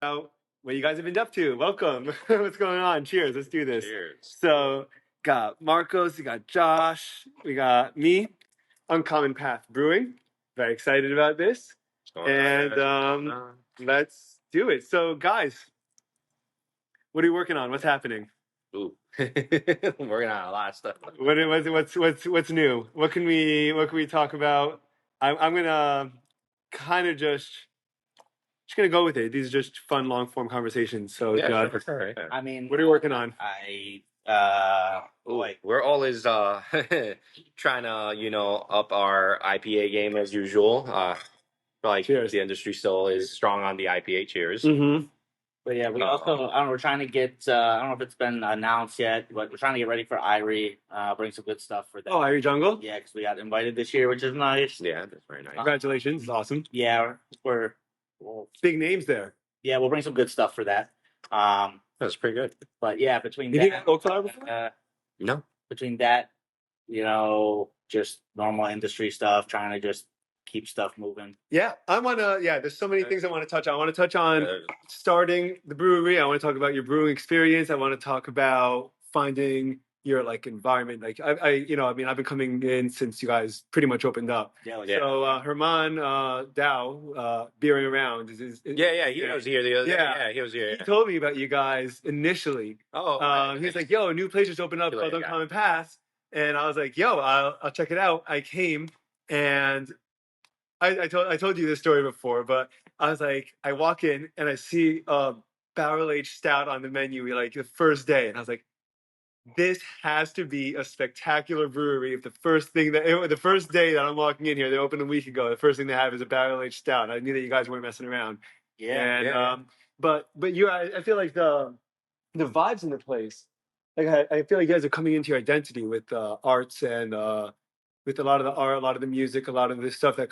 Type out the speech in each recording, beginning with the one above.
out what you guys have been up to. Welcome. What's going on? Cheers. Let's do this. Cheers. So, got Marcos, we got Josh, we got me, Uncommon Path Brewing. Very excited about this. And let's do it. So, guys, what are you working on? What's happening? Ooh. I'm working on a lot of stuff. What's new? What can we talk about? I'm gonna kind of just gonna go with it. These are just fun, long form conversations. So, Yeah, sure. Yeah. I mean, what are you working on? We're always trying to, up our IPA game as usual. Cheers. The industry still is strong on the IPA. Cheers. Mm-hmm. but yeah, we also, I don't know, we're trying to get, I don't know if it's been announced yet, but we're trying to get ready for Irie, bring some good stuff for that. Oh, Irie Jungle? Yeah, because we got invited this year, which is nice. Yeah, that's very nice. Congratulations. It's awesome. Yeah, Big names there. yeah, we'll bring some good stuff for that. That's pretty good. But yeah, between Did you that, get Oak Flower before? No. between that, just normal industry stuff, trying to just keep stuff moving. Yeah, there's so many things I want to touch on. I want to touch on starting the brewery. I want to talk about your brewing experience. I want to talk about finding your environment. I've been coming in since you guys pretty much opened up. Yeah. So Herman Dow, beering around he was here the other day. Yeah, he was here. He told me about you guys initially. He's like, "Yo, a new place just opened up called Uncommon Path," and I was like, "Yo, I'll check it out." I came and I told you this story before, but I was like, I walk in and I see a barrel aged stout on the menu the first day, and I was like, this has to be a spectacular brewery. If the first day that I'm walking in here, they opened a week ago, the first thing they have is a barrel aged stout. I knew that you guys weren't messing around. Yeah. But I feel like the vibes in the place, I feel like you guys are coming into your identity with arts and with a lot of the art, a lot of the music, a lot of the stuff that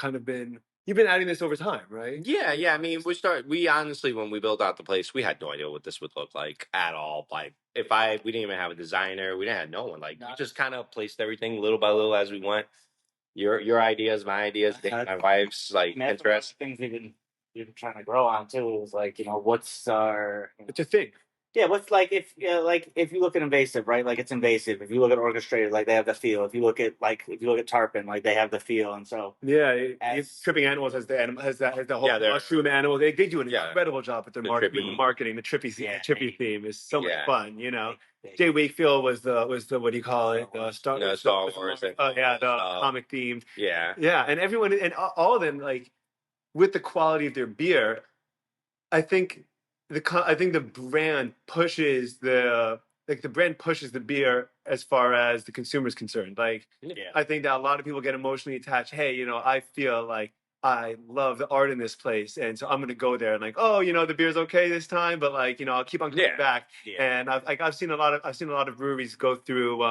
you've been adding this over time, right? Yeah. I mean, we honestly, when we built out the place, we had no idea what this would look like at all. We didn't even have a designer. We didn't have no one. We just kind of placed everything little by little as we went. Your ideas, my ideas, my wife's interest. Things we've been trying to grow on too is what's our. It's a thing. Yeah, what's if you look at invasive, right? It's invasive. If you look at orchestrated, they have the feel. If you look at tarpon, they have the feel. And so Tripping Animals has the whole mushroom animal. They do an incredible job with their marketing. The trippy theme is so much fun. Jay Wakefield was the what do you call it? Star Wars. The comic themed. Yeah, and everyone and all of them with the quality of their beer, I think the brand pushes the beer as far as the consumer is concerned. I think that a lot of people get emotionally attached. Hey, I feel like I love the art in this place, and so I'm going to go there and the beer's okay this time, but I'll keep on coming back. Yeah. And I've seen a lot of breweries go through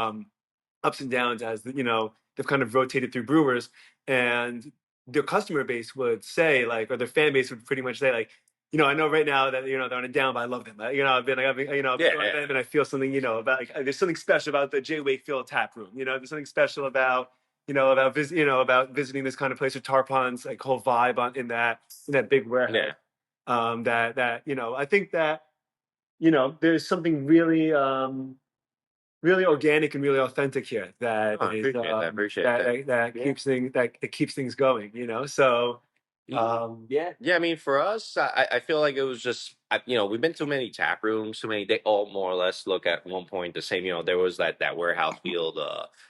ups and downs as they've kind of rotated through brewers, and their customer base would say or their fan base would pretty much say I know right now that they're on a down, but I love them. I've been and I feel something about there's something special about the Jay Wakefield tap room. There's something special about about visiting this kind of place with tarpons, whole vibe in that big warehouse. Yeah. I think that there's something really really organic and really authentic here that keeps things going. So. I mean, for us, I feel like it was just we've been to many tap rooms, they all more or less look at one point the same. There was that warehouse field.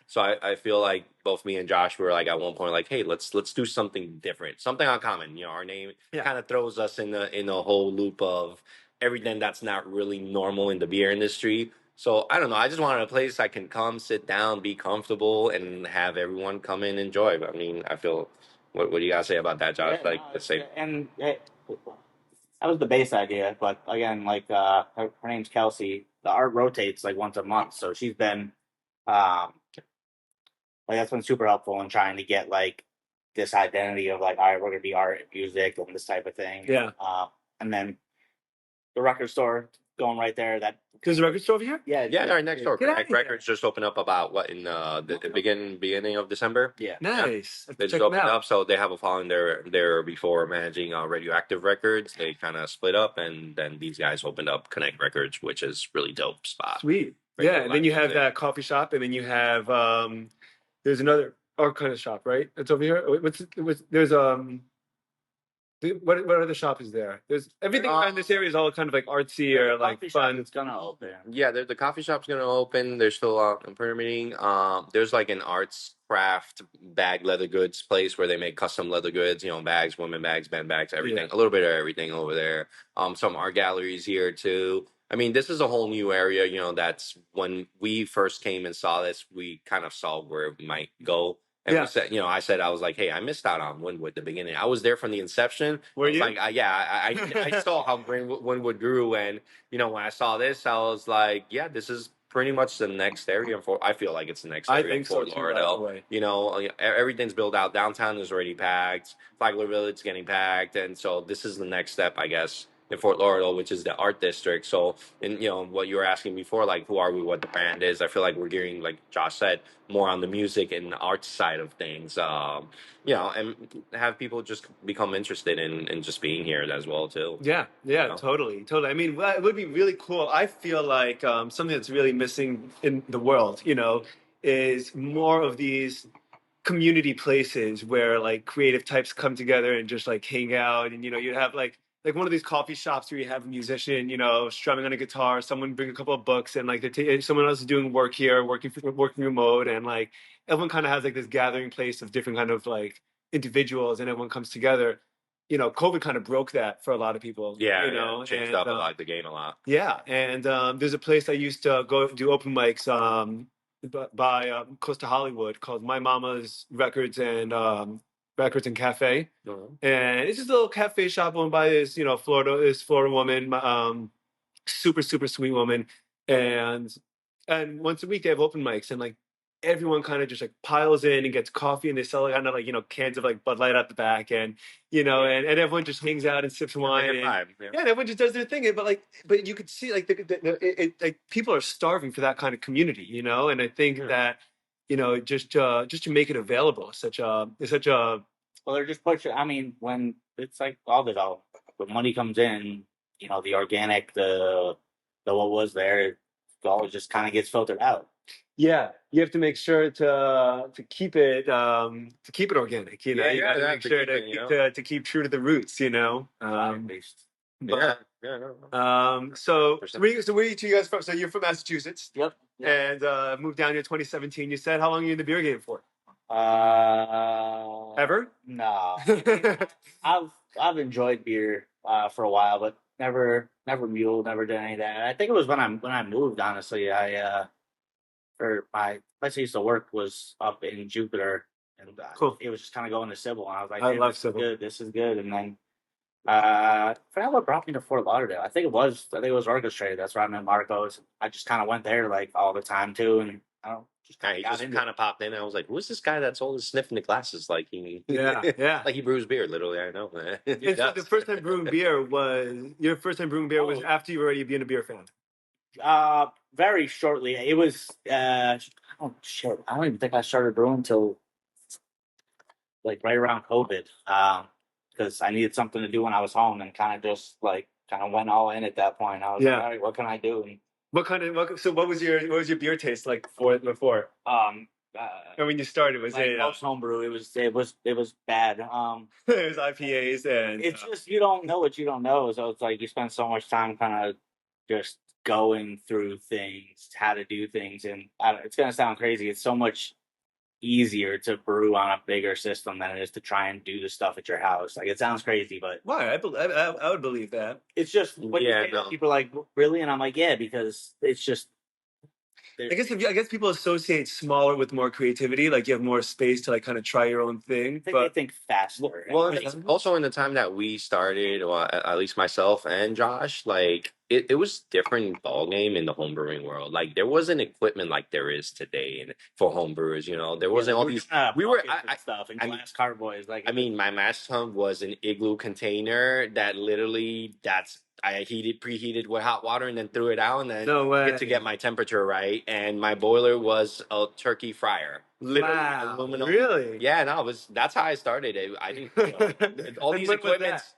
So I feel like both me and Josh were at one point hey, let's do something different, something uncommon. Our name kind of throws us in the whole loop of everything that's not really normal in the beer industry. So I don't know. I just wanted a place I can come, sit down, be comfortable, and have everyone come in and enjoy. But I mean, I feel. What do you guys say about that, Josh? And that was the base idea, but again, her name's Kelsey. The art rotates once a month, so she's been, that's been super helpful in trying to get this identity of all right, we're gonna be art, music, and this type of thing. Yeah. And then the record store going right there. There's a record store over here? Yeah, right next door. Connect Records just opened up about in the beginning of December. Yeah, nice. They just opened up, so they have a following there before managing Radioactive Records. They kind of split up, and then these guys opened up Connect Records, which is really dope spot. Sweet. Yeah, and then you have that coffee shop, and then you have there's another art kind of shop, right? It's over here. There's what other shop is there? There's everything around this area is all kind of like artsy or like fun. It's gonna open. Yeah, the coffee shop's gonna open. They're still permitting. There's like an arts craft bag leather goods place where they make custom leather goods. Bags, women bags, men bags, everything. A little bit of everything over there. Some art galleries here too. I mean, this is a whole new area. That's when we first came and saw this, we kind of saw where it might go. And we said, I was like, hey, I missed out on Wynwood at the beginning. I was there from the inception. Were you? Like, I saw how Wynwood grew, and when I saw this, I was like, yeah, this is pretty much the next area. I feel like it's the next area in Fort Lauderdale. Everything's built out. Downtown is already packed. Flagler Village is getting packed, and so this is the next step, I guess, in Fort Lauderdale, which is the art district. So, and what you were asking before, like, who are we, what the brand is, I feel like we're gearing, like Josh said, more on the music and the art side of things, and have people just become interested in just being here as well too. Yeah, totally. I mean, it would be really cool. I feel like something that's really missing in the world, is more of these community places where like creative types come together and just like hang out, and you have like one of these coffee shops where you have a musician, strumming on a guitar, someone bring a couple of books, and like someone else is doing work here, working remote, and like everyone kind of has like this gathering place of different kind of like individuals, and everyone comes together. COVID kind of broke that for a lot of people. Yeah, changed up like the game a lot. Yeah, and there's a place I used to go do open mics by close to Hollywood called My Mama's Records and Cafe, and it's just a little cafe shop owned by this Florida woman, super super sweet woman, and once a week they have open mics, and like everyone kind of just like piles in and gets coffee, and they sell kind of like cans of like Bud Light out the back, and and everyone just hangs out and sips wine, and everyone just does their thing. But you could see like like people are starving for that kind of community, and I think that just to make it available is such a well, they're just pushing. I mean, when it's like all this, when money comes in, the organic, the what was there, it all just kind of gets filtered out. Yeah, you have to make sure to keep it organic. You have to make sure to keep true to the roots. So where are you two guys from? So you're from Massachusetts. Yep. And moved down here in 2017. You said, how long are you in the beer game for? Ever? No. I've enjoyed beer for a while, but never muled, never did any of that. I think it was when I moved. Honestly, my place I used to work was up in Jupiter, and cool. It was just kind of going to Sybil, and I was like, I love Sybil. This is good. And then I forgot what brought me to Fort Lauderdale. I think it was Orchestrated. That's where I met Marcos. I just kind of went there like all the time too, and I don't. He just kind of popped in. And I was like, "Who's this guy that's always sniffing the glasses like he?" Yeah, like he brews beer. Literally, I know. And so the first time brewing beer was after you were already being a beer fan. Very shortly. It was. Oh shit! I don't even think I started brewing until like right around COVID. Because I needed something to do when I was home, and kind of went all in at that point. I was like, all right, what can I do? And what was your beer taste like before? And when you started, was it most homebrew? It was bad. It was IPAs, and it's just you don't know what you don't know. So it's like you spend so much time kind of just going through things, how to do things, and it's gonna sound crazy. It's so much easier to brew on a bigger system than it is to try and do the stuff at your house. Like, it sounds crazy, but why? I would believe that. It's just people are like, really, and I'm like, yeah, because it's just. I guess people associate smaller with more creativity. Like you have more space to like kind of try your own thing. They think faster. Well, also in the time that we started, or at least myself and Josh, like it was different ball game in the home brewing world. Like there wasn't equipment like there is today, and for home brewers, there wasn't all these. We were stuff and glass carboys. Like I mean, my mash tun was an igloo container that literally I preheated with hot water and then threw it out and then get to get my temperature right. And my boiler was a turkey fryer. Literally aluminum. Really? Yeah, no, that's how I started. I think all these equipments.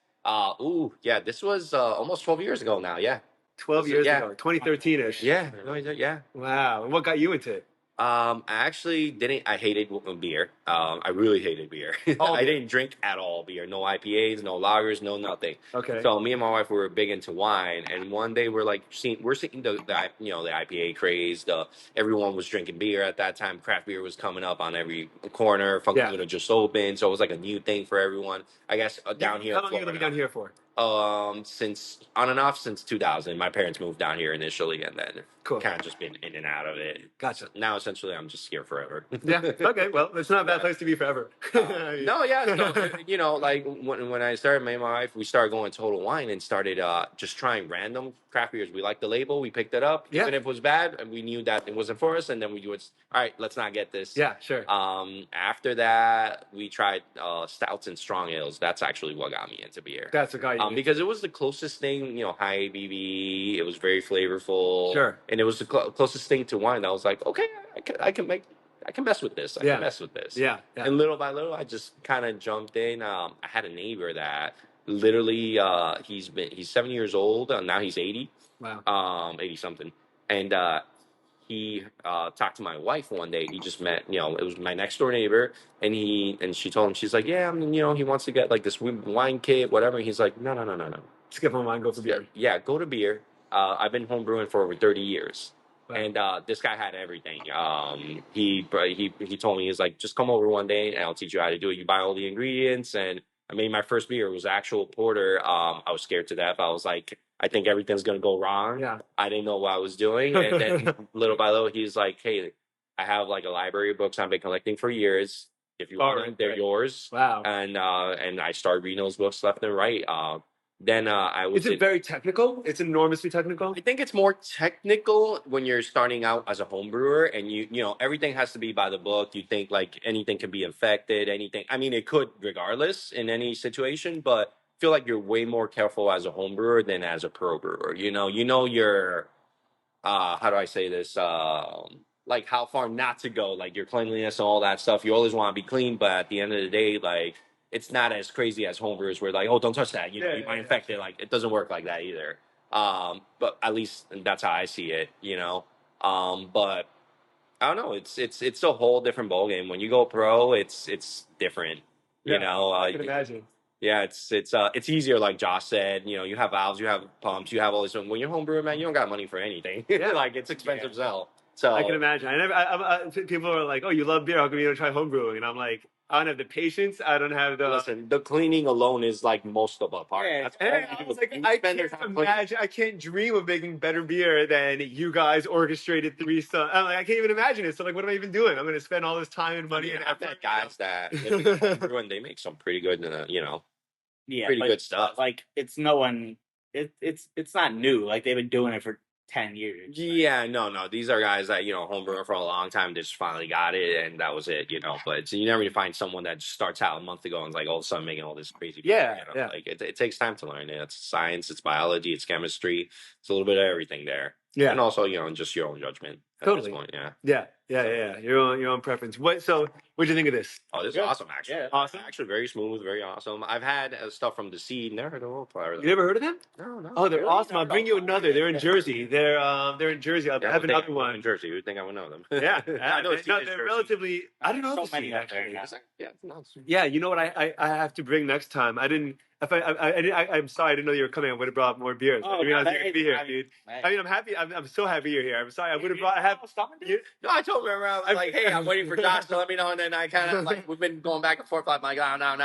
This was almost 12 years ago now. Yeah. 12 years ago, 2013-ish. Yeah. Yeah. Wow. And what got you into it? I actually didn't. I hated beer. I really hated beer. I didn't drink at all beer. No IPAs, no lagers, no nothing. Okay. So me and my wife were big into wine, and one day we're seeing the IPA craze. Everyone was drinking beer at that time. Craft beer was coming up on every corner. Funky Little just opened, so it was like a new thing for everyone. I guess down here. How long have you lived down here for? Since on and off since 2000. My parents moved down here initially, and then cool. kind of just been in and out of it. Gotcha. Now essentially I'm just here forever. Yeah. Okay. Well, it's not a bad place to be forever. No. Yeah. So, like when I started, me and my wife, we started going Total Wine and started just trying random craft beers. We liked the label, we picked it up, even if it was bad, and we knew that it wasn't for us, and then we would, all right, let's not get this. Yeah, sure. After that, we tried stouts and strong ales. That's actually what got me into beer. That's what got you. Because it was the closest thing, high ABV. It was very flavorful. Sure. And it was the closest thing to wine. I was like, okay, I can mess with this. I can mess with this. Yeah. And little by little, I just kind of jumped in. I had a neighbor that literally, he's 70 years old. Now he's 80. Wow. 80 something. And he talked to my wife one day. He just met, it was my next door neighbor, and she told him, she's like, yeah, he wants to get like this wine kit, whatever. And he's like, no. Skip on wine, go for beer. Yeah, go to beer. I've been home brewing for over 30 years. Wow. And this guy had everything. He told me, he's like, just come over one day and I'll teach you how to do it. You buy all the ingredients. And I made my first beer. It was actual porter. I was scared to death. I was like, I think everything's going to go wrong. Yeah. I didn't know what I was doing. And then little by little, he's like, hey, I have like a library of books I've been collecting for years. If you want them, they're yours. Wow. And I started reading those books left and right. Then I was. Is it very technical? It's enormously technical. I think it's more technical when you're starting out as a home brewer, and everything has to be by the book. You think like anything can be infected, anything. I mean, it could regardless in any situation, but I feel like you're way more careful as a home brewer than as a pro brewer. Your how do I say this? Like how far not to go, like your cleanliness and all that stuff. You always want to be clean, but at the end of the day, like. It's not as crazy as homebrewers where like, oh, don't touch that. You might infect it. Like, it doesn't work like that either. But at least that's how I see it, But I don't know. It's a whole different ballgame. When you go pro, it's different. I can imagine. Yeah, it's easier, like Josh said. You have valves, you have pumps, you have all this. When you're homebrewer, man, you don't got money for anything. Like it's expensive as hell. So I can imagine. People are like, "Oh, you love beer? How come you don't try homebrewing?" And I'm like, I don't have the patience. I don't have the. Listen, the cleaning alone is like most of the part. Yeah, I can't dream of making better beer than you guys orchestrated 3 songs. I can't even imagine it. So like, what am I even doing? I'm going to spend all this time and money and effort. Guys that they make some pretty good, pretty good stuff. Like it's no one. It's not new. Like they've been doing it for 10 years. Yeah, no. These are guys that, homebrewing for a long time, they just finally got it, and that was it, But so you never find someone that just starts out a month ago and is like all of a sudden making all this crazy. Yeah. Like it takes time to learn it. It's science, it's biology, it's chemistry. It's a little bit of everything there. Yeah. And also, just your own judgment at this point. Yeah. Your own preference. So what'd you think of this? Oh, this is awesome, actually. Yeah, awesome. Actually, very smooth, very awesome. I've had stuff from the Seed. Never heard of them. You never heard of them? No. Oh, they're awesome. I'll bring you another. They're in Jersey. They're in Jersey. I have another one in Jersey. You would think I would know them? Yeah. I know they're relatively. I don't know. So many out there. Yeah. You know what? I have to bring next time. I didn't. I'm sorry. I didn't know you were coming. I would have brought more beers. I didn't realize you were going to be here, dude. I mean, I'm happy. I'm so happy you're here. I'm sorry. I would have brought. No, I told him I was like, hey, I'm waiting for Josh to let me know, and then I kind of like we've been going back and forth. I'm like, oh, no.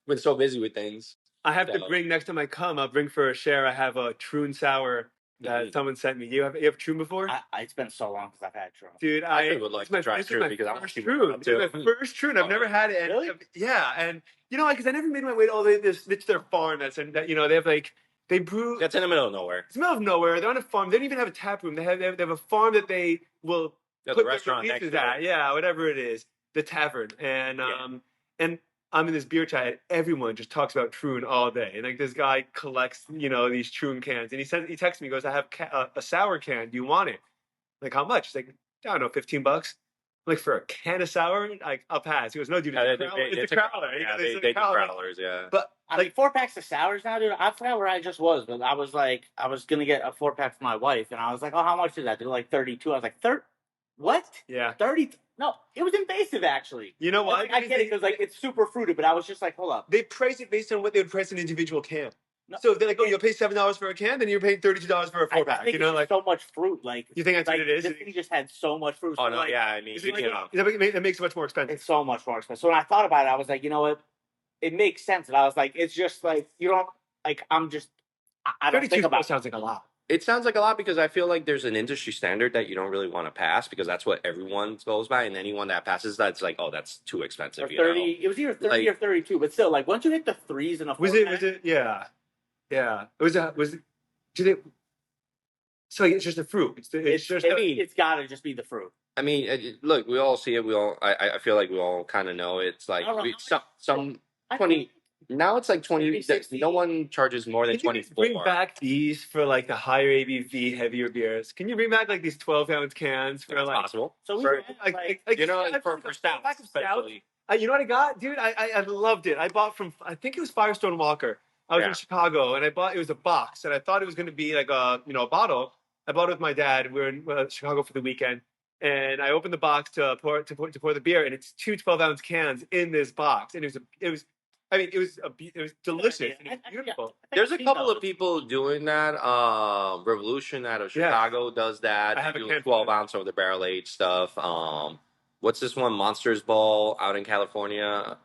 Been so busy with things. I have to bring next time I come. I'll bring for a share. I have a Troon sour that someone sent me. You have Troon before? It's been so long since I've had Troon. Dude, I would like to try Troon because I want to Troon. It's my first Troon. I've never had it. Really? Yeah, and because I never made my way to all this to their farm. They have like They brew. That's in the middle of nowhere. It's in the middle of nowhere. They're on a farm. They don't even have a tap room. They have a farm that they will put the restaurant their releases at. Yeah, whatever it is, the tavern. And and I'm in this beer chat. And everyone just talks about Troon all day. And like this guy collects, these Troon cans. And he texts me, he goes, "I have a sour can. Do you want it?" Like, how much? He's like, I don't know, $15. Like, for a can of sour, I'll pass. He goes, "No, dude, it's a crowler. Yeah, they do crowlers, yeah. But like 4-packs of sours now, dude. I forgot where I just was, but I was like, I was gonna get a 4-pack for my wife, and I was like, oh, how much is that? They're like 32. I was like, what? Yeah, 30. No, it was invasive actually. You know what? I get it because like it's super fruited, but I was just like, hold up. They price it based on what they would price an individual can. No, so they're like, oh, you'll pay $7 for a can, then you're paying $32 for a 4-pack. I think it's so much fruit. Like, you think that's what it is? This thing just had so much fruit. Oh so no, like, yeah. I mean, it makes it much more expensive. It's so much more expensive. So when I thought about it, I was like, you know what? It makes sense. And I was like, it's just like you don't like. I don't think about. Sounds like a lot. It sounds like a lot because I feel like there's an industry standard that you don't really want to pass because that's what everyone goes by, and anyone that passes that's like, oh, that's too expensive. Or 30. It was either 30 or 32, but still, like once you hit the threes in a 4-pack, was it? Yeah. Was it? Did it? So it's just the fruit. It's got to just be the fruit. I mean, look, we all see it. I feel like we all kind of know it. It's like some 20. Now it's like 20. No one charges more than 24. Bring back these for like the higher ABV, heavier beers. Can you bring back like these 12-ounce cans for like possible? So we for stout, especially. You know what I got, dude? I loved it. I bought from I think it was Firestone Walker. I was in Chicago and it was a box and I thought it was going to be like a bottle. I bought it with my dad. We were in Chicago for the weekend. And I opened the box to pour the beer, and it's 2 12-ounce cans in this box, and it was delicious. And it was beautiful. There's a couple of people doing that. Revolution out of Chicago does that. I have a 12-ounce over the barrel aged stuff. What's this one? Monsters Ball out in California.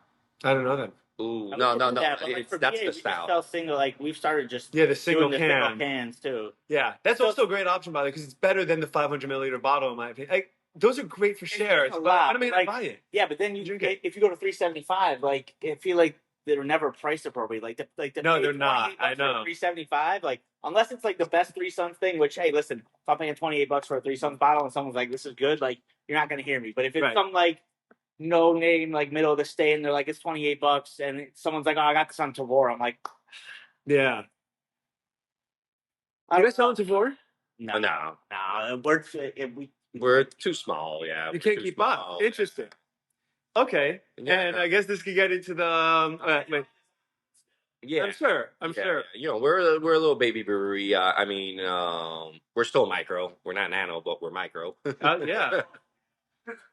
I don't know that. Ooh, no. That's the stout. Single, like we've started just the single cans too. Yeah, that's also a great option, by the way, because it's better than the 500 milliliter bottle in my opinion. Those are great for shares, but I don't mean to buy it. Yeah, but then if you go to 375, like I feel like they're never priced appropriately. No, they're not. I know 375, like unless it's like the best Three Sons thing. Which hey, listen, if I'm paying $28 for a Three Sons bottle and someone's like, "This is good," like you're not gonna hear me. But if it's some like no name, like middle of the state, and they're like, it's $28, and someone's like, oh, I got this on Tavor. I'm like, yeah. Are you selling Tavor? No. We're too small. Yeah, you can't keep up. Interesting. Okay, and I guess this could get into the. Yeah, I'm sure. You know, we're a little baby brewery. I mean, we're still micro. We're not nano, but we're micro. Yeah.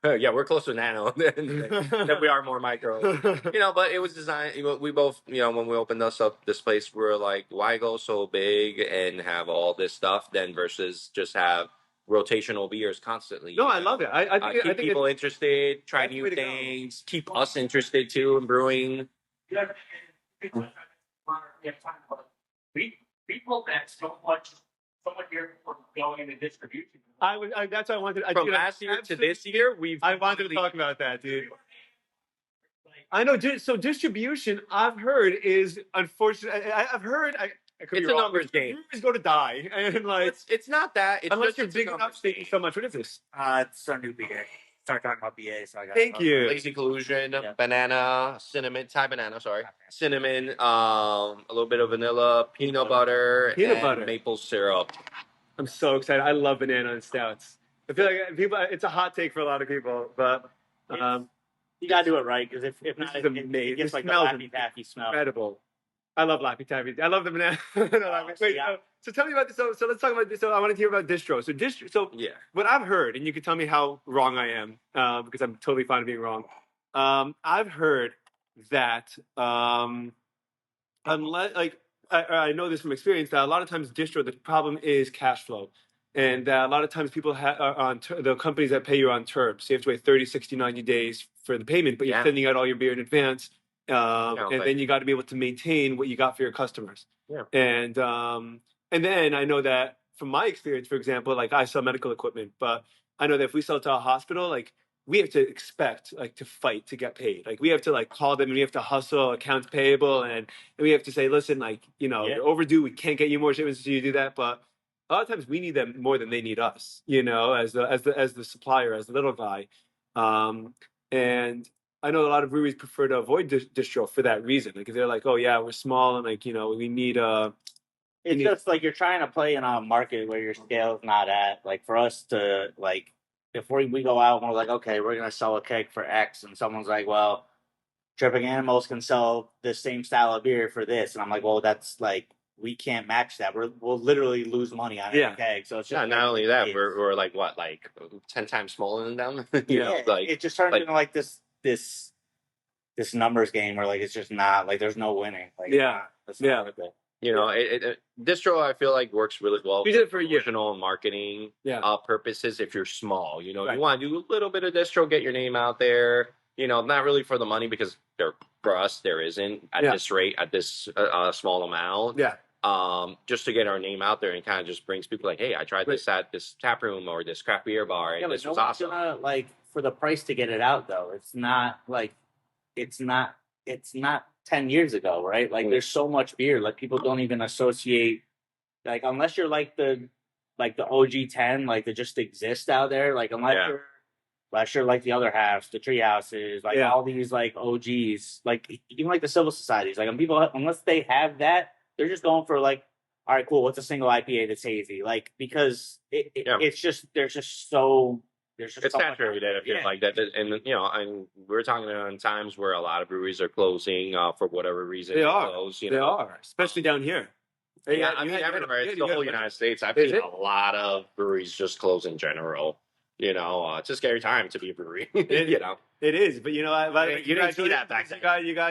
Yeah, we're closer to nano than we are more micro. But it was designed. We both, when we opened this place, we're like, why go so big and have all this stuff then versus just have rotational beers constantly? No, I love it. I think people interested, try new things, keep us interested too in brewing. People that so much here for going into distribution. That's what I wanted. From last year to this year, I wanted to talk about that, dude. I know. So distribution, I've heard, is unfortunate. I've heard. It's a numbers game. Brewers go to die, and like it's not that. It's unless you're big enough stating so much. What is this? It's our new beer. Start talking about BA. So I got Thank you. Lazy Collusion, banana, cinnamon, Thai banana. Sorry, cinnamon, a little bit of vanilla, peanut butter, maple syrup. I'm so excited. I love banana and stouts. I feel like it's a hot take for a lot of people, but you gotta do it right because if not, it gets like the Laffy Taffy smell. Incredible. I love Laffy Taffy. I love the banana. Wait, so tell me about this. So let's talk about this. So I want to hear about distro. So what I've heard, and you can tell me how wrong I am, because I'm totally fine with being wrong. I've heard that unless I know this from experience that a lot of times distro, the problem is cash flow. And a lot of times people are on the companies that pay you on terms. So you have to wait 30, 60, 90 days for the payment, but you're sending out all your beer in advance. And then you got to be able to maintain what you got for your customers. Yeah. And then I know that from my experience, for example, like I sell medical equipment, but I know that if we sell to a hospital, like we have to expect like to fight to get paid. Like we have to like call them and we have to hustle accounts payable and we have to say, listen, like, you're overdue. We can't get you more shipments so you do that. But a lot of times we need them more than they need us, as the supplier, as the little guy. And I know a lot of breweries prefer to avoid distro for that reason. Like if they're like, oh yeah, we're small and like, we need it's just like you're trying to play in a market where your scale is not at. Like for us to like, if we go out and we're like, okay, we're gonna sell a keg for X, and someone's like, well, Tripping Animals can sell this same style of beer for this, and I'm like, well, that's like we can't match that. We'll literally lose money on every keg. So it's just not only that, we're like what, like 10 times smaller than them. Like it just turns into like this numbers game where like it's just not like there's no winning. Like it's not worth it. Distro, I feel like works really well. We did it for a year. Promotional marketing purposes. If you're small, you want to do a little bit of distro, get your name out there. Not really for the money because for us there isn't at this rate at this small amount. Just to get our name out there and kind of just brings people like, hey, I tried this at this tap room or this craft beer bar, and this was awesome. Like for the price to get it out though, it's not 10 years ago, right? Like there's so much beer, like people don't even associate, like unless you're like the OG 10, like that just exist out there, like unless you're like the other halves, the tree houses, like all these like OGs, like even like the civil societies, like unless they have that, they're just going for like, all right, cool, what's a single IPA that's hazy? Like because it's just it's saturated. I feel like that, and and we're talking on times where a lot of breweries are closing for whatever reason. They are, especially down here. Everywhere. It's the whole United States. I've seen a lot of breweries just close in general. It's a scary time to be a brewery. It is, but you didn't see that back then.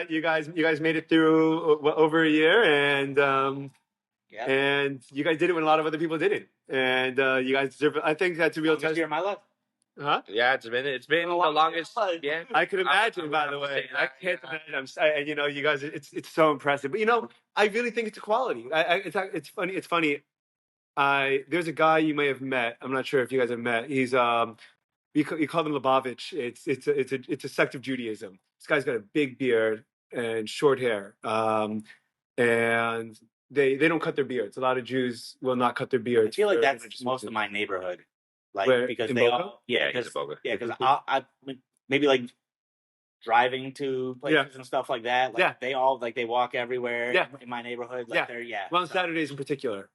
You guys made it through over a year, and and you guys did it when a lot of other people didn't, and you guys deserve it. I think that's a real test. Year of my life. Huh? Yeah, it's been the longest. Yeah, I could imagine. By the way, I can't imagine. You guys, it's so impressive. But I really think it's a quality. It's funny. It's funny. There's a guy you may have met. I'm not sure if you guys have met. He's you call him Lubavitch. It's a sect of Judaism. This guy's got a big beard and short hair. And they don't cut their beards. A lot of Jews will not cut their beards. I feel like that's most of my neighborhood. Like because they all because I maybe like driving to places and stuff like that. Like they all they walk everywhere in my neighborhood. Like they're well, on Saturdays in particular.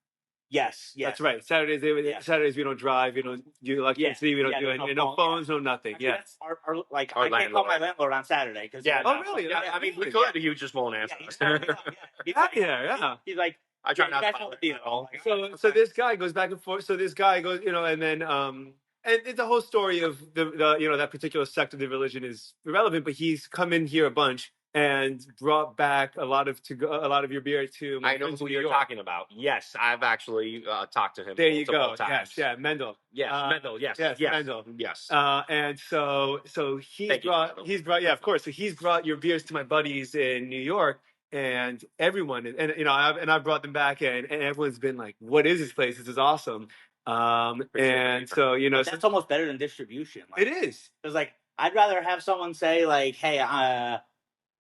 Yes, that's right. Saturdays we don't drive. We don't do electricity. We don't do anything. No phones, no nothing. That's I can't call my landlord on Saturday because oh really? I mean, we could. He just won't answer. He's like. I try not to. So this guy goes back and forth. So this guy goes, and then and it's the whole story of the that particular sect of the religion is irrelevant. But he's come in here a bunch and brought back a lot of your beer to. I know who you're talking about. Yes, I've actually talked to him. There you go. Times. Yes, Mendel. Yes, Mendel. Yes, Mendel. Yes. And so he's brought of course. So he's brought your beers to my buddies in New York. And everyone, and I've brought them back, and everyone's been like, "What is this place? This is awesome." And so that's almost better than distribution. It is. Because I'd rather have someone say like, "Hey,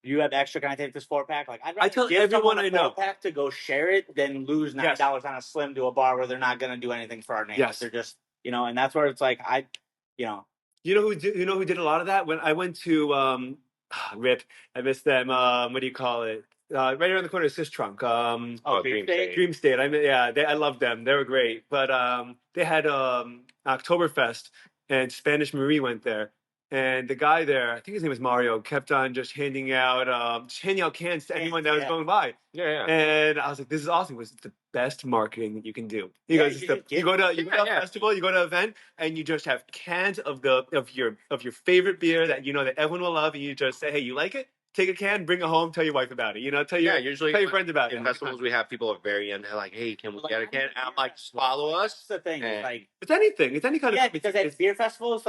you have extra? Can I take this 4-pack?" Like I'd rather I tell everyone I know 4-pack to go share it than lose $9 on a slim to a bar where they're not going to do anything for our name. Yes. They're just and that's where it's like You know who did a lot of that when I went to Rip. I missed them. What do you call it? Right around the corner of Sistrunk. Dream State. Dream State. I loved them. They were great. But they had Oktoberfest, and Spanish Marie went there. And the guy there, I think his name was Mario, kept on just handing out cans to anyone that was going by. Yeah. And I was like, this is awesome. It was the best marketing that you can do. You go to a festival, you go to an event, and you just have cans of your favorite beer that that everyone will love, and you just say, hey, you like it? Take a can, bring it home, tell your wife about it. Usually tell your friends about it. In festivals, we have people at the very end. They're like, "Hey, can we get a can?" And I'm like, "Just follow us." That's the thing. It's anything. It's any kind of because at beer festivals,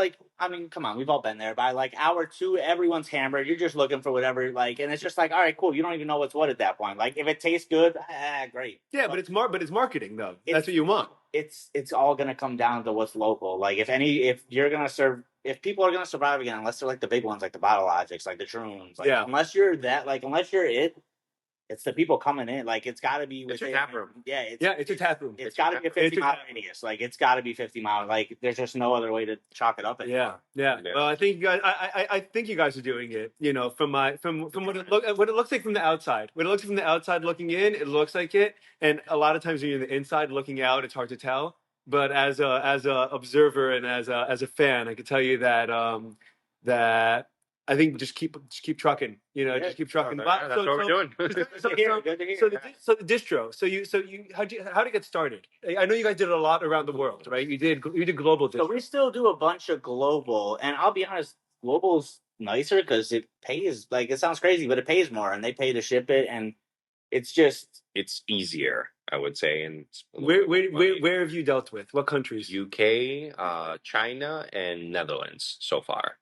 come on, we've all been there. By hour 2, everyone's hammered. You're just looking for whatever, and it's just all right, cool. You don't even know what's what at that point. If it tastes good, great. Yeah, but it's marketing though. That's what you want. It's all gonna come down to what's local. If you're gonna serve if people are gonna survive again, unless they're like the big ones, like the Bottle Logics, like the Troons, like Yeah. unless you're unless you're it's the people coming in. Like it's got to be It's your tap room. Yeah, it's a tap room. It's got to be a 50-mile radius. Like it's got to be 50 miles. Like there's just no other way to chalk it up anymore. Yeah. Well, I think you guys, I think you guys are doing it. You know, from what it looks like from the outside. When it looks like from the outside looking in, it looks like it. And a lot of times when you're in the inside looking out, it's hard to tell. But as a observer and as a fan, I can tell you that that I think just keep trucking. You know, just keep trucking. That's what we're doing. So the distro. So you how did you get started? I know you guys did a lot around the world, right? You did global distro. So we still do a bunch of global, and I'll be honest, global's nicer because it pays. Like it sounds crazy, but it pays more, and they pay to ship it, and it's easier, I would say. And where have you dealt with? What countries? UK, China, and Netherlands so far.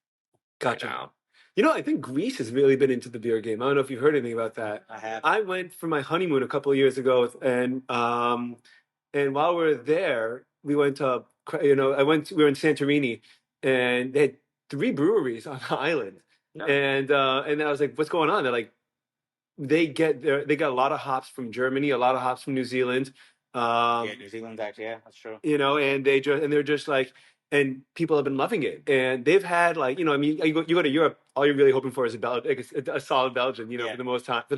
Gotcha. Right now. You know, I think Greece has really been into the beer game. I don't know if you've heard anything about that. I have. I went for my honeymoon a couple of years ago, and while we were there, we went to we were in Santorini, and they had 3 breweries on the island, and I was like, "What's going on?" They're like, they got a lot of hops from Germany, a lot of hops from New Zealand. New Zealand actually, yeah, that's true. You know, and they're just like. And people have been loving it, and they've had like I mean, you go to Europe, all you're really hoping for is a solid Belgian, for the most part,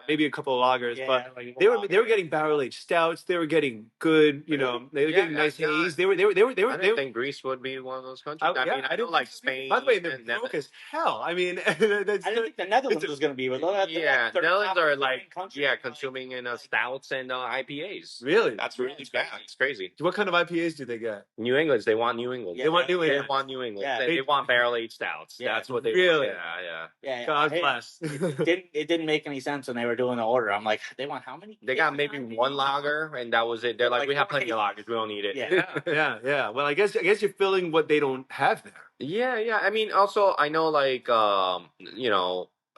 maybe a couple of lagers, but like they were getting barrel aged stouts, they were getting good, they were getting nice haze. They were. I didn't think Greece would be one of those countries. I don't like Spain. By the way, they're broke as hell. I mean, I didn't think the Netherlands was going to be. Netherlands are like consuming in stouts and IPAs. Really, that's really bad. It's crazy. What kind of IPAs do they get? New England. They want New England. They want New England. They want New England. Yeah. They want barrel aged stouts. Yeah. That's what they really. Want. Yeah. God bless. It didn't make any sense when they were doing the order. I'm like, they want how many? They got maybe one lager, and that was it. They're like, we have plenty of lagers. We don't need it. Yeah. Well, I guess you're filling what they don't have there. Yeah. I mean, also, I know, like,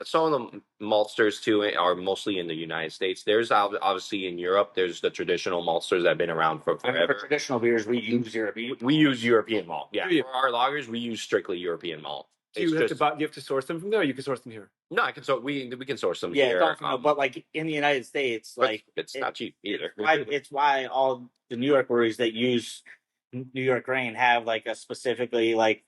some of the maltsters too are mostly in the United States. There's obviously in Europe. There's the traditional maltsters that have been around for forever. For traditional beers, we use European. We use European malt. Yeah, for our lagers, we use strictly European malt. Do you have to source them from there, or you can source them here? No, I can. So we can source them here. Yeah, but like in the United States, like it's not cheap either. It's why all the New York breweries that use New York grain have like a specifically like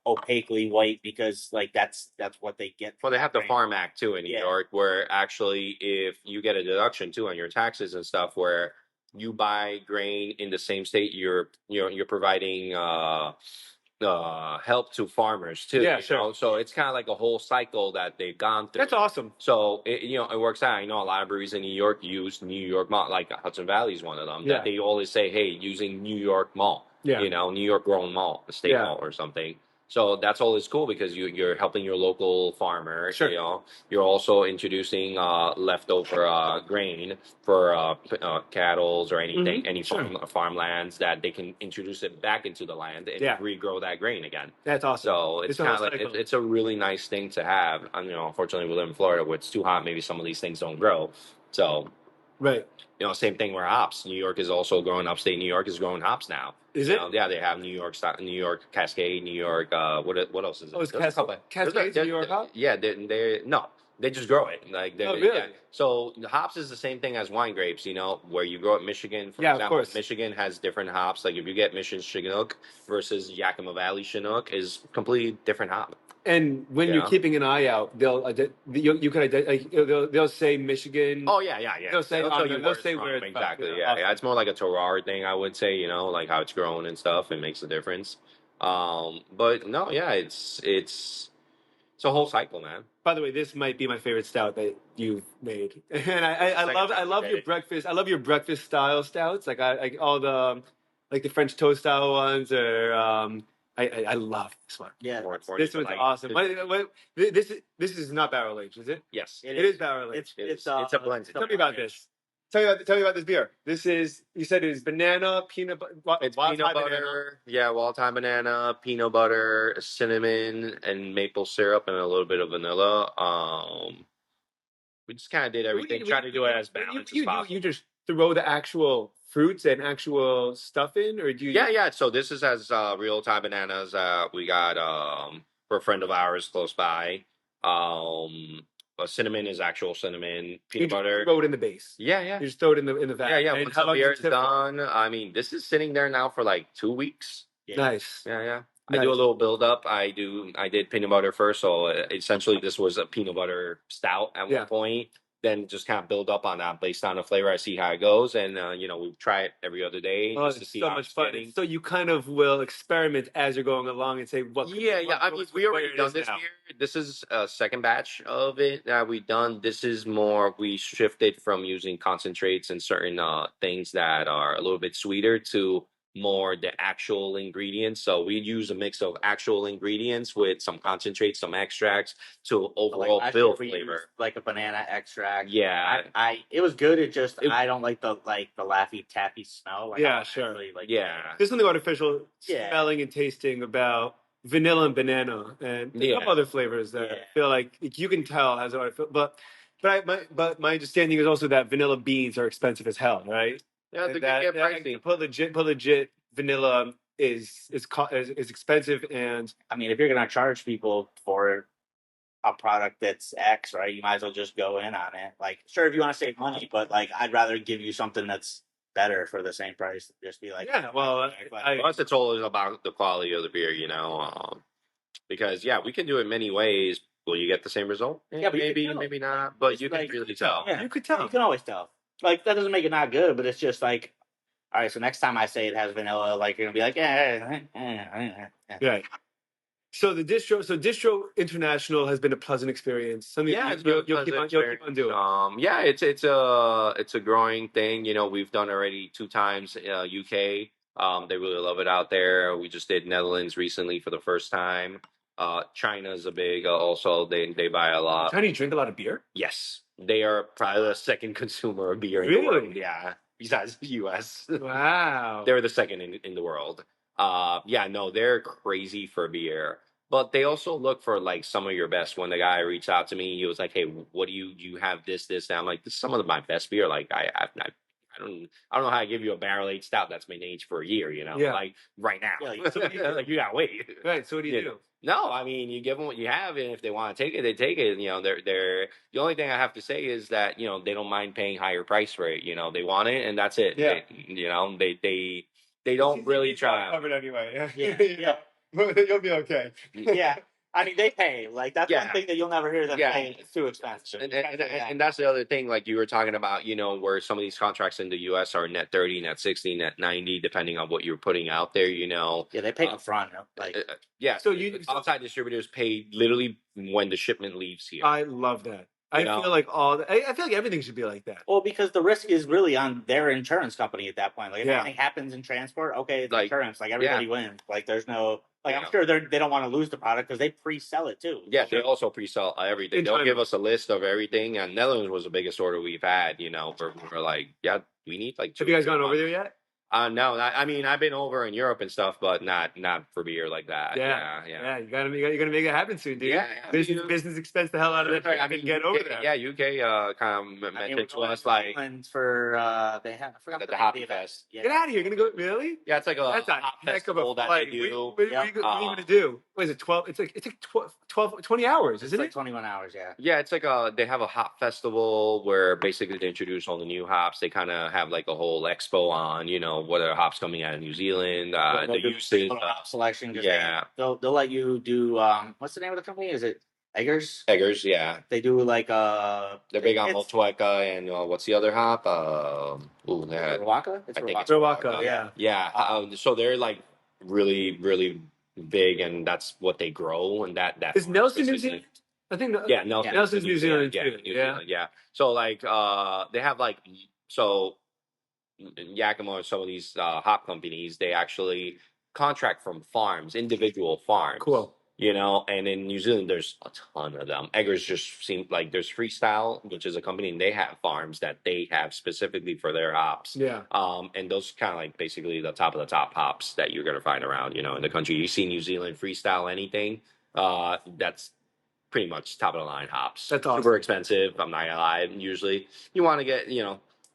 opaquely white, because like that's what they get. Well, they have the Farm Act too in New York, where actually if you get a deduction too on your taxes and stuff, where you buy grain in the same state, you're providing help to farmers too. Yeah, sure. So it's kind of like a whole cycle that they've gone through. That's awesome. So it works out. I know a lot of breweries in New York use New York malt, like Hudson Valley is one of them. Yeah. That they always say, hey, using New York malt. Yeah. New York grown malt, state malt or something. So that's always cool because you're helping your local farmer. Sure. You're also introducing leftover grain for cattle or anything, any farmlands that they can introduce it back into the land and regrow that grain again. That's awesome. So it's kind of like it's a really nice thing to have. Unfortunately, we live in Florida where it's too hot. Maybe some of these things don't grow. So. Right. Same thing where hops. New York is also growing. Upstate New York is growing hops now. Is it? Yeah, they have New York Cascade, New York. What else is it? Oh, it's Cascade, New York hop? Yeah, they just grow it. Like, really? Yeah. So the hops is the same thing as wine grapes. Where you grow it in Michigan. For example, of course. Michigan has different hops. Like if you get Michigan Chinook versus Yakima Valley Chinook is completely different hop. And when you're keeping an eye out, they'll say Michigan. Oh yeah. They'll say where it's exactly. Yeah. It's more like a terroir thing, I would say. Like how it's grown and stuff. It makes a difference. But no, yeah, it's a whole cycle, man. By the way, this might be my favorite stout that you've made, and I love your breakfast. I love your breakfast style stouts, like all the the French toast style ones, or I love this one. Yeah, this one's awesome. This is not barrel aged, is it? Yes, it is barrel aged. It's a blend. Tell me about this. Tell me about this beer. This is, you said it is banana, peanut butter. It's peanut butter. Yeah, wild time banana, peanut butter, cinnamon, and maple syrup, and a little bit of vanilla. We just kind of did everything, trying to do it as balanced as possible. You just throw the actual fruits and actual stuff in, or do you? Yeah. So this has real time bananas. We got for a friend of ours close by. Cinnamon is actual cinnamon. Peanut butter. Throw it in the base. Yeah. You just throw it in the vat. Yeah. And Once how long the beer is is it done, I mean, this is sitting there now for like 2 weeks. Yeah. Nice. Yeah. Nice. I do a little build up. I did peanut butter first, so essentially this was a peanut butter stout at one point. Then just kind of build up on that based on the flavor. I see how it goes, and we try it every other day just to see so how much it's fun. getting. So you kind of will experiment as you're going along and say, "What?" Yeah. I mean, we already done this beer. This is a second batch of it that we done. This is more we shifted from using concentrates and certain things that are a little bit sweeter to more the actual ingredients. So we use a mix of actual ingredients with some concentrates, some extracts to overall build flavor. Like a banana extract. Yeah. It was good. I don't like the Laffy Taffy smell. Sure. There's something artificial smelling and tasting about vanilla and banana and a couple other flavors that I feel like you can tell has artificial. But my understanding is also that vanilla beans are expensive as hell, right? Yeah, they get pricey. Put legit vanilla is expensive, and I mean, if you're gonna charge people for a product that's X, right, you might as well just go in on it. Like, sure, if you want to save money, but like, I'd rather give you something that's better for the same price. Just be like, plus it's always about the quality of the beer, because we can do it many ways. Will you get the same result? Yeah, but maybe not. But you can really tell. Yeah, you could tell. You can always tell. Like, that doesn't make it not good, but it's just like, all right, so next time I say it has vanilla, like, you're gonna be like, Right. So Distro International has been a pleasant experience. Something you'll keep on doing. It's a growing thing. We've done already 2 times UK. They really love it out there. We just did Netherlands recently for the first time. China's a big also. They buy a lot. Chinese drink a lot of beer? Yes, they are probably the second consumer of beer in the world. Yeah, besides the U.S. Wow, they're the second in the world. They're crazy for beer, but they also look for like some of your best. When the guy reached out to me, he was like, "Hey, what do you have this?" And I'm like, "This is some of my best beer. Like I don't know how to give you a barrel aged stout that's been aged for a year. Like right now. Like you gotta wait. Right. So what do you do? No, I mean you give them what you have, and if they want to take it, they take it. They're the only thing I have to say is that they don't mind paying higher price for it. They want it, and that's it. Yeah. They don't really try. Covered anyway. Yeah. You'll be okay. Yeah. I mean, they pay. Like, that's one thing that you'll never hear them pay. It's too expensive. And that's the other thing, like you were talking about, where some of these contracts in the U.S. are net 30, net 60, net 90, depending on what you're putting out there, Yeah, they pay up front. So outside distributors pay literally when the shipment leaves here. I love that. I feel like everything should be like that. Well, because the risk is really on their insurance company at that point. Like, if anything happens in transport, okay, it's insurance. Like, everybody wins. Like, there's no... Like, I'm sure they don't want to lose the product because they pre-sell it, too. Yeah, they also pre-sell everything. They'll give us a list of everything. And Netherlands was the biggest order we've had, we're like, we need like 2. Have you guys gone over there yet? No, I mean, I've been over in Europe and stuff, but not for beer like that. Yeah. You're gonna make it happen soon, dude. Yeah. Business expense the hell out of it. I mean, get over there. Yeah, UK kind of mentioned to us like for they have the Hoppy Fest. Yeah. Get out of here! You're gonna go really? Yeah, it's like that's a heck of a that they do. What are you gonna do? What is it? 12? It's like 20 hours, isn't it? 21 hours. Yeah. Yeah, it's like they have a hop festival where basically they introduce all the new hops. They kind of have like a whole expo on what are hops coming out of New Zealand, the usage, hop selection. They'll let you do what's the name of the company? Is it Eggers? Eggers, yeah. They do like they're big on Motueka and what's the other hop? Rawaka? I think it's Rawaka, yeah. So they're like really, really big, and that's what they grow, and that is Nelson New Zealand. I think Nelson's New Zealand too. Yeah. So like they have like Yakima, some of these hop companies, they actually contract from farms, individual farms. Cool. And in New Zealand, there's a ton of them. Eggers just seem like there's Freestyle, which is a company, and they have farms that they have specifically for their hops. Yeah. And those kind of like basically the top of the top hops that you're going to find around, in the country. You see New Zealand Freestyle anything, that's pretty much top of the line hops. That's awesome. Super expensive. I'm not gonna lie. Usually, you want to get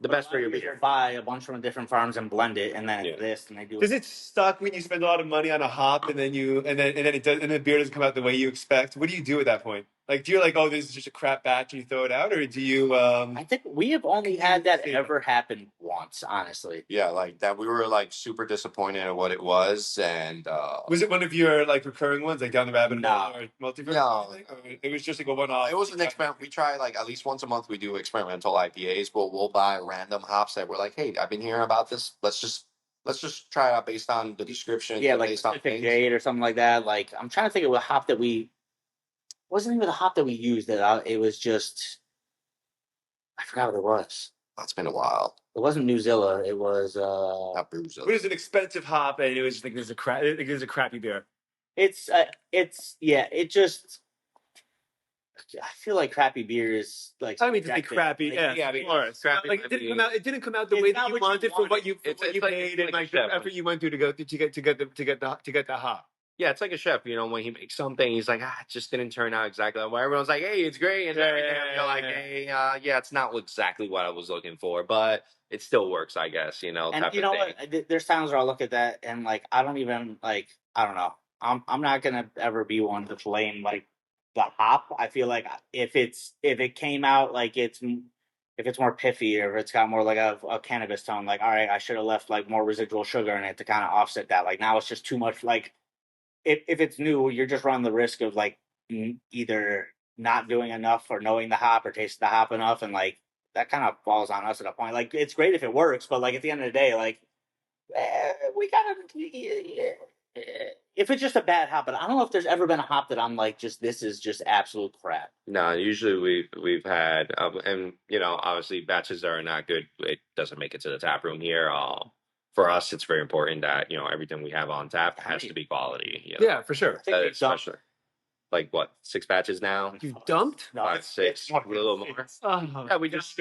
the best for your beer. Buy a bunch from different farms and blend it, and then and they do. Does it suck when you spend a lot of money on a hop and then the beer doesn't come out the way you expect? What do you do at that point? Like, do you like, oh, this is just a crap batch and you throw it out, or do you? I think we have only had that ever happen once, honestly. Yeah, like that. We were like super disappointed at what it was, and was it one of your like recurring ones, like down the rabbit hole or multiverse? No, it was just like a one-off. It was an experiment. We try like at least once a month. We do experimental IPAs, but we'll buy random hops that we're like, hey, I've been hearing about this. Let's just try it out based on the description. Yeah, like based on Pacific Jade or something like that. Like I'm trying to think of a hop that wasn't even the hop that we used. It was just I forgot what it was. It's been a while. It wasn't New Zilla. It was not Brewzilla. It was an expensive hop, and it was like there's a crappy beer. It just. I feel like crappy beer is like. I mean, to say crappy, crappy. Like it didn't come out the way that you wanted for what you paid and like the effort you went through to get the hop. Yeah, it's like a chef, when he makes something, he's like, it just didn't turn out exactly like everyone's like, hey, it's great, and you're like, hey, it's not exactly what I was looking for, but it still works, I guess, And you know what? There's times where I look at that and like I don't even like I don't know. I'm not gonna ever be one to blame like the hop. I feel like if it came out like if it's more piffy or if it's got more like a cannabis tone, like all right, I should have left like more residual sugar in it to kind of offset that. Like now it's just too much like. If it's new, you're just running the risk of like either not doing enough or knowing the hop or tasting the hop enough, and like that kind of falls on us at a point. Like it's great if it works, but like at the end of the day, like we gotta. If it's just a bad hop, but I don't know if there's ever been a hop that I'm like, this is just absolute crap. No, usually we've had, and obviously batches that are not good, it doesn't make it to the tap room here. For us, it's very important that everything we have on tap has to be quality. Yeah, for sure. Especially like what 6 batches now? You dumped? No, 5, 6, a little more. Yeah, we just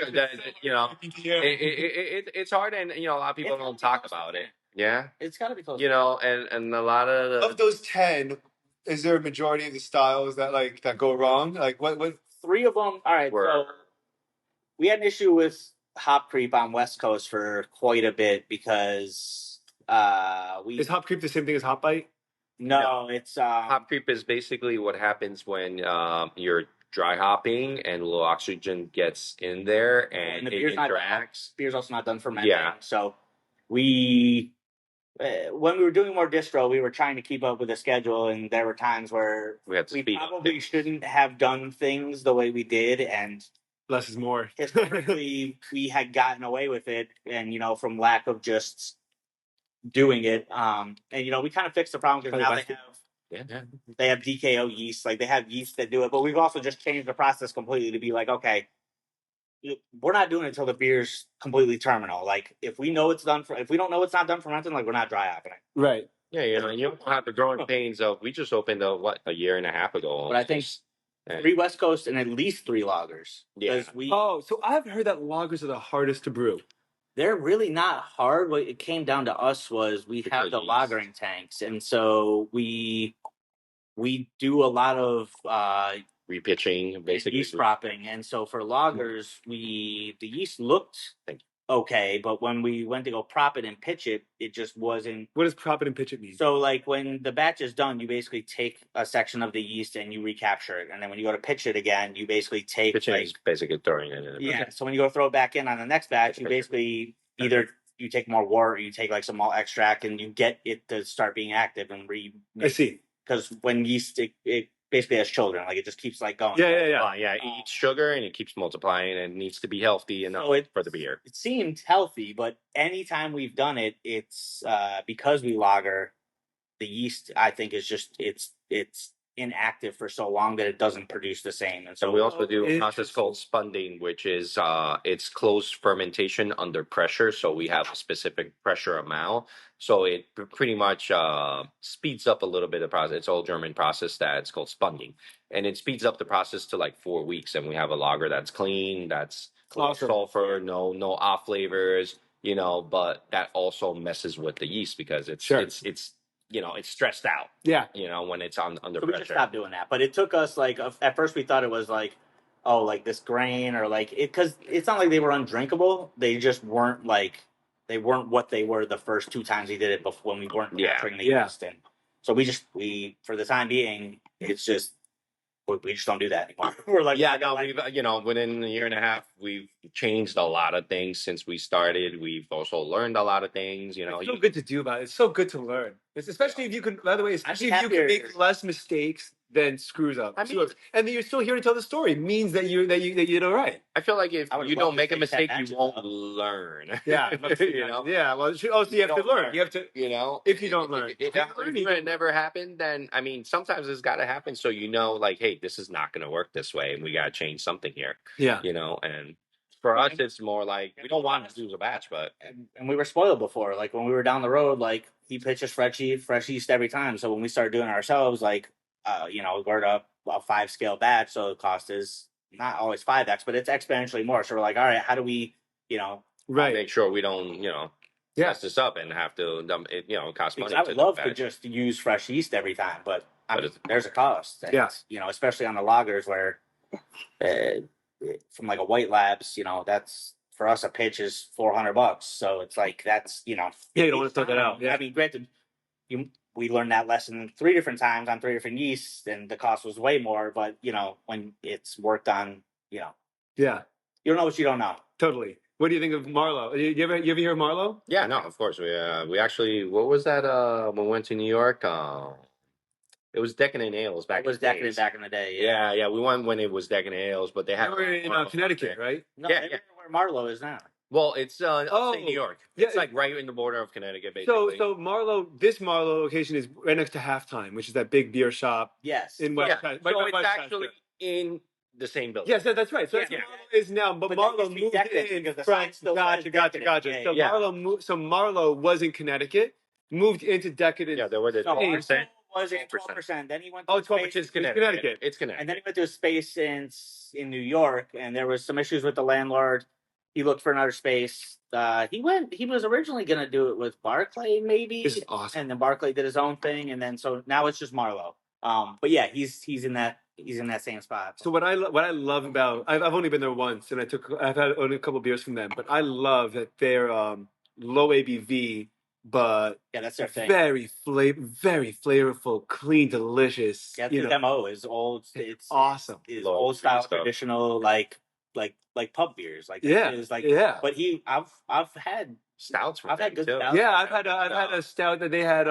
it's hard, and a lot of people don't talk about it. Yeah, it's got to be close. And a lot of those 10, is there a majority of the styles that go wrong? Like what? 3 of them. All right, so we had an issue with hop creep on West Coast for quite a bit because is hop creep the same thing as hop bite? No, it's hop creep is basically what happens when you're dry hopping and a little oxygen gets in there and it interacts. Beer's also not done fermenting. Yeah. So we when we were doing more distro, we were trying to keep up with the schedule, and there were times where we probably shouldn't have done things the way we did, and less is more. Historically, we had gotten away with it, and from lack of just doing it. And we kind of fixed the problem because now they have DKO yeast, like they have yeast that do it. But we've also just changed the process completely to be like, okay, we're not doing it until the beer's completely terminal. Like if we know it's done if we don't know it's not done fermenting, like we're not dry hopping it. Right. Yeah, you don't have the growing pains of. We just opened a year and a half ago. But I think 3 West Coast and at least 3 lagers. Yeah. So I've heard that lagers are the hardest to brew. They're really not hard. What it came down to us was we have the lagering tanks, and so we do a lot of repitching, basically yeast cropping. And so for lagers, the yeast looked okay, but when we went to go prop it and pitch it, it just wasn't. What does prop it and pitch it mean? So like when the batch is done, you basically take a section of the yeast and you recapture it, and then when you go to pitch it again, you basically take pitching is basically throwing it in. Yeah. So when you go throw it back in on the next batch, you basically either you take more wort or you take like some malt extract and you get it to start being active and I see. Because when yeast it basically has children, like it just keeps like going. Yeah. It eats sugar and it keeps multiplying and it needs to be healthy enough for the beer. It seemed healthy, but anytime we've done it, it's because we lager, the yeast I think is just it's inactive for so long that it doesn't produce the same. And so we also do a process called spunding, which is it's closed fermentation under pressure. So we have a specific pressure amount. So it pretty much speeds up a little bit of the process. It's all German process that's called spunding. And it speeds up the process to like 4 weeks. And we have a lager that's clean, that's sulfur, no off flavors, but that also messes with the yeast because it's it's stressed out. Yeah. When it's under pressure. We just stopped doing that. But it took us at first we thought it was like, oh, like this grain or like it, because it's not like they were undrinkable. They just weren't like they weren't what they were the first 2 times he did it before when we weren't capturing the yeast. And so we for the time being, it's just we just don't do that anymore. We're like, we've within a year and a half, we've changed a lot of things since we started. We've also learned a lot of things. It's so good to do about it. It's so good to learn. Especially if you can. By the way, especially if you can make less mistakes than screws up. And then you're still here to tell the story. Means that you did all right. I feel like if you don't make a mistake, you won't learn. Yeah, Yeah. Well, so you have to learn. You have to. If you don't learn, if it never happened, then I mean, sometimes it's got to happen. So like, hey, this is not going to work this way, and we got to change something here. Yeah. And for us, it's more like we don't want to lose a batch, but and we were spoiled before. Like when we were down the road, like he pitched us fresh yeast every time. So when we started doing it ourselves, like we're at a 5-scale batch, so the cost is not always 5x, but it's exponentially more. So we're like, all right, how do we, make sure we don't, mess this up and have to dump it, cost money. I would love to just use fresh yeast every time, but there's a cost. Yes. Especially on the lagers where from like a White Labs, that's for us a pitch is $400. So it's like that's you don't want to throw that out. Yeah. I mean, granted, we learned that lesson 3 different times on 3 different yeasts, and the cost was way more. But when it's worked on, yeah, you don't know what you don't know. Totally. What do you think of Marlowe? You ever hear of Marlowe? Yeah, no, of course. We actually, what was that? When we went to New York, it was Decadent Ales back. It was Decadent back in the day. Yeah. We went when it was Decadent Ales, but they had. They were in Connecticut, right? No, where Marlowe is now. Well, it's upstate New York. It's like right in the border of Connecticut, basically. So this Marlowe location is right next to Halftime, which is that big beer shop. Yes. In West. So it's actually in the same building. Yes, that's right. So that's Marlowe is now, but Marlowe moved in from. Gotcha. So Marlowe was in Connecticut, moved into Decadent. Yeah, there were the 12%. Was in 12%. Then he went to 12% is Connecticut. It's Connecticut. And then he went to a space in New York, and there was some issues with the landlord. He looked for another space. He was originally going to do it with Barclay, maybe. This is awesome. And then Barclay did his own thing, and then so now it's just Marlowe. But yeah, he's in that same spot. So what I love about I've only been there once, and I've had only a couple beers from them, but I love that they're low ABV, but that's their thing. Very flavorful, clean, delicious. Yeah, the MO is old. It's awesome. It's old style, traditional, like pub beers. Like But I've had stouts. I've had good stouts. Yeah, I've had a stout that they had.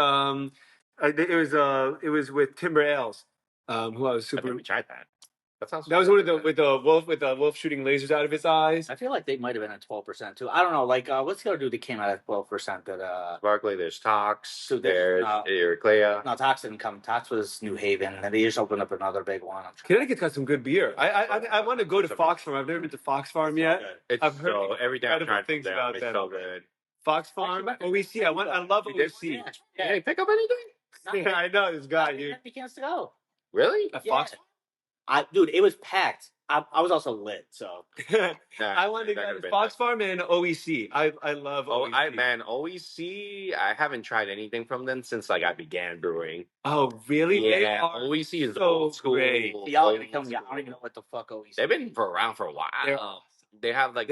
It was with Timber Ales. Who I was super. I think we tried that. That was one of the with the wolf shooting lasers out of his eyes. I feel like they might have been at 12% too. I don't know. Like what's the other dude that came out at 12%? That Barclay. There's Tox. There's Euroclea. No, Tox didn't come. Tox was New Haven, and they just opened up another big one. Connecticut's got some good beer. I want to go to Fox Farm. I've never been to Fox Farm yet. I've heard everything I've tried things about it's them. so good. Fox Farm. OEC. I love OEC. Hey, pick up anything? Yeah, I know this guy. You have the chance to go. Really? A Fox Farm? Dude, it was packed. I was also lit, so I wanted to go to Fox Farm and OEC. I love OEC. OEC. I haven't tried anything from them since I began brewing. Oh, really? Yeah, OEC is so old school. Great. Y'all gonna tell me I don't even know what the fuck OEC. They've been around for a while. They have that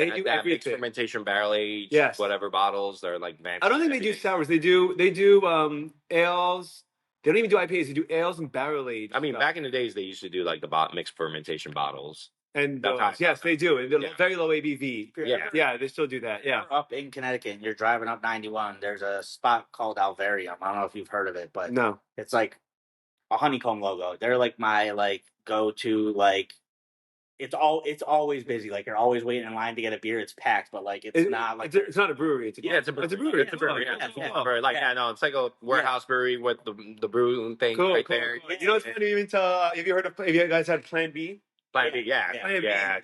mixed fermentation barrel aged whatever bottles. They're like I don't think they do sours. They do ales. They don't even do IPAs. They do ales and barrel aged. I mean, back in the days, they used to do the mixed fermentation bottles. And yes, they do. And they're very low ABV. Yeah, they still do that. Yeah. Up in Connecticut, and you're driving up 91. There's a spot called Alvarium. I don't know if you've heard of it, but no, it's like a honeycomb logo. They're like my go-to It's always busy. Like you're always waiting in line to get a beer. It's packed, but it's not like it's not a brewery. It's a brewery. It's a brewery. It's like a warehouse brewery with the brew thing right there. You know what's funny? Even have you guys had Plan B? Plan B, yeah,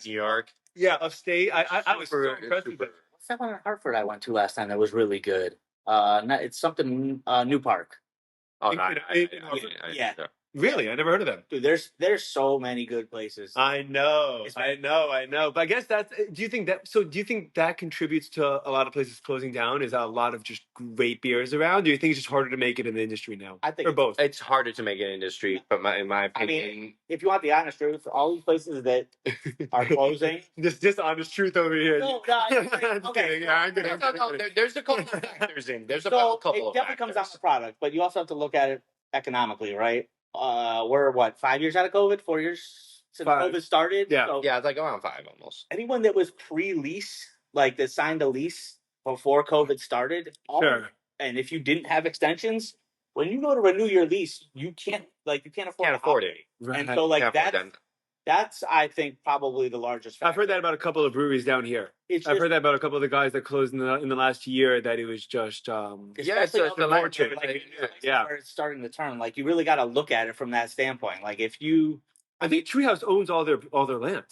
New York. Yeah, upstate. I was so impressed with it. What's that one in Hartford I went to last time that was really good? It's something New Park. Oh, Really, I never heard of them. Dude, there's so many good places. I know. But I guess that's. Do you think that? So, do you think that contributes to a lot of places closing down? Is a lot of just great beers around? Do you think it's just harder to make it in the industry now? I think or both. It's harder to make an industry, but in my opinion, I mean, if you want the honest truth, all these places that are closing, this honest truth over here. No, okay. Yeah, I'm good. No, there's a couple of factors in. There's a so couple it definitely comes down to the product, but you also have to look at it economically, right? We're what, 5 years out of COVID, 4 years since COVID started. Yeah, so yeah, it's like around 5 almost. anyone that was pre-lease, like that signed a lease before COVID started, sure. And if you didn't have extensions, when you go to renew your lease, you can't afford it. Right. And so like that's I think probably the largest factor. I've heard that about a couple of breweries down here. I've heard that about a couple of the guys that closed in the last year. That it was just it's the market. Where it's starting to turn. Like you really got to look at it from that standpoint. Like if you, I think Treehouse owns all their land.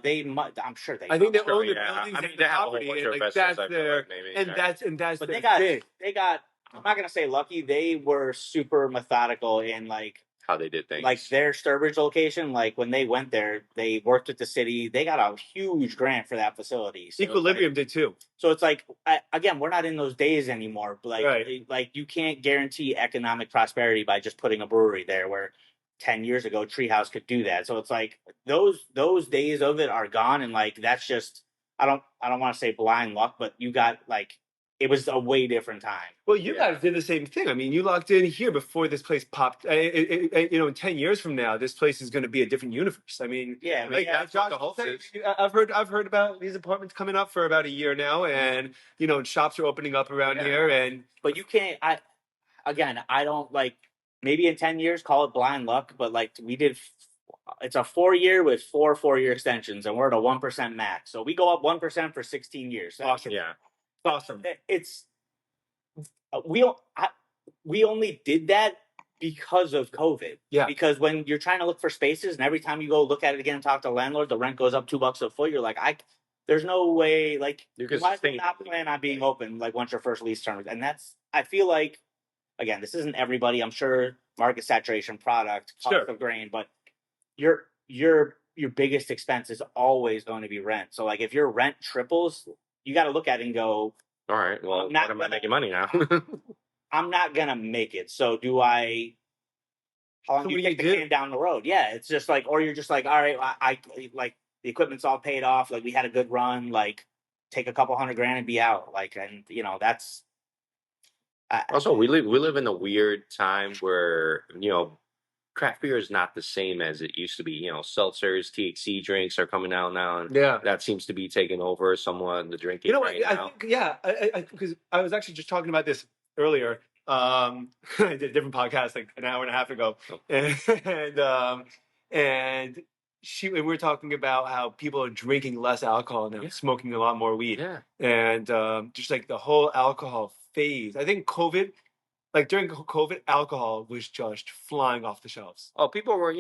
They might. I'm sure they. I think they own the buildings. I mean, they have a whole bunch of like that's their, and that's. But they got. I'm not gonna say lucky. They were super methodical in like how they did things. Like their Sturbridge location, like when they went there, they worked with the city. They got a huge grant for that facility. So Equilibrium did too. So it's like, again, we're not in those days anymore. But like you can't guarantee economic prosperity by just putting a brewery there. Where 10 years ago, Treehouse could do that. So it's like those days of it are gone, and like that's just I don't want to say blind luck, but you got like. It was a way different time. Well, you guys did the same thing. I mean, you locked in here before this place popped. In 10 years from now, this place is going to be a different universe. I mean, Josh, the whole thing. I've heard about these apartments coming up for about a year now, and shops are opening up around here. But you can't. I don't like. Maybe in 10 years, call it blind luck. But like we did. It's a 4-year with 4-year extensions, and we're at a 1% max. So we go up 1% for 16 years. Awesome. Yeah. Awesome. It's we only did that because of COVID. Yeah. Because when you're trying to look for spaces, and every time you go look at it again and talk to the landlord, the rent goes up $2 a foot. You're like, there's no way. Like you might not plan on being open like once your first lease term. And I feel like, again, this isn't everybody. I'm sure market saturation, product, cost of grain, but your biggest expense is always going to be rent. So like if your rent triples, you got to look at it and go, all right, well, what am I making money now? I'm not going to make it. So do I, how long do you kick the can down the road? Yeah. It's just like, or you're just like, all right, I like the equipment's all paid off. Like we had a good run, like take a couple $100,000 and be out. Like, and that's. Also, we live in a weird time where, craft beer is not the same as it used to be. Seltzers, THC drinks are coming out now, and that seems to be taking over somewhat in the drinking. I think, because I was actually just talking about this earlier. I did a different podcast like an hour and a half ago, and we were talking about how people are drinking less alcohol now, smoking a lot more weed, and just like the whole alcohol phase. I think COVID. Like during COVID, alcohol was just flying off the shelves. Oh, people were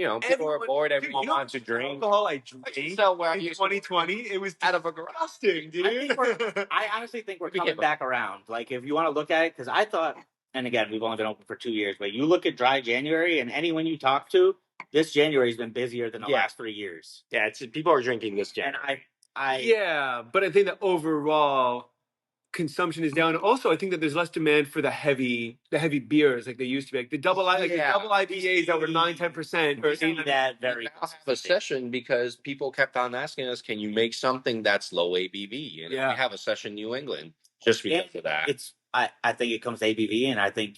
bored. Everyone wanted to drink. Alcohol I drank in 2020, it was out of a disgusting, dude. I honestly think we're coming back around. Like if you want to look at it, because I thought, and again, we've only been open for 2 years, but you look at dry January, and anyone you talk to, this January's been busier than the last 3 years. Yeah, people are drinking this January. And but I think that overall consumption is down. Also, I think that there's less demand for the heavy beers like they used to be. Like the double IPAs that were 9-10% or 8. That very a session because people kept on asking us, "Can you make something that's low ABV?" And we have a session in New England just because of that. I think it comes to ABV, and I think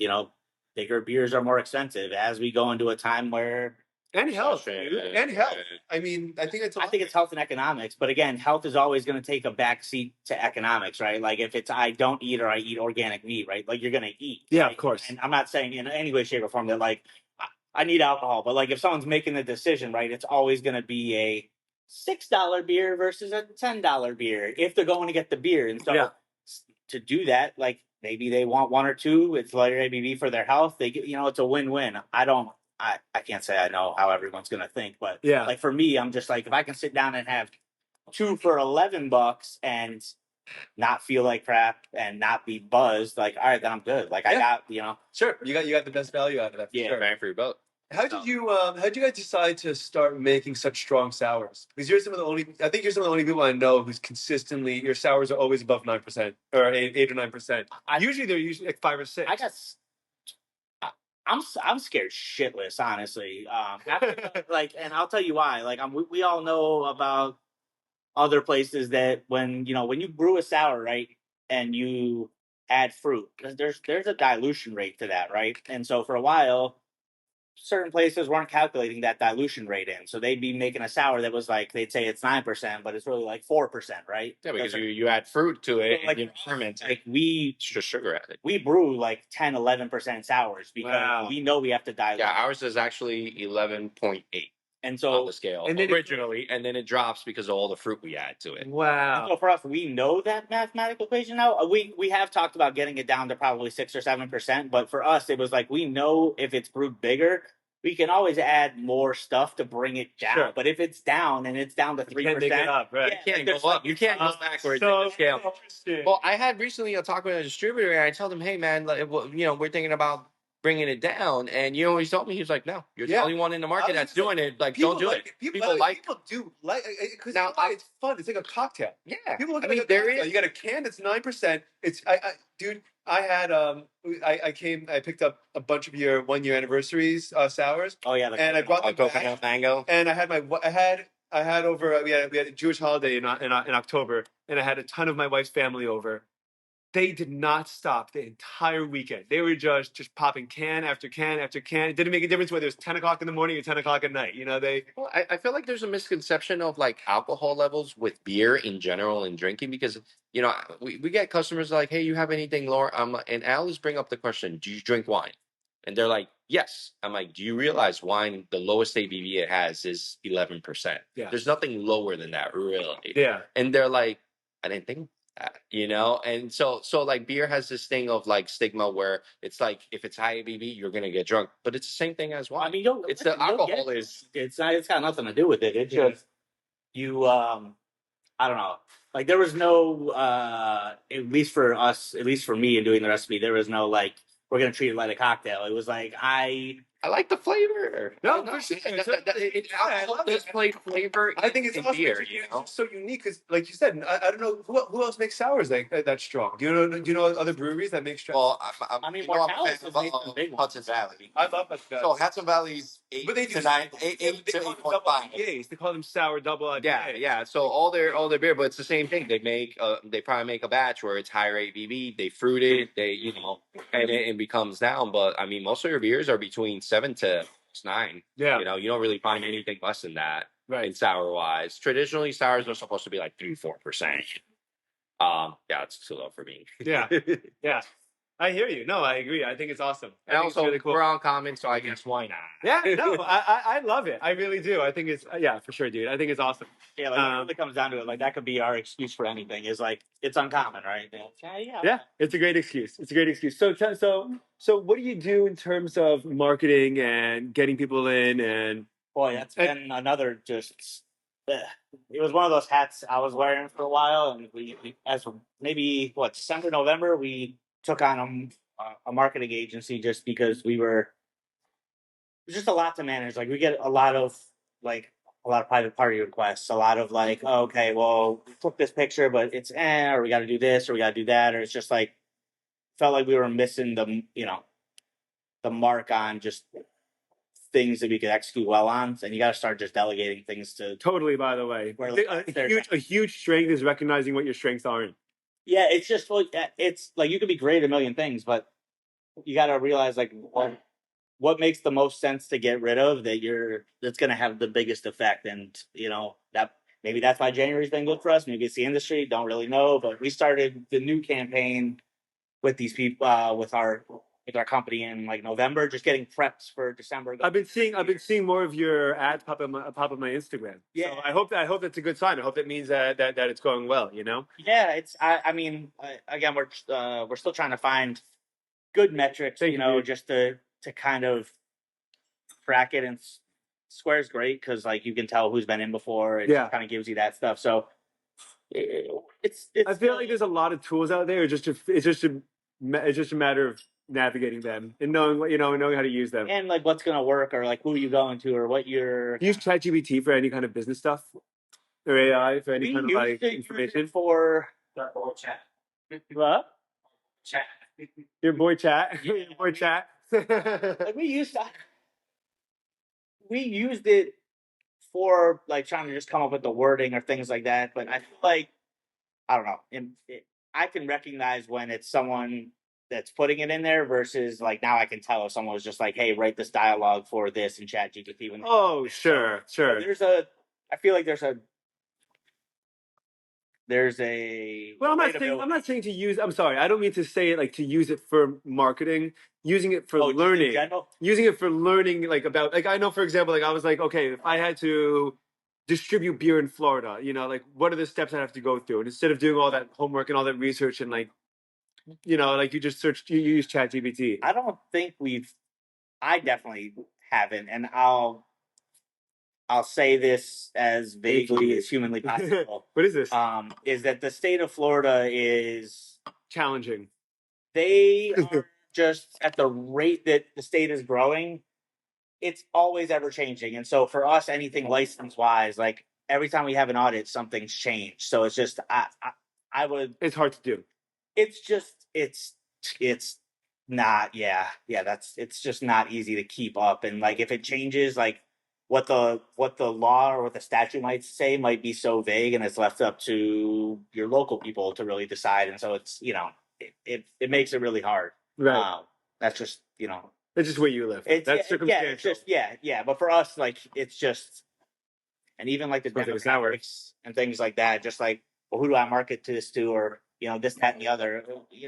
bigger beers are more expensive as we go into a time where. And health, and health. I mean, I think it's health and economics, but again, health is always going to take a backseat to economics, right? Like if it's I don't eat or I eat organic meat, right? Like you're going to eat. Yeah, right? Of course. And I'm not saying in any way, shape, or form that like I need alcohol, but like if someone's making the decision, right, it's always going to be a $6 beer versus a $10 beer if they're going to get the beer. And so to do that, like maybe they want one or two. It's lighter ABV for their health. They get, it's a win-win. I can't say I know how everyone's going to think, but like for me, I'm just like, if I can sit down and have 2 for $11 and not feel like crap and not be buzzed, like, all right, then I'm good. Like I got, Sure. You got the best value out of that. Sure. Bang for your buck. How did you guys decide to start making such strong sours? Because you're some of the only, I think you're some of the only people I know who's consistently, your sours are always above 9% or 8 or 9%. Usually they're usually like 5 or 6. I guess I'm scared shitless, honestly. Like, and I'll tell you why. Like, we all know about other places that when you brew a sour, right, and you add fruit, there's a dilution rate to that, right? And so for a while, certain places weren't calculating that dilution rate in, so they'd be making a sour that was like, they'd say it's 9%, but it's really like 4%, right? Yeah, because you add fruit to it, like, and you ferment it. Like it's just sugar added. We brew like 10-11% sours because we know we have to dilute. Yeah, ours is actually 11.8. And so on the scale and then originally, and then it drops because of all the fruit we add to it. Wow. And so for us, we know that mathematical equation now. We have talked about getting it down to probably 6 or 7%, but for us, it was like, we know if it's brewed bigger, we can always add more stuff to bring it down. Sure. But if it's down and it's down to 3%, you can't make it up, right? You can't go up. You can't go backwards in the scale. Well, I had recently a talk with a distributor, and I told him, "Hey, man, we're thinking about bringing it down." And he told me, he was like, "No, you're the only one in the market that's doing it. Like, don't do it." People do like, because now it's fun. It's like a cocktail. Yeah, people look at it. There is. You got a can that's 9%. Dude. I had I picked up a bunch of your 1-year anniversaries sours. Oh yeah, and I brought them coconut mango. And I had over we had a Jewish holiday in October, and I had a ton of my wife's family over. They did not stop the entire weekend. They were just popping can after can after can. It didn't make a difference whether it was 10 o'clock in the morning or 10 o'clock at night. Well, I feel like there's a misconception of like alcohol levels with beer in general and drinking, because we get customers like, "Hey, you have anything lower?" And I always bring up the question, "Do you drink wine?" And they're like, "Yes." I'm like, "Do you realize wine, the lowest ABV it has is 11%? Yeah. There's nothing lower than that, really." Yeah. And they're like, "I didn't think that," and so like beer has this thing of like stigma where it's like, if it's high ABV, you're gonna get drunk, but it's the same thing as wine. I mean, it's the alcohol is it's got nothing to do with it. It's just you I don't know. Like, there was no at least for us, at least for me in doing the recipe, there was no like, we're gonna treat it like a cocktail. It was like, I like the flavor. No, for sure. Alcohol does play flavor. I think it's in awesome. beer. It's so unique because, like you said, I don't know who else makes sours like that strong. Do you know other breweries that make strong? Well, I mean, Mortalis is making the big one. Hudson Valley. I love Hudson Valley. So Hudson Valley's 8 to 9, 8 to 8.5. They call them sour double IPAs. Yeah. So all their beer, but it's the same thing. They make they probably make a batch where it's higher ABV. They fruit it. And it becomes down. But I mean, most of your beers are between 7 to 9. Yeah. You don't really find anything less than that. Right. In sour wise. Traditionally, sours are supposed to be like 3-4%. Yeah, it's too low for me. Yeah. Yeah. I hear you. No, I agree. I think it's awesome. And also, really cool. We're on common, so I guess why not? Yeah, no, I love it. I really do. I think it's, for sure, dude. I think it's awesome. Yeah, like, when it really comes down to it, like, that could be our excuse for anything. Is like, it's uncommon, right? Yeah, it's a great excuse. So what do you do in terms of marketing and getting people in? And boy, that's been another just. It was one of those hats I was wearing for a while, and we as maybe December, November, we took on a marketing agency just because it was just a lot to manage. Like, we get a lot of private party requests, a lot of like, oh, okay, well, we took this picture, but it's or we got to do this, or we got to do that, or it's just like, felt like we were missing the mark on just things that we could execute well on, and you got to start just delegating things to. Totally, by the way, a huge strength is recognizing what your strengths aren't. Yeah, it's just it's like, you could be great at a million things, but you got to realize like what makes the most sense to get rid of that's going to have the biggest effect, and that maybe that's why January's been good for us. Maybe it's the industry, don't really know, but we started the new campaign with these people with our company in like November, just getting preps for December. I've been seeing more of your ads pop up my Instagram. Yeah, so I hope that's a good sign. I hope that means that it's going well. Yeah, it's. I mean, again, we're still trying to find good metrics. Just to kind of track it, and Square's great because like you can tell who's been in before. It just kind of gives you that stuff. So it's. I feel like there's a lot of tools out there. It's just a matter of navigating them and knowing what knowing how to use them. And like what's gonna work, or like who you going to, or what you're. Do you use ChatGPT for any kind of business stuff, or AI for any kind of like information? For chat. What? Chat. Your boy Chat. Your boy Chat. Like we used it for like trying to just come up with the wording or things like that. But I feel like I don't know. I can recognize when it's someone that's putting it in there versus like now I can tell if someone was just like, hey, write this dialogue for this in ChatGPT. Oh, sure. I feel like there's a. Well, I'm not saying to use. I'm sorry. I don't mean to say it like to use it for marketing. Using it for learning. Using it for learning, like about like I know, for example, like I was like, okay, if I had to distribute beer in Florida, like what are the steps I have to go through? And instead of doing all that homework and all that research and like, like you just searched, you use ChatGPT. I don't think I definitely haven't, and I'll say this as vaguely as humanly possible. What is this? Is that the state of Florida is challenging. They are just at the rate that the state is growing, it's always ever changing. And so for us, anything license wise, like every time we have an audit, something's changed. So it's just I would. It's hard to do. It's just it's not it's just not easy to keep up. And like if it changes, like what the law or what the statute might say might be so vague, and it's left up to your local people to really decide. And so it's it makes it really hard. Right. That's just It's just where you live. That's circumstantial. Yeah. But for us, like it's just, and even like the demographics and things like that. Just like, well, who do I market this to, or this, that, and the other.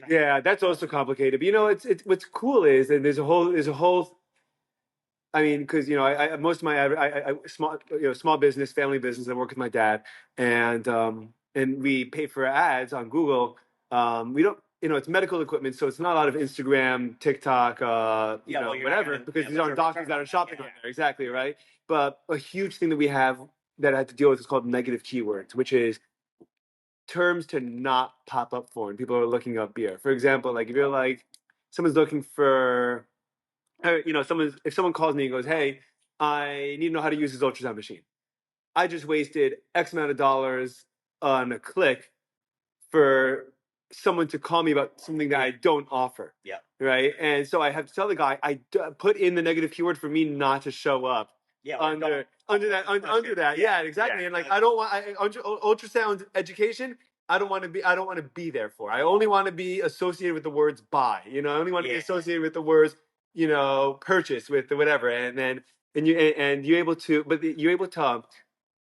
Yeah, that's also complicated. But it's what's cool is, and there's a whole. I mean, because I most of my small business, family business. I work with my dad, and we pay for ads on Google. We don't. It's medical equipment, so it's not a lot of Instagram, TikTok, whatever, because these aren't doctors that are shopping on there. Exactly, right? But a huge thing that we have that I had to deal with is called negative keywords, which is terms to not pop up for when people are looking up beer. For example, like if you're like, someone's looking for, if someone calls me and goes, hey, I need to know how to use this ultrasound machine. I just wasted X amount of dollars on a click for someone to call me about something that I don't offer. Yeah. Right. And so I have to tell the guy, I put in the negative keyword for me not to show up. Yeah. Under that. Yeah, exactly. Yeah, and like, I don't want ultrasound education. I don't want to be there for. I only want to be associated with the words buy. I only want to be associated with the words, purchase, with the whatever. And you're able to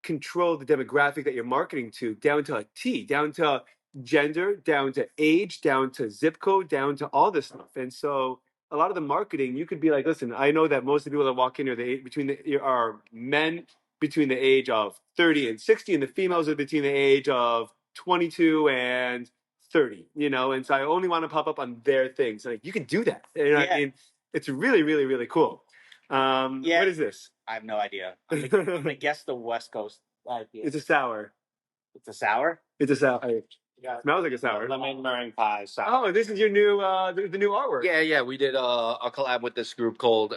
control the demographic that you're marketing to down to a T, down to gender, down to age, down to zip code, down to all this stuff. And so a lot of the marketing, you could be like, listen, I know that most of the people that walk in are men between the age of 30 and 60, and the females are between the age of 22 and 30, and so I only want to pop up on their things. Like, you can do that. I mean? It's really, really, really cool. What is this? I have no idea. I'm gonna guess the West Coast idea. It's a sour. It's a sour? It's a sour. It smells like a sour. Lemon meringue pie sour. Oh, this is your new the new artwork. Yeah. We did a collab with this group called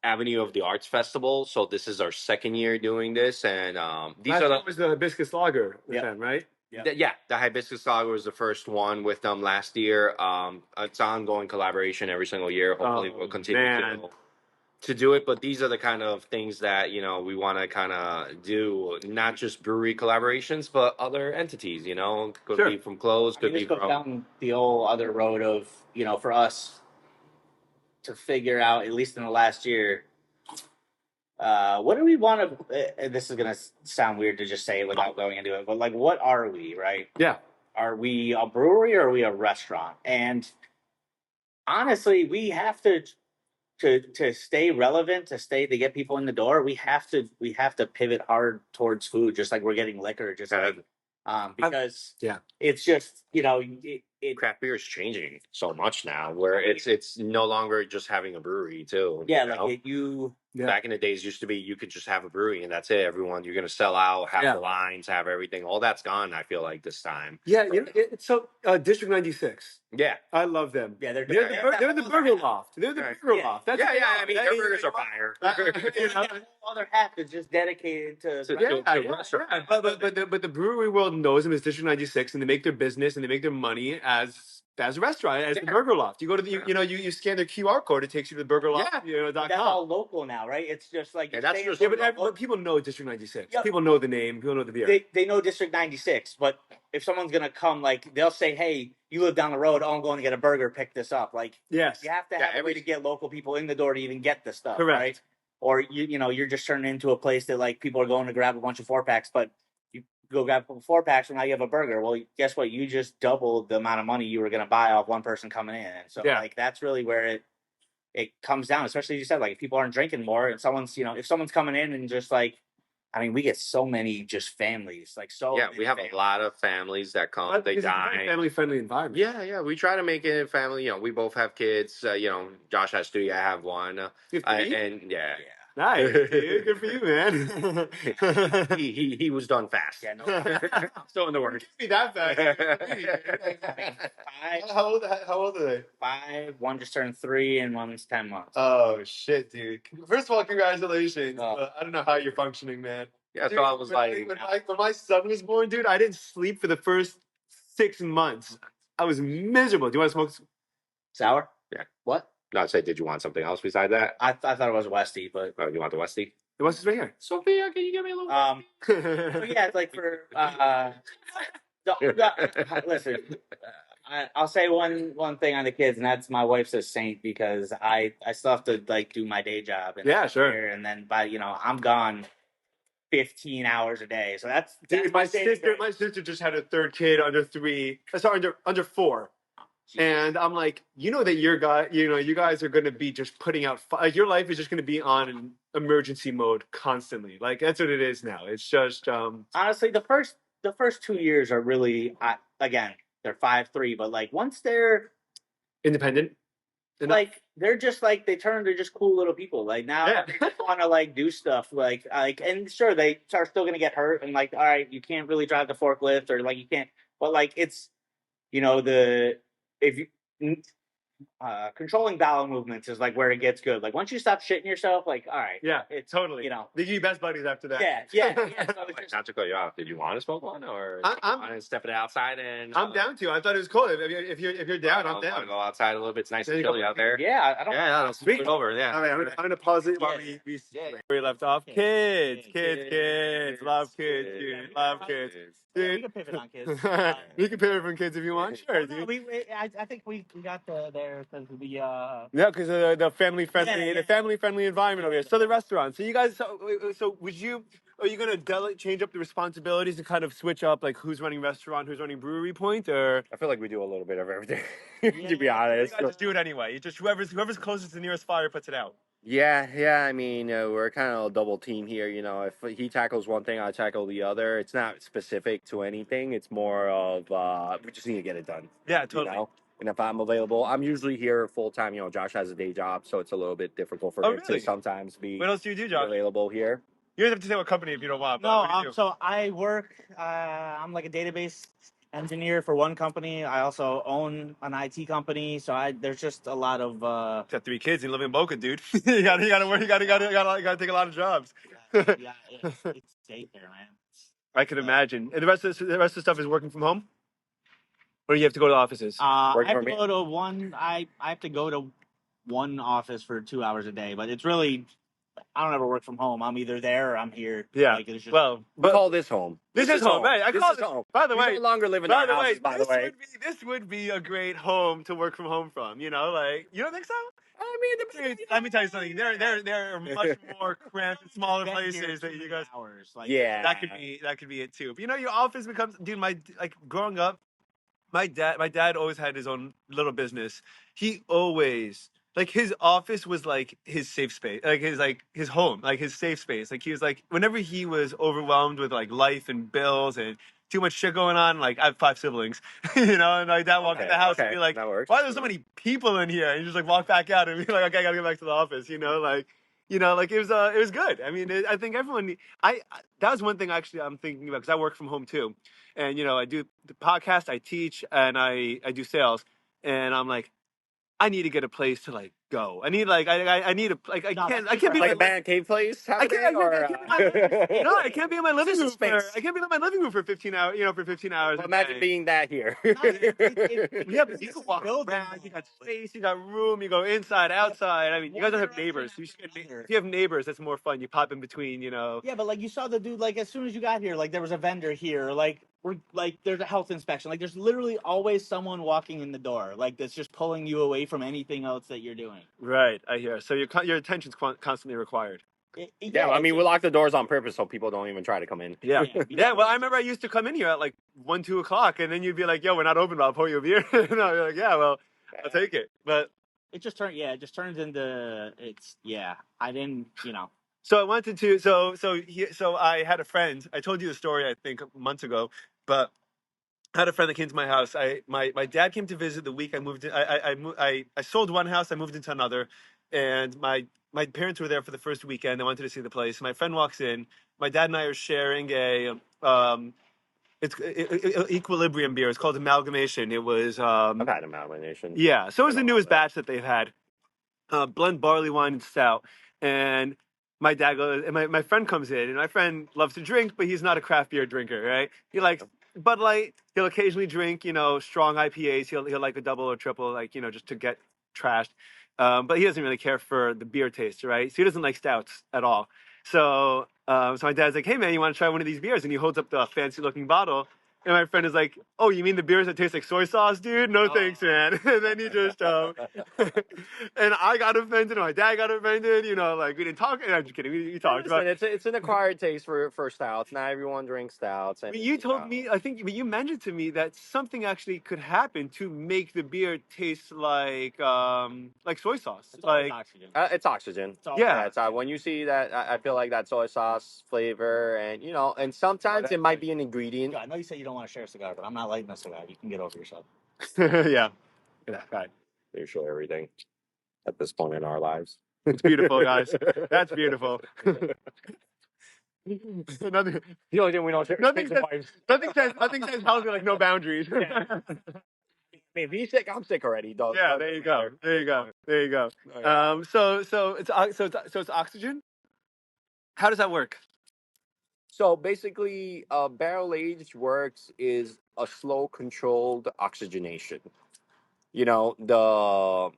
Avenue of the Arts Festival. So this is our second year doing this, and was the hibiscus lager with them, right? Yeah, the hibiscus lager was the first one with them last year. It's ongoing collaboration every single year. Hopefully, we'll continue to do it. But these are the kind of things that we want to kind of do, not just brewery collaborations, but other entities. Could be from clothes, could be from down the whole other road of for us to figure out, at least in the last year, what do we want to? This is gonna sound weird to just say it without going into it, but like, what are we, right? Yeah. Are we a brewery or are we a restaurant? And honestly, we have to stay relevant, to get people in the door. We have to pivot hard towards food, just like we're getting liquor, just like because it's just craft beer is changing so much now, where it's no longer just having a brewery too. Yeah, back in the days used to be you could just have a brewery and that's it. Everyone you're gonna sell out, have the lines, have everything. All that's gone. I feel like this time. Yeah, so District 96. Yeah, I love them. Yeah, they're the Burger Loft. They're the Burger Loft. That's I mean, their burgers are fire. Other half is just dedicated to restaurant. But the brewery world knows them as District 96, and they make their business and they make their money as a restaurant, as the Burger Loft. You go to the you scan their QR code, it takes you to the Burger Loft. That's all local now, right? It's just like but people know District 96. People know the name. People know the beer. They know District 96, but if someone's gonna come, like they'll say, "Hey, you live down the road. Oh, I'm going to get a burger. Pick this up." Like, you have to have a way to get local people in the door to even get the stuff, right? Or you're just turning into a place that like people are going to grab a bunch of 4-packs, but you go grab 4-packs and now you have a burger. Well, guess what? You just doubled the amount of money you were going to buy off one person coming in. And so like that's really where it comes down. Especially as you said, like if people aren't drinking more and someone's if someone's coming in and just like. I mean, we get so many just families, like we have a lot of families that come. They dine. Family-friendly environment. Yeah. We try to make it family. We both have kids. Josh has 3. I have 1. And nice, dude. Good for you, man. he was done fast. Yeah, no. Still in the works. Be that fast. How old are they? 5. One just turned 3, and one's 10 months. Oh shit, dude! First of all, congratulations. I don't know how you're functioning, man. Yeah, dude, so I was when my son was born, dude, I didn't sleep for the first 6 months. I was miserable. Do you want to smoke sour? Yeah. What? No, I'd say, did you want something else besides that? I thought it was Westy, but you want the Westy? The Westy's right here. Sophia, can you give me a little? So yeah, it's like for listen. I'll say one thing on the kids, and that's my wife's a saint because I still have to like do my day job. And sure. And then I'm gone 15 hours a day, so that's my sister just had a 3rd kid under 3. Sorry, under 4. And I'm like, that you guys are going to be just putting out, your life is just going to be on an emergency mode constantly. Like that's what it is now. It's just honestly the first 2 years are really again they're 5'3", but like once they're independent, like they're just like they're just cool little people. Like now they want to like do stuff like and sure they are still going to get hurt and like all right you can't really drive the forklift or like you can't, but like it's if you controlling bowel movements is like where it gets good. Like once you stop shitting yourself, like all right, it's totally. They give you best buddies after that. Yeah. So not to cut you off. Did you want to smoke one or I'm stepping outside and? I'm down to. I thought it was cool. If you're down, I'm down. Go outside a little bit. It's nice and chilly out there. Yeah, I don't. Yeah, let's move it over. Yeah. All right, I'm gonna pause it while we left off. Kids, love kids, dude, love kids. Dude. We can pivot on kids. You can pivot from kids if you want. Sure, dude. I think we got there because of the because of the family friendly environment over here. So the restaurant. So you guys. So are you gonna change up the responsibilities and kind of switch up like who's running restaurant, who's running brewery point, or? I feel like we do a little bit of everything. To be honest, you guys just do it anyway. You just whoever's closest to the nearest fire puts it out. Yeah. I mean, we're kind of a double team here. If he tackles one thing, I tackle the other. It's not specific to anything. It's more of we just need to get it done. Yeah, totally. And if I'm available, I'm usually here full time. Josh has a day job, so it's a little bit difficult for him to sometimes be. What else do you do, Josh? Available here. You don't have to say what company if you don't want. No, so I work. I'm like a database engineer for one company. I also own an IT company, so there's just a lot of. Got 3 kids and you live in Boca, dude. you gotta work. You gotta take a lot of jobs. It's daycare, man. I can imagine. And the rest of the stuff is working from home, or do you have to go to offices? I have to go to one. I have to go to one office for 2 hours a day, but it's really. I don't ever work from home. I'm either there or I'm here. Yeah. Like, it's just, we call this home. This is home. Right. I call this home. By the way, no longer live in our houses. By the way, this would be a great home to work from home from. You don't think so? I mean, let me tell you something. There are much more cramped, smaller places that you guys. Hours. That could be it too. But your office becomes, dude. Growing up, my dad always had his own little business. He always. His office was like his safe space, his home, like his safe space. He was whenever he was overwhelmed with life and bills and too much shit going on. Like I have 5 siblings, and like that walk in the house and be like, why are there so many people in here? And you just like walk back out and be like, okay, I gotta get back to the office. Like it was good. I mean, I think everyone. That was one thing actually I'm thinking about because I work from home too, and I do the podcast, I teach, and I do sales, and I'm like, I need to get a place to like go. I need I need a like I can't be like a man cave place. I can't be in my living room. I can't be in my living room for 15 hours. For 15 hours. Well, imagine being that here. Yeah, but you can walk around. You got space. You got room. You go inside, outside. I mean, you guys don't have neighbors. If you have neighbors, that's more fun. You pop in between. Yeah, but like you saw the dude. Like as soon as you got here, like there was a vendor here. Like there's a health inspection. Like there's literally always someone walking in the door. Like that's just pulling you away from anything else that you're doing. Right, I hear. So your attention's constantly required. Yeah, I mean, we lock the doors on purpose so people don't even try to come in. Yeah. Well, I remember I used to come in here at like 1, 2 o'clock, and then you'd be like, "Yo, we're not open, but I'll pour you a beer." You're like, "Yeah, well, I'll take it." But it just turns into I didn't. So I wanted to. So I had a friend. I told you the story I think months ago, but I had a friend that came to my house. My dad came to visit the week I moved in. I sold one house. I moved into another, and my parents were there for the first weekend. They wanted to see the place. My friend walks in. My dad and I are sharing it's Equilibrium beer. It's called Amalgamation. It was I've had Amalgamation. Yeah, so it was the newest batch that they've had. Blend barley wine and stout. And my dad goes, and my friend comes in, and my friend loves to drink, but he's not a craft beer drinker, right? He likes Bud Light. He'll occasionally drink, strong IPAs. He'll like a double or triple, like, just to get trashed. But he doesn't really care for the beer taste, right? So he doesn't like stouts at all. So my dad's like, hey man, you want to try one of these beers? And he holds up the fancy looking bottle. And my friend is like, oh, you mean the beers that taste like soy sauce, dude? No thanks, man. And then he just, and I got offended, and my dad got offended, like we didn't talk. I'm just kidding, we talked about it. It's an acquired taste for stouts. Not everyone drinks stouts. But you told me, but you mentioned to me that something actually could happen to make the beer taste like soy sauce. It's oxygen. It's oxygen. It's, when you see that, I feel like that soy sauce flavor, and and sometimes it might be an ingredient. I know you said you don't want to share a cigar, but I'm not lighting a cigar. You can get over yourself. Yeah, right. They show everything at this point in our lives. It's beautiful, guys. That's beautiful. The only thing we don't share. Nothing says healthy like no boundaries. I mean, if he's sick, I'm sick already, dog. Yeah, there you go. So it's oxygen. How does that work? So basically, barrel aged works is a slow, controlled oxygenation. The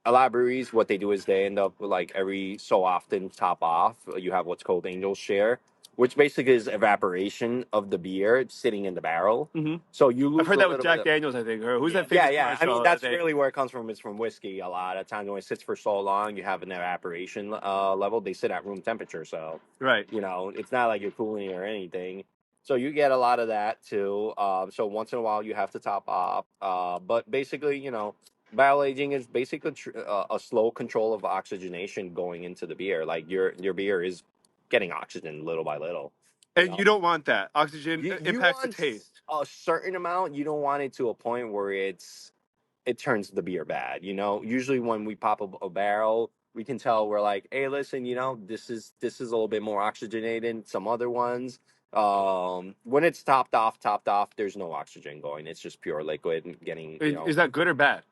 a lot of breweries, what they do is they end up like every so often top off. You have what's called angel share, which basically is evaporation of the beer sitting in the barrel. Mm-hmm. So you lose. I've heard that with Jack Daniels, I think. Or who's that? Yeah. I mean, that's really where it comes from. It's from whiskey. A lot of times when it sits for so long, you have an evaporation level. They sit at room temperature, so right. It's not like you're cooling or anything. So you get a lot of that too. So once in a while you have to top off. But basically, barrel aging is basically a slow control of oxygenation going into the beer. Like your beer is getting oxygen little by little. And you don't want that. Oxygen impacts the taste. A certain amount. You don't want it to a point where it turns the beer bad. Usually when we pop a barrel, we can tell we're like, hey, listen, this is a little bit more oxygenated. Some other ones. When it's topped off, there's no oxygen going. It's just pure liquid and getting. Is that good or bad?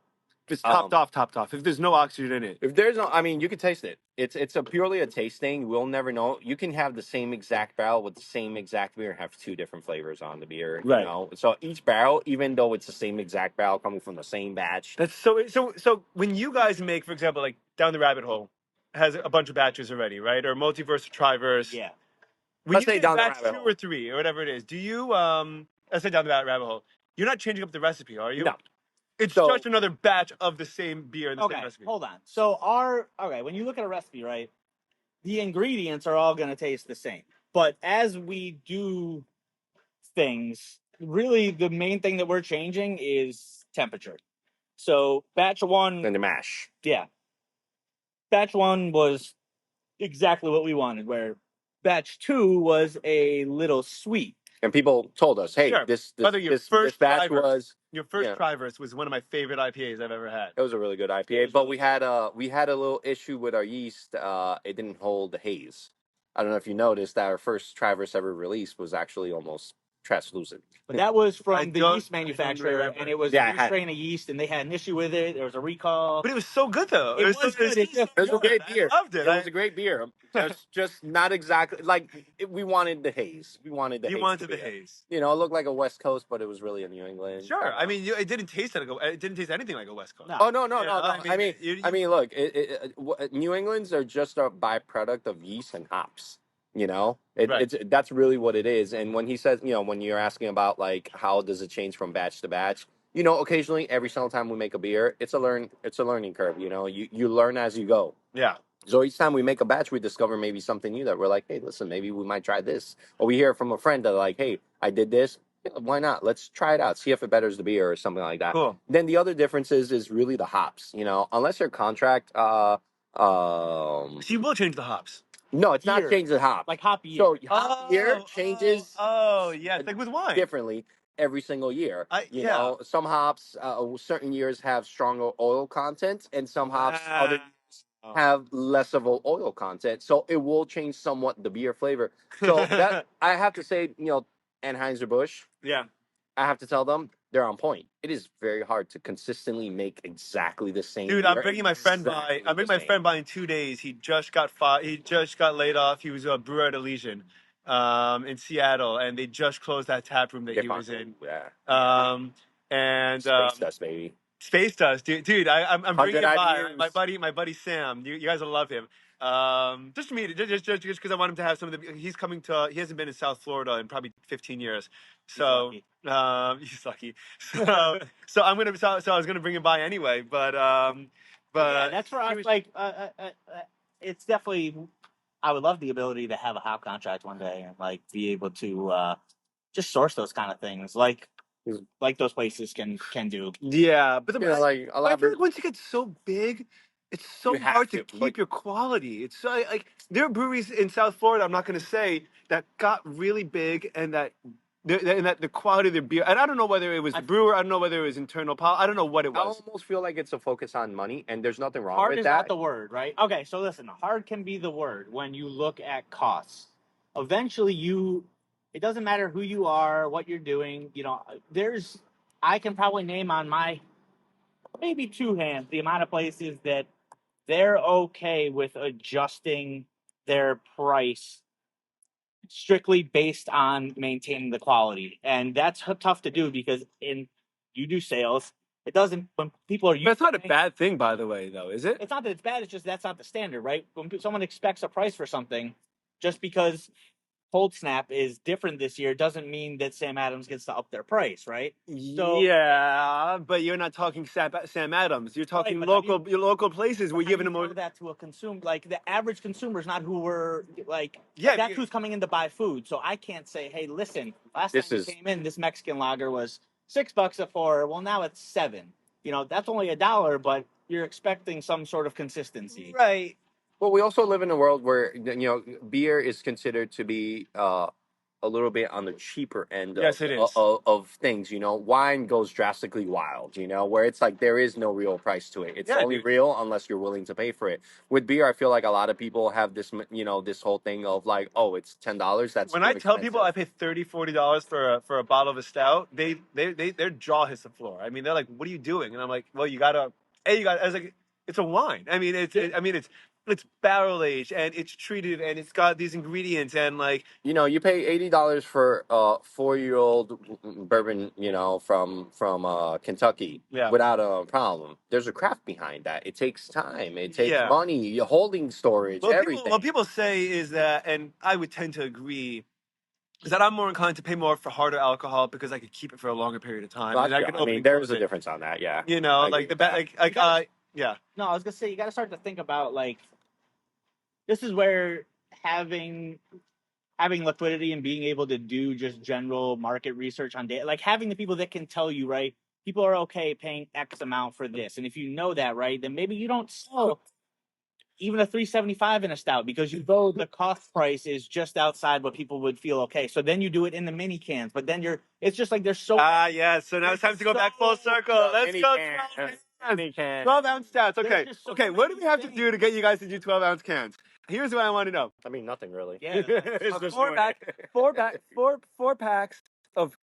If it's topped off. If there's no oxygen in it. If there's no, I mean, you can taste it. It's purely a taste thing. We'll never know. You can have the same exact barrel with the same exact beer and have 2 different flavors on the beer. Right. So each barrel, even though it's the same exact barrel coming from the same batch. That's so when you guys make, for example, like Down the Rabbit Hole has a bunch of batches already, right? Or Multiverse or Triverse. Yeah. Let's say Down the Rabbit Hole. 2 or 3 or whatever it is. Do you let's say Down the Rabbit Hole. You're not changing up the recipe, are you? No. It's just another batch of the same beer in the same recipe. Hold on. So when you look at a recipe, right, the ingredients are all going to taste the same. But as we do things, really the main thing that we're changing is temperature. So batch 1 and the mash. Yeah. Batch 1 was exactly what we wanted, where batch 2 was a little sweet. And people told us, hey, Sure. this Whether your this first batch Tryverse- was Your first Tryverse was one of my favorite IPAs I've ever had. it was a really good IPA, but we had a little issue with our yeast. It didn't hold the haze. I don't know if you noticed that our first Tryverse ever released was actually almost translucent. But that was I from the don't- yeast I don't manufacturer, remember. and it was Yeah, a new strain of yeast, and they had an issue with it. There was a recall. But it was so good though. It was good. It just- It was a great beer. I loved it. It was a great beer. Just not exactly like we wanted the haze. We wanted the You haze. wanted to the be haze. You know, it looked like a West Coast, but it was really a New England. Sure. I mean, it didn't taste like it didn't taste anything like a West Coast. No. Oh no. I mean, look, New England's are just a byproduct of yeast and hops. You know, Right. that's really what it is. And when he says, you know, when you're asking about like how does it change from batch to batch, you know, occasionally every single time we make a beer, it's a learning curve. You know, you learn as you go. Yeah. So each time we make a batch, we discover maybe something new that we're like, hey, listen, maybe we might try this. Or we hear from a friend that like, hey, I did this. Yeah, why not? Let's try it out. See if it betters the beer or something like that. Cool. Then the other difference is really the hops. You know, unless your contract, So you will change the hops. no, it's not Year. changing the hop. Like hop year. So hop year changes Yeah, it's like with wine. differently every single year. You Yeah. know, some hops, certain years have stronger oil content, and some hops other have less of an oil content. So it will change somewhat the beer flavor. So that I have to say, you know, Anheuser-Busch, Yeah. I have to tell them they're on point. It is very hard to consistently make exactly the same. Dude, beer I'm bringing my friend by. I'm bringing my friend by in 2 days. He just got He just got laid off. He was a brewer at Elysian, in Seattle, and they just closed that tap room that he was in. Yeah. And Space Dust, baby. Space Dust, dude. I'm bringing him by. IBUs. My buddy Sam. You guys will love him. Just to meet, just because I want him to have some of the. He's coming to. He hasn't been in South Florida in probably 15 years. So he's lucky. So I'm gonna. So I was gonna bring him by anyway, but yeah, that's for us. Like, it's definitely. I would love the ability to have a hop contract one day and like be able to just source those kind of things, like those places can do. Yeah, but like a lot I feel like once you get so big, it's so hard to keep your quality. It's so like there are breweries in South Florida. I'm not going to say that got really big and that the quality of their beer. And I don't know whether it was the brewer. I don't know whether it was internal. I don't know what it was. I almost feel like it's a focus on money, and there's nothing wrong Hard with is that. not the word, right? Okay, so listen, hard can be the word when you look at costs. Eventually, it doesn't matter who you are, what you're doing. You know, I can probably name on my maybe two hands the amount of places that they're okay with adjusting their price strictly based on maintaining the quality. And that's tough to do because you do sales. It doesn't, when people are used. That's not a bad thing, by the way, though, is it? It's not that it's bad. It's just that's not the standard, right? When someone expects a price for something, just because Cold Snap is different this year doesn't mean that Sam Adams gets to up their price, right? So, yeah, but you're not talking Sam Adams. You're talking your local places. We're giving them that to a consumer. Like the average consumer is not who we're like. Yeah, that's who's coming in to buy food. So I can't say, hey, listen, last time you came in, this Mexican lager was $6 a pour. Well, now it's $7. You know, that's only $1, but you're expecting some sort of consistency, right? Well, we also live in a world where beer is considered to be a little bit on the cheaper end of things. You know, wine goes drastically wild. You know, where it's like there is no real price to it. It's only real unless you're willing to pay for it. With beer, I feel like a lot of people have this, this whole thing of like, oh, it's $10. That's when I tell people I pay $30-$40 for a bottle of a stout, their jaw hits the floor. I mean, they're like, "What are you doing?" And I'm like, "Well, you gotta." I was like, "It's a wine. I mean, it's barrel aged and it's treated and it's got these ingredients and like you pay $80 for a 4-year-old bourbon, from Kentucky without a problem. There's a craft behind that. It takes time. It takes money, holding storage, everything. What people say is that, and I would tend to agree, is that I'm more inclined to pay more for harder alcohol because I could keep it for a longer period of time. Well, and I mean, there's a difference on that, yeah. Yeah. No, I was gonna say you got to start to think about like. This is where having liquidity and being able to do just general market research on data, like having the people that can tell you, right, people are okay paying X amount for this. And if you know that, right, then maybe you don't sell even a $3.75 in a stout, because you know the cost price is just outside what people would feel okay. So then you do it in the mini cans, but then it's just like there's so. Yeah. So now it's time to go back full circle. Let's go. 12-ounce stouts. Okay. Okay. What do we have to do to get you guys to do 12-ounce cans? Here's what I want to know. I mean, nothing really. Yeah. Four packs of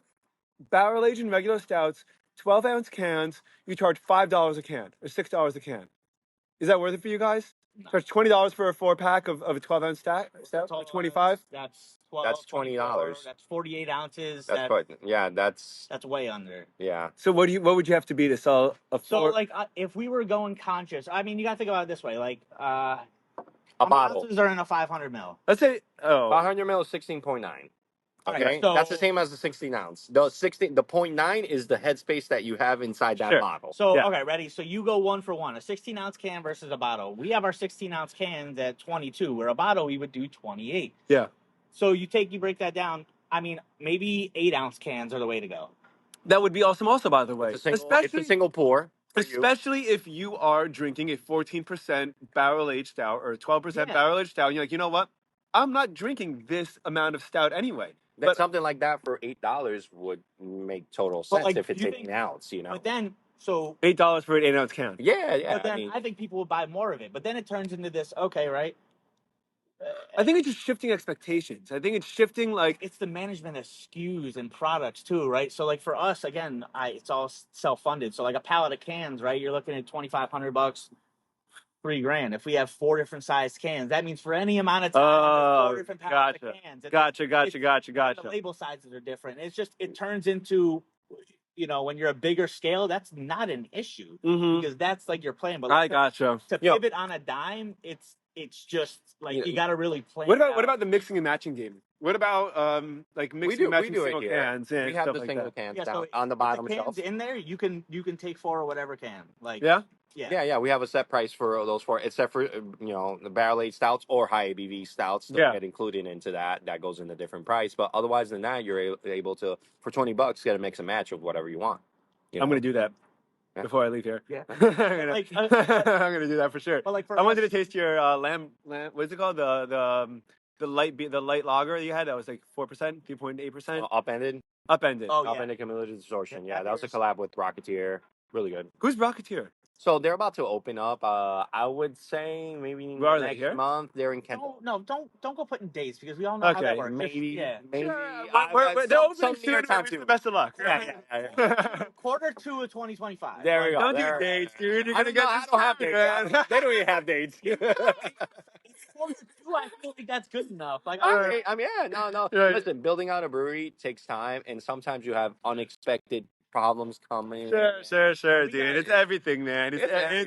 barrel aged and regular stouts, 12-ounce cans. You charge $5 a can or $6 a can. Is that worth it for you guys? No. Charge $20 for a 4-pack of a 12-ounce stout. 25. That's $20. That's 48 ounces. That's quite. Yeah, that's way under. Yeah. So what would you have to be to sell a 4? So like if we were going conscious, I mean, you got to think about it this way, like a bottle. Ounces are in a 500 ml. Let's say 500 ml is 16.9. Okay, right, so that's the same as the 16 ounce. The 0.9 is the headspace that you have inside that bottle. So okay, ready? So you go 1 for 1, a 16-ounce can versus a bottle. We have our 16-ounce cans at 22, where a bottle we would do 28. Yeah. So you break that down. I mean, maybe 8-ounce cans are the way to go. That would be awesome, also, by the way. It's a single pour. Especially if you are drinking a 14% barrel aged stout or a 12% barrel aged stout, and you're like, you know what? I'm not drinking this amount of stout anyway. But something like that for $8 would make total sense if it's 8 ounce, you know. But then, so $8 for an 8-ounce can. Yeah. But then I think people would buy more of it. But then it turns into this. Okay, right. I think it's just shifting expectations. I think it's shifting it's the management of SKUs and products too, right? So like for us, again, it's all self-funded. So like a pallet of cans, right? You're looking at $2,500, $3,000. If we have 4 different sized cans, that means for any amount of time, 4 different pallets of cans. Gotcha. The label sizes are different. It's just it turns into, when you're a bigger scale, that's not an issue because that's like you're playing. But like, to pivot on a dime, it's just like you got to really plan. What about the mixing and matching game? What about mixing and matching single cans? We have the single cans down on the bottom shelf. In there, you can take 4 or whatever can. Yeah. We have a set price for those 4, except for the barrel aged stouts or high ABV stouts that get included into that. That goes in a different price. But otherwise than that, you're able to for $20 get a mix and match of whatever you want. I'm gonna do that. Before I leave here, I'm gonna do that for sure. But I wanted to taste your lamb. What's it called? The light lager you had that was like 4%, 3.8%. Upended. Upended cumulative distortion. Yeah, that was a collab with Rocketeer. Really good. Who's Rocketeer? So they're about to open up. I would say maybe next month. They're in Kent. No, don't go putting dates because we all know how that works. Maybe. They're opening soon. The best of luck. Quarter 2 of 2025. There we go. Don't do dates, dude. You're gonna get. I don't have dates. They don't even have dates. I feel like that's good enough. Like, no. Right. Listen, building out a brewery takes time, and sometimes you have unexpected problems coming. Sure, dude. It's everything, man. It's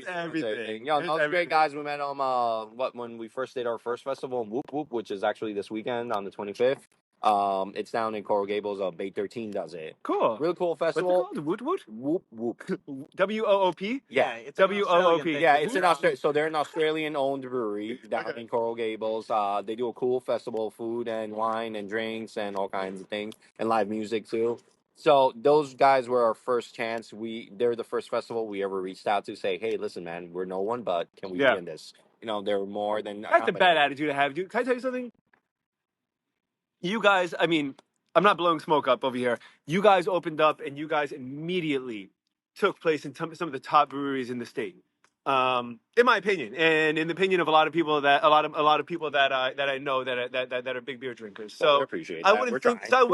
everything. Those great guys. We met them. When we first did our first festival in Whoop Whoop, which is actually this weekend on the 25th. It's down in Coral Gables. Bay 13 does it. Cool. Real cool festival. What's it called? Woot? Whoop Whoop. WOOP? Yeah, it's WOOP. Yeah, it's in Australia. So they're an Australian-owned brewery down in Coral Gables. They do a cool festival, food and wine and drinks and all kinds of things, and live music too. So those guys were our first chance. They're the first festival we ever reached out to say, hey, listen, man, we're no one, but can we be in this? They're more than. That's a bad attitude to have, dude. Can I tell you something? You guys, I mean, I'm not blowing smoke up over here. You guys opened up, and you guys immediately took place in some of the top breweries in the state, in my opinion, and in the opinion of a lot of people that I know that are big beer drinkers. So I appreciate that. I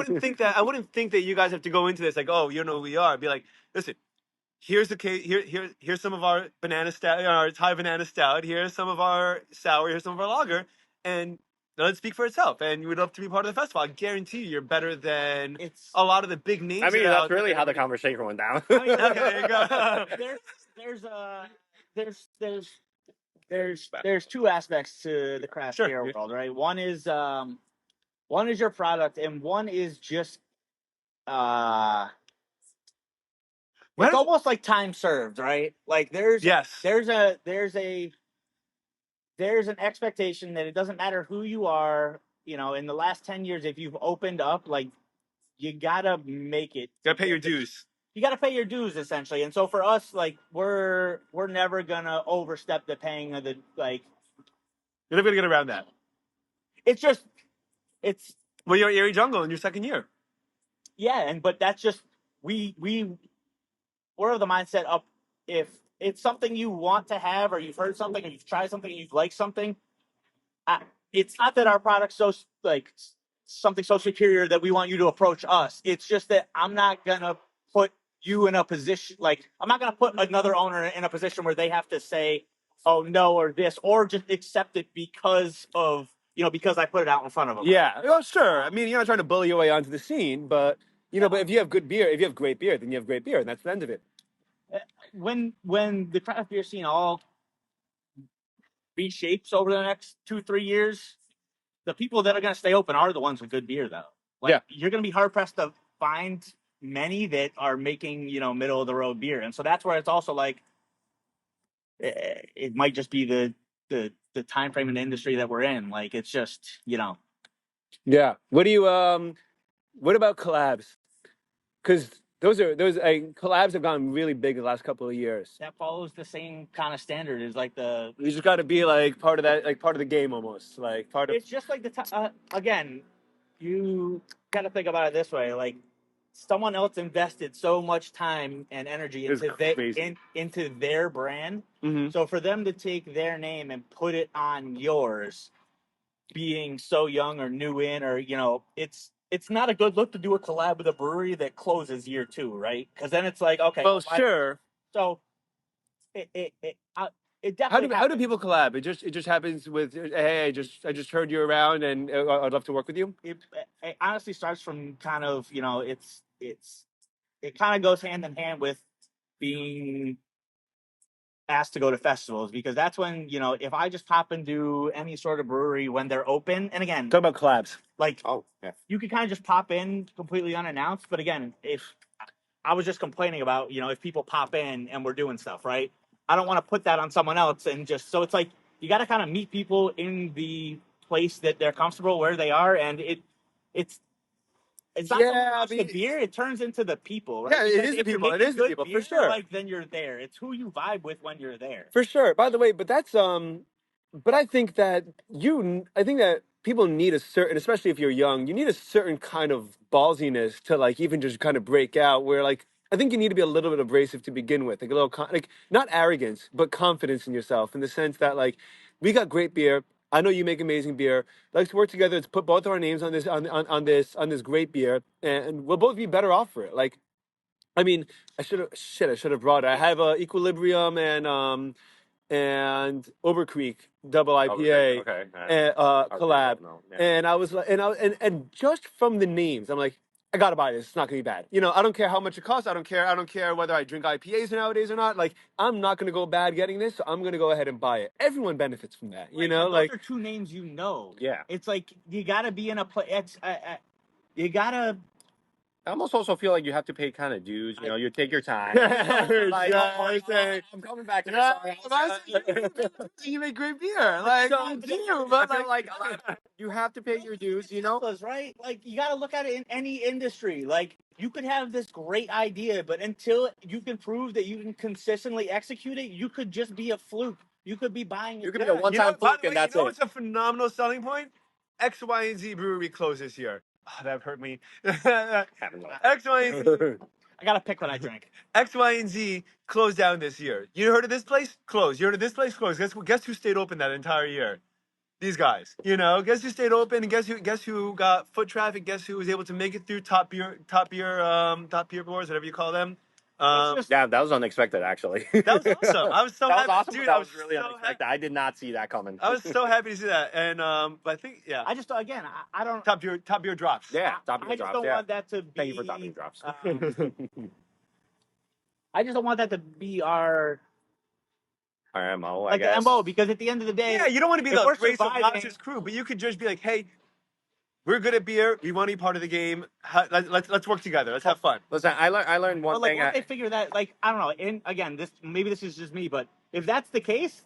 wouldn't think that you guys have to go into this like, oh, you know who we are. Be like, listen. Here's the case. Here's some of our banana stout, our Thai banana stout. Here's some of our sour. Here's some of our lager, and let it speak for itself. And you would love to be part of the festival. I guarantee you're better than a lot of the big names. I mean, that's really how the conversation went down. Okay, there you go. There's 2 aspects to the craft beer world, right? One is your product, and one is just it's almost like time served, right? Like there's an expectation that it doesn't matter who you are, in the last 10 years, if you've opened up, like you gotta make it. You gotta pay your dues. You gotta pay your dues essentially. And so for us, like we're never gonna overstep the paying of the You're never gonna get around that. It's just, well, you're Erie Jungle in your second year. Yeah, but that's just we're of the mindset of if it's something you want to have, or you've heard something, or you've tried something, and you've liked something. It's not that our product's so like something so superior that we want you to approach us. It's just that I'm not gonna put you in a position I'm not gonna put another owner in a position where they have to say, oh no, or this, or just accept it because of because I put it out in front of them. Yeah, well, sure. I mean, you're not trying to bully your way onto the scene, but but if you have good beer, if you have great beer, then you have great beer, and that's the end of it. When the craft beer scene all reshapes over the next 2-3 years, the people that are going to stay open are the ones with good beer, though. You're going to be hard pressed to find many that are making middle of the road beer, and so that's where it's also it might just be the time frame in the industry that we're in. It's just Yeah. What do you what about collabs? Because those collabs have gotten really big in the last couple of years. That follows the same kind of standard as you just got to be part of that, part of the game almost, part of. It's just again, you got to think about it this way, someone else invested so much time and energy into their brand. Mm-hmm. So for them to take their name and put it on yours, being so young or new in, or it's not a good look to do a collab with a brewery that closes year 2, right? Because then it's okay. Well, sure. So it definitely. How do people collab? It just happens with, hey, I just heard you around, and I'd love to work with you. It honestly starts from kind of it kind of goes hand in hand with being asked to go to festivals, because that's when if I just pop into any sort of brewery when they're open, and again, talk about collabs, you could kind of just pop in completely unannounced. But again, if I was just complaining about if people pop in and we're doing stuff, right? I don't want to put that on someone else, and just so it's you got to kind of meet people in the place that they're comfortable where they are, and it's not so much the beer; it turns into the people, right? Yeah, it is the people. It is the people, for sure. Then you're there. It's who you vibe with when you're there. For sure. By the way, but that's but I think that people need a certain, especially if you're young, you need a certain kind of ballsiness to even just kind of break out. Where I think you need to be a little bit abrasive to begin with, a little not arrogance, but confidence in yourself, in the sense that we got great beer. I know you make amazing beer. Let's work together. Let's put both of our names on this great beer, and we'll both be better off for it. I mean, I should have brought it. I have Equilibrium and Overcreek double IPA collab, and I was and just from the names, I'm I gotta buy this. It's not gonna be bad. I don't care how much it costs. I don't care whether I drink IPAs nowadays or not. I'm not gonna go bad getting this, so I'm gonna go ahead and buy it. Everyone benefits from that. Those are two names. Yeah. It's you gotta be in a place. You gotta. I almost also feel you have to pay kind of dues. You take your time. I'm coming back to this. You make great beer. You have to pay your dues. Right? You got to look at it in any industry. You could have this great idea, but until you can prove that you can consistently execute it, you could just be a fluke. You could be buying. You could be a one-time fluke, and that's it. It's a phenomenal selling point. X, Y, and Z brewery closed this year. Oh, that hurt me. X, Y, and Z. I gotta pick what I drink. X, Y, and Z closed down this year. You heard of this place? Closed. You heard of this place? Closed. Guess who stayed open that entire year? These guys. Guess who stayed open, and guess who got foot traffic? Guess who was able to make it through top beer floors, whatever you call them. Yeah, that was unexpected, actually. That was awesome. I was so happy. Awesome, dude, that was really unexpected. I did not see that coming. I was so happy to see that, and but I think I just again I don't top beer drops. Yeah, top beer I drops. just don't want that to be. Thank you for top beer drops. I just don't want that to be our MO, I guess. MO, because at the end of the day, you don't want to be the race obnoxious crew, but you could just be hey, we're good at beer. We want to be part of the game. Let's work together. Let's have fun. Listen, I learned one thing. Once they figure that, I don't know. And again, this is just me, but if that's the case,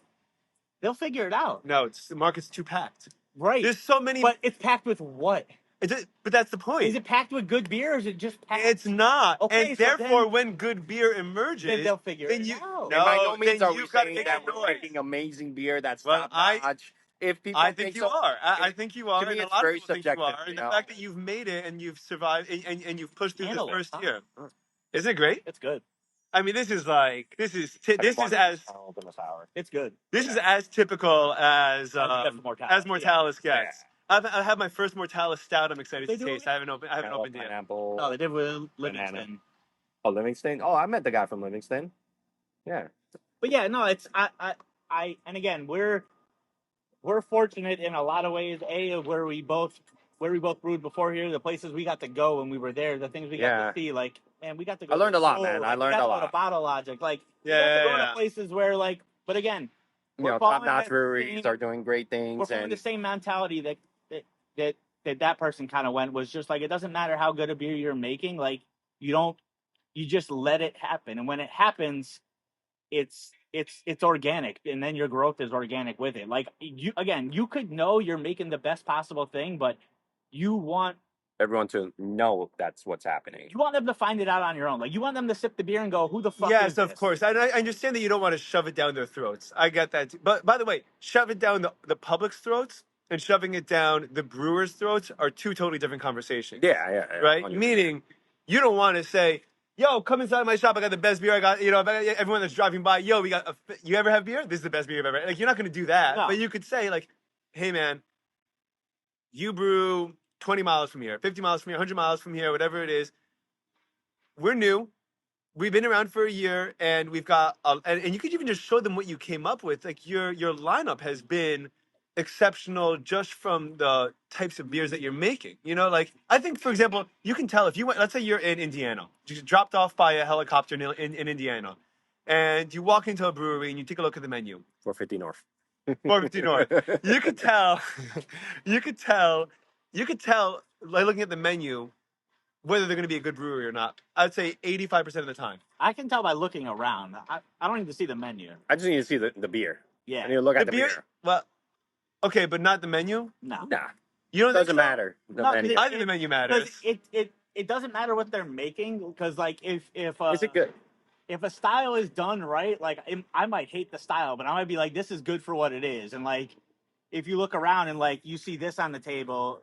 they'll figure it out. No, the market's too packed. Right. There's so many. But it's packed with what? But that's the point. Is it packed with good beer, or is it just packed? It's not. Okay, and therefore, when good beer emerges, then they'll figure it out. No, by no means are we saying that we're making amazing beer that's top notch if people I think you are. I think you are, to me, and a it's lot of very people think you subjective, are. And you the know? fact that you've made it and you've survived and you've pushed through Handle this it. first year, isn't it great? It's good. I mean, this is as It's good. this is as typical as Mortalis gets. Yeah. I have my first Mortalis stout. I'm excited to taste. I haven't opened it yet. Pineapple. No, they did with Livingston. Oh, Livingston. Oh, I met the guy from Livingston. Yeah. But yeah, no, it's I and again we're fortunate in a lot of ways. Where we both brewed before here, the places we got to go when we were there, the things we got to see, like man, we got to go. I learned to a lot, Brewery, man. like, I learned a lot. To Bottle Logic, like we Yeah, got to go yeah. to places where like, but again, You know, top-notch breweries are doing great things, we're following and the same mentality that person kind of went, was just like, it doesn't matter how good a beer you're making, like you just let it happen, and when it happens, it's organic, and then your growth is organic with it. Like you could know you're making the best possible thing, but you want everyone to know that's what's happening. you want them to find it out on your own. Like you want them to sip the beer and go, "Who the fuck is Yes, this?" of course. I understand that you don't want to shove it down their throats. I get that. But by the way, shove it down the public's throats and shoving it down the brewers' throats are two totally different conversations. Yeah. Right? 100%. Meaning, you don't want to say, "Yo, come inside my shop. I got the best beer. I got, everyone that's driving by. Yo, you ever have beer? This is the best beer you've ever." Like, you're not going to do that. No. But you could say, like, "Hey, man, you brew 20 miles from here, 50 miles from here, 100 miles from here, whatever it is. We're new. We've been around for a year, and we've got, and you could even just show them what you came up with. Like your lineup has been exceptional just from the types of beers that you're making. Like I think, for example, you can tell if you went. Let's say you're in Indiana, you just dropped off by a helicopter in Indiana, and you walk into a brewery and you take a look at the menu. 450 North. 450 North. You could tell. You could tell by looking at the menu whether they're going to be a good brewery or not. I'd say 85% of the time. I can tell by looking around. I don't need to see the menu. I just need to see the beer. Yeah. I need to look at the beer. Well, okay, but not the menu? No. Nah. You don't Doesn't matter. I think the menu matters. It doesn't matter what they're making, because like if Is it good? if a style is done right, like I might hate the style, but I might be like, this is good for what it is. And like, if you look around and like you see this on the table,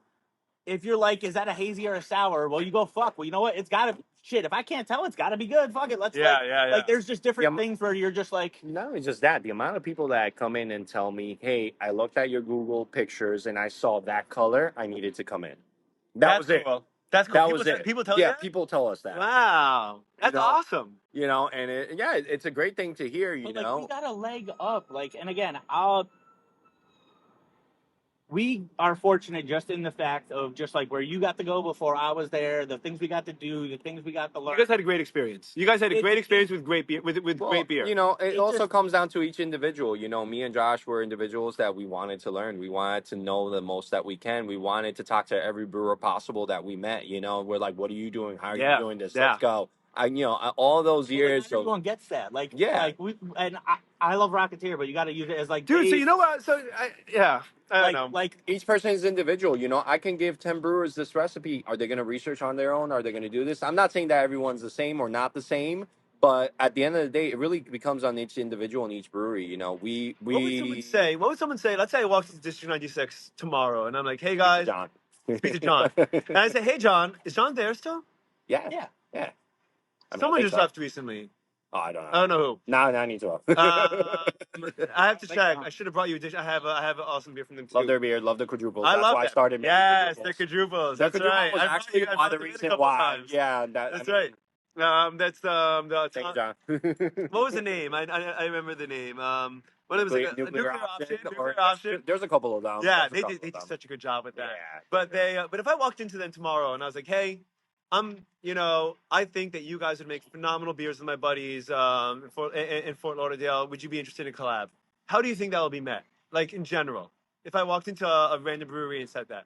if you're like, is that a hazy or a sour? Well, you go, fuck. Well, you know what? It's gotta shit. If I can't tell, it's gotta be good. Fuck it. Let's like there's just different things where you're just like, not only just that, the amount of people that come in and tell me, hey, I looked at your Google pictures and I saw that color, I needed to come in. That's was cool. it. That's cool. That was it. People tell you that? People tell us that. Wow. That's awesome. And it's a great thing to hear, but, like, we got a leg up. Like, and again, we are fortunate just in the fact of just like where you got to go before I was there, the things we got to do, the things we got to learn. You guys had a great experience. You guys had a great experience with great beer. With great beer. It also comes down to each individual. Me and Josh were individuals that we wanted to learn. We wanted to know the most that we can. We wanted to talk to every brewer possible that we met. We're like, what are you doing? How are you doing this? Let's go. All those years. Like, everyone gets that. Like, yeah. Like I love Rocketeer, but you got to use it as like, dude. So you know what? I don't know. Like each person is individual. I can give 10 brewers this recipe. Are they going to research on their own? Are they going to do this? I'm not saying that everyone's the same or not the same, but at the end of the day, it really becomes on each individual in each brewery. What would someone say? What would someone say? Let's say I walk into District 96 tomorrow, and I'm like, hey guys, speak to John. And I say, hey John, is John there still? Yeah. Someone just left recently. Oh, I don't know. I don't know who. No, I need to. I have to check. I should have brought you a dish. I have an awesome beer from them too. Love their beer. Love the quadruples. I That's love why them. I started. Yes, they're quadruples. That's right. Was actually the reason why. Yeah, that's right. That's the. Thank you, John. What was the name? I remember the name. What was it? Nuclear option. There's a couple of them. Yeah, they did such a good job with that. Yeah. But if I walked into them tomorrow and I was like, hey, I think that you guys would make phenomenal beers with my buddies in Fort Lauderdale. Would you be interested in a collab? How do you think that will be met? Like in general, if I walked into a random brewery and said that,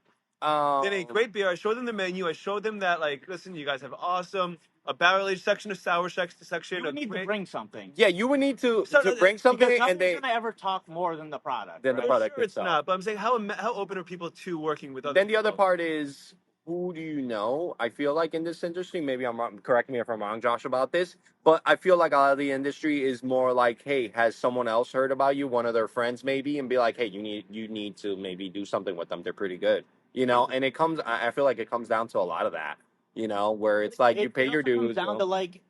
they make great beer. I showed them the menu. I showed them that, like, listen, you guys have a barrel aged section, a sour section. You would need to bring something. Yeah, you would need to bring something, and nobody's gonna ever talk more than the product. The product sure it's not, but I'm saying how open are people to working with other? Then the people? other part is who do you know? I feel like in this industry, maybe I'm wrong, correct me if I'm wrong, Josh, about this, but I feel like a lot of the industry is more like, hey, has someone else heard about you, one of their friends maybe, and be like, hey, you need to maybe do something with them. They're pretty good, you know. And I feel like it comes down to a lot of that, you know, where it's like you pay your dues. Comes down to like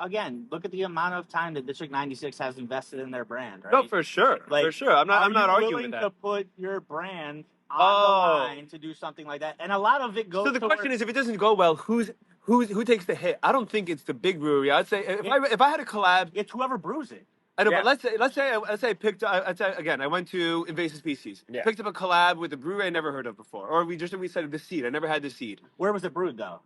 again, look at the amount of time that District 96 has invested in their brand, right? No, for sure, Like, for sure. I'm not arguing with that. to put your brand on the line to do something like that, and a lot of it goes. So the question is, if it doesn't go well, who takes the hit? I don't think it's the big brewery. I'd say if I had a collab, it's whoever brews it. I know, but let's say I picked. I'd say again, I went to Invasive Species. Yeah. Picked up a collab with a brewery I never heard of before, or we said the seed. I never had the seed. Where was it brewed though?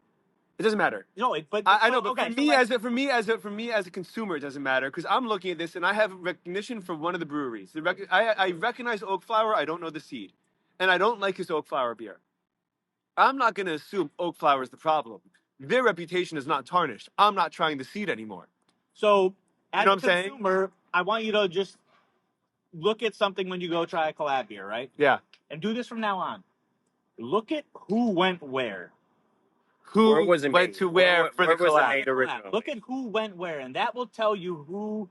It doesn't matter. No, but I know, but okay, for me as a consumer, it doesn't matter because I'm looking at this and I have recognition for one of the breweries. I recognize oak flower. I don't know the seed, and I don't like his oak flower beer. I'm not going to assume oak flower is the problem. Their reputation is not tarnished. I'm not trying the seed anymore. So, as a consumer, I want you to just look at something when you go try a collab beer, right? Yeah. And do this from now on. Look at who went where. Who went to where for the collab. Look at who went where, and that will tell you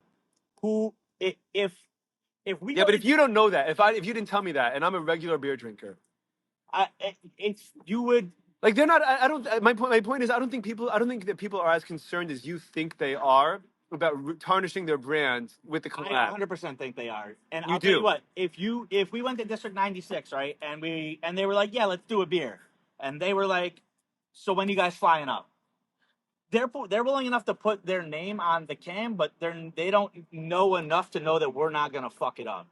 who if we. Yeah, but if you don't know that, if you didn't tell me that, and I'm a regular beer drinker, you would. Like they're not. I don't. My point is, I don't think that people are as concerned as you think they are about tarnishing their brand with the collab. I 100% think they are. And I'll tell you what, if we went to District 96, right, and they were like, yeah, let's do a beer, and they were like, so when you guys flying up? They're willing enough to put their name on the can, but they don't know enough to know that we're not gonna fuck it up.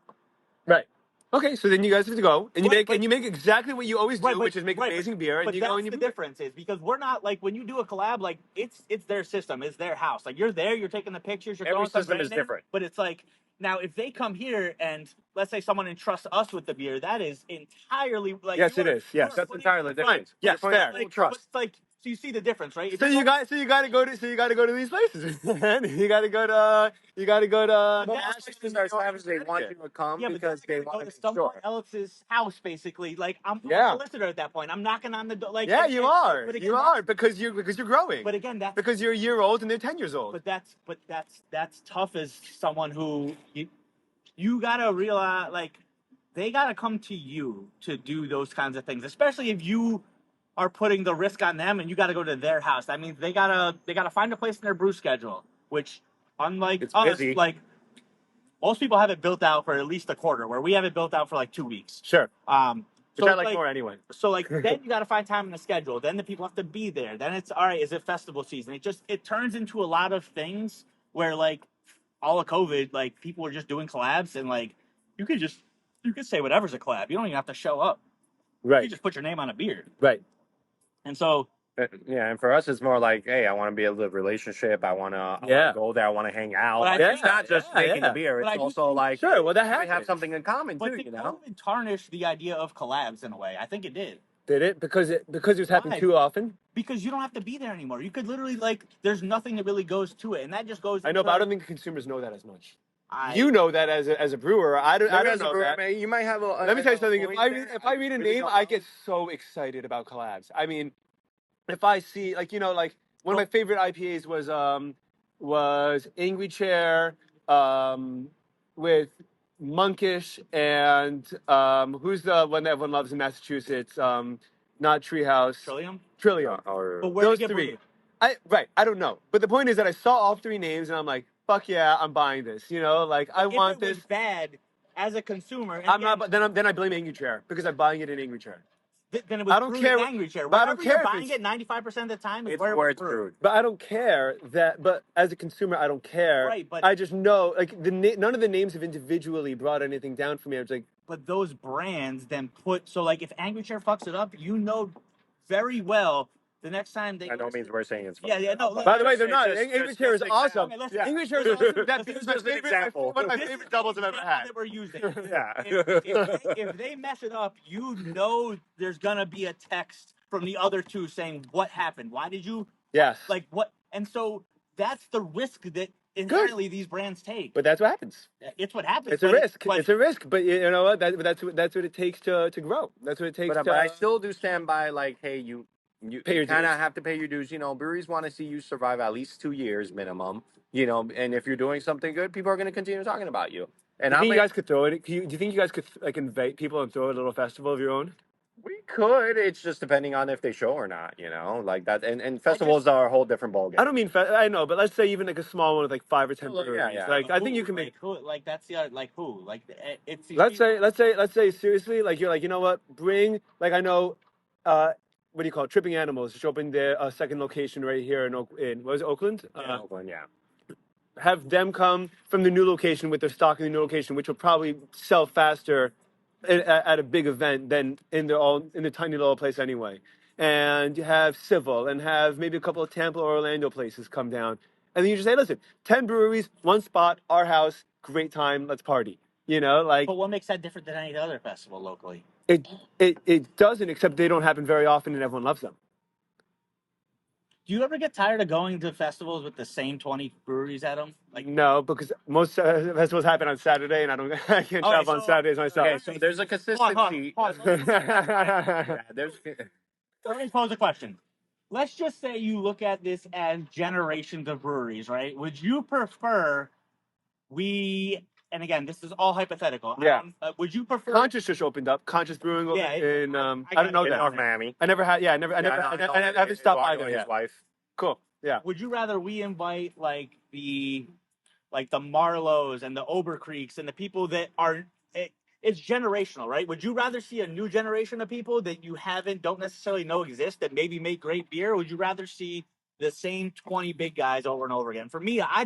Right. Okay, so then you guys have to go and you make exactly what you always do, which is make amazing beer. And but you go and the difference is because we're not like when you do a collab, like it's their system, it's their house. Like you're there, you're taking the pictures. Every system is different. But it's like now if they come here and let's say someone entrusts us with the beer, that is entirely like yes, it is. Yes, that's entirely different. Yes, fair. Trust. Like so you see the difference, right? So you got to go to these places. you got to go to They want you to come because they want to someone else's house, basically. Like I'm a solicitor at that point. I'm knocking on the door. Like you are because you're growing. But again, that's because you're a year old and they're 10 years old. But that's tough as someone who you gotta realize like they gotta come to you to do those kinds of things, especially if you are putting the risk on them and you got to go to their house. That means they gotta find a place in their brew schedule, which unlike us, busy. Like most people have it built out for at least a quarter, where we have it built out for like 2 weeks. Sure. So I like more anyway. So like then you got to find time in the schedule. Then the people have to be there. Then it's all right. Is it festival season? It turns into a lot of things where like all of COVID, like people were just doing collabs and like you could say whatever's a collab. You don't even have to show up. Right. You just put your name on a beer. Right. And so, and for us, it's more like, hey, I want to be able to relationship. I want to go there. I want to hang out. It's not just making a beer. It's also like, sure, well, we have something in common too. You know, COVID tarnished the idea of collabs in a way. I think it did. Did it? Because it was happening too often? Because you don't have to be there anymore. You could literally like, there's nothing that really goes to it, and that just goes. I know, but I don't think consumers know that as much. You know that as a brewer. I don't know that. You might have a. Let me tell you something. If I read a name, I get so excited about collabs. I mean, if I see like one of my favorite IPAs was Angry Chair with Monkish and who's the one that everyone loves in Massachusetts? Not Treehouse. Trillium. But where those three. I don't know. But the point is that I saw all three names and I'm like, fuck yeah, I'm buying this. Like I want this. If it was bad as a consumer, I'm not. But then I blame Angry Chair because I'm buying it in Angry Chair. Then it was Angry Chair. But I don't care. Buying it 95% of the time is where it's brewed. But I don't care that. But as a consumer, I don't care. Right, but I just know like none of the names have individually brought anything down for me. I was like, but those brands then like if Angry Chair fucks it up, very well. The next time they. By no means we're saying it's. No. By the way, they're not. English Chair is awesome. English Chair is awesome. That's one of my favorite doubles I've ever had. That we're using. Yeah. If they mess it up, there's gonna be a text from the other two saying what happened. Why did you? Yes. Like what? And so that's the risk that inherently these brands take. But that's what happens. It's what happens. It's a risk. It's a risk. But you know what? That's what it takes to grow. That's what it takes. But I still do stand by like, hey, you Pay your kind of dues. have to pay your dues. Breweries want to see you survive at least 2 years minimum. And if you're doing something good, people are going to continue talking about you. And do you think you guys could throw it? Do you think you guys could like invite people and throw a little festival of your own? we could. It's just depending on if they show or not. Like that. And festivals are a whole different ballgame. I don't mean I know, but let's say even like a small one with like 5 or 10 breweries. Yeah. Like I think you can make. Like that's the like who like it's. Let's say seriously, like you're like, you know what, bring like I know, what do you call it? Tripping Animals just opened their second location right here in what was it, Oakland? Oakland, yeah. Have them come from the new location with their stock in the new location, which will probably sell faster at a big event than in the tiny little place anyway. And you have Civil and have maybe a couple of Tampa or Orlando places come down, and then you just say, listen, 10 breweries, one spot, our house, great time, let's party. Like. But what makes that different than any other festival locally? It doesn't, except they don't happen very often, and everyone loves them. Do you ever get tired of going to festivals with the same 20 breweries at them? Like no, because most festivals happen on Saturday, and I can't travel on Saturdays myself. Okay, so there's a consistency. Pause. Yeah, Let me pose a question. Let's just say you look at this as generations of breweries, right? Would you prefer and again, this is all hypothetical. Yeah. Would you prefer Conscious just opened up. Conscious Brewing in I don't know in that. North Miami. I never had. Yeah, I haven't stopped by there His yet. wife. Cool. Yeah. Would you rather we invite like the Marlows and the Oberkreeks and the people that are it's generational, right? Would you rather see a new generation of people that you don't necessarily know exist that maybe make great beer? Or would you rather see the same 20 big guys over and over again? For me, I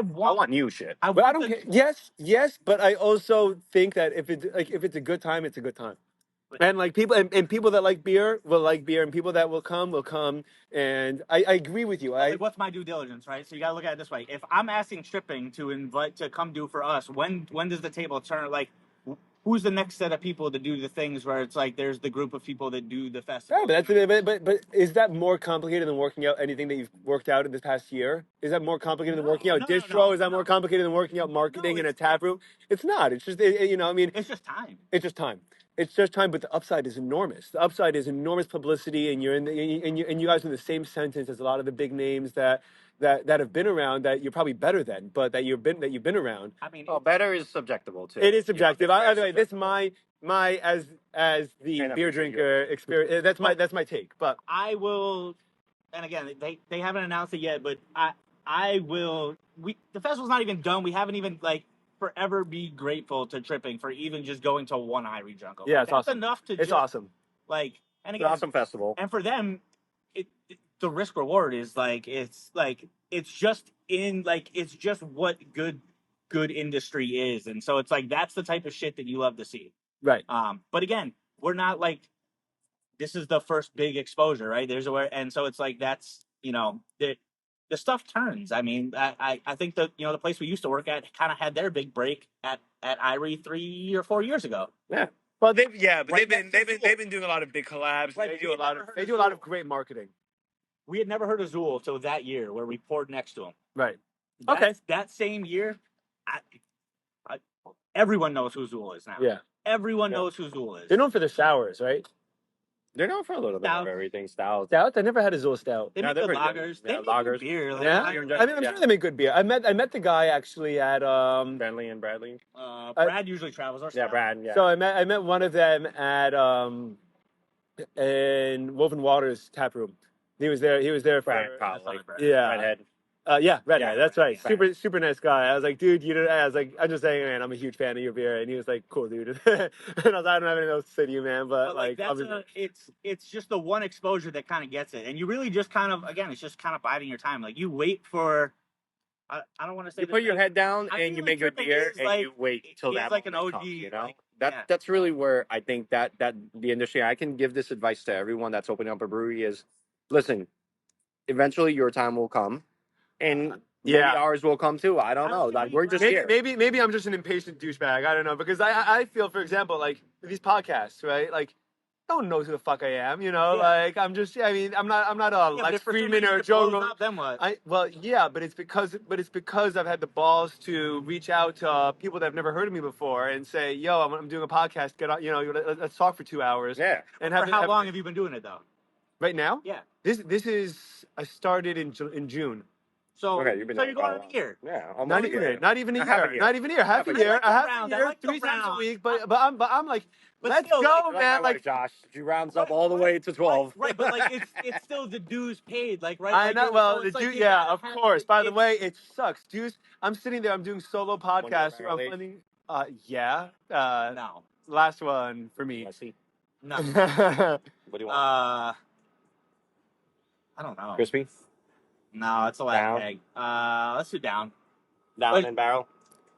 want new shit. But I don't care. Yes, but I also think that if it's a good time, it's a good time. And like people and people that like beer will like beer, and people that will come. And I agree with you. What's my due diligence, right? So you gotta look at it this way. If I'm asking Stripping to come do for us, when does the table turn? Like, who's the next set of people to do the things where it's like there's the group of people that do the festival? Yeah, but is that more complicated than working out anything that you've worked out in this past year? Is that more complicated than working out distro? No. Is that more complicated than working out marketing in a tap room? It's not. It's just it's just time. It's just time. It's just time, but the upside is enormous. The upside is enormous publicity, and you guys are in the same sentence as a lot of the big names that have been around that you're probably better than, but that you've been around. I mean, better is subjective too. It is subjective. By the way, this my as the beer drinker experience. That's my take. But I will, and again, they haven't announced it yet, but I will. The festival's not even done. We haven't even forever be grateful to Tripping for even just going to one Irie Jungle. Yeah, it's that's awesome. enough to. It's awesome. And again, it's an awesome festival. And for them, the risk reward is it's just what good industry is, and so it's that's the type of shit that you love to see. Right. But again, we're not this is the first big exposure, right? And so it's that's the stuff turns. I mean, I think the place we used to work at kind of had their big break at Irie 3 or 4 years ago. Yeah. Well, they've been doing a lot of big collabs. Right. They do a lot of great marketing. We had never heard of Zool till that year where we poured next to them. Right. That same year, everyone knows who Zool is now. Yeah. Everyone knows who Zool is. They're known for their sours, right? They're known for a little bit of everything. Stout. I never had a Zool stout. They make good lagers. They make good beer. I'm sure they make good beer. I met the guy actually at Bentley and Bradley. Brad usually travels our stuff. Brad. Yeah. So I met one of them at in Woven Waters tap room. He was there for Redhead. Redhead. That's right. Yeah. Super nice guy. I was like, dude, I'm just saying, man, I'm a huge fan of your beer, and he was like, cool, dude. And I was like, I don't have anything else to say to you, man, but it's just the one exposure that kind of gets it, and you really just it's just kind of biding your time. You wait for. I don't want to say you put your head down and you make good beer and you wait till that. Like an OG, comes, that's really where I think that the industry. I can give this advice to everyone that's opening up a brewery is, listen, eventually your time will come. And maybe ours will come too. I don't know. We're just here. Maybe I'm just an impatient douchebag. I don't know, because I feel, for example, these podcasts, right? No one knows who the fuck I am, I'm just. I mean, I'm not a Lex Friedman or Joe Rogan. Then what? But it's because I've had the balls to reach out to people that have never heard of me before and say, yo, I'm doing a podcast. Get on, let's talk for 2 hours. Yeah. And how long have you been doing it though? Right now? Yeah. This is I started in June. So, Okay, you've been you're going on a year. Yeah, Not even a year. Not even a year. Not even a year. Half a I year. like the Half round. a I year. like the 3 times a round. week. But I'm like, But let's still, go, like, man. Like Josh, she rounds up all the way to 12. Right, but like it's still the dues paid, like right. I Like, know. Well, so the it's like dude. you Yeah, gotta of have course. By the it's- way, it sucks, dudes. I'm sitting there. I'm doing solo podcasts. I'm barrel-aged? finding. Yeah. No, Last one for me. no. What do you want? I don't know. Crispy? No, it's the last Down? egg. Let's do down. Down and barrel?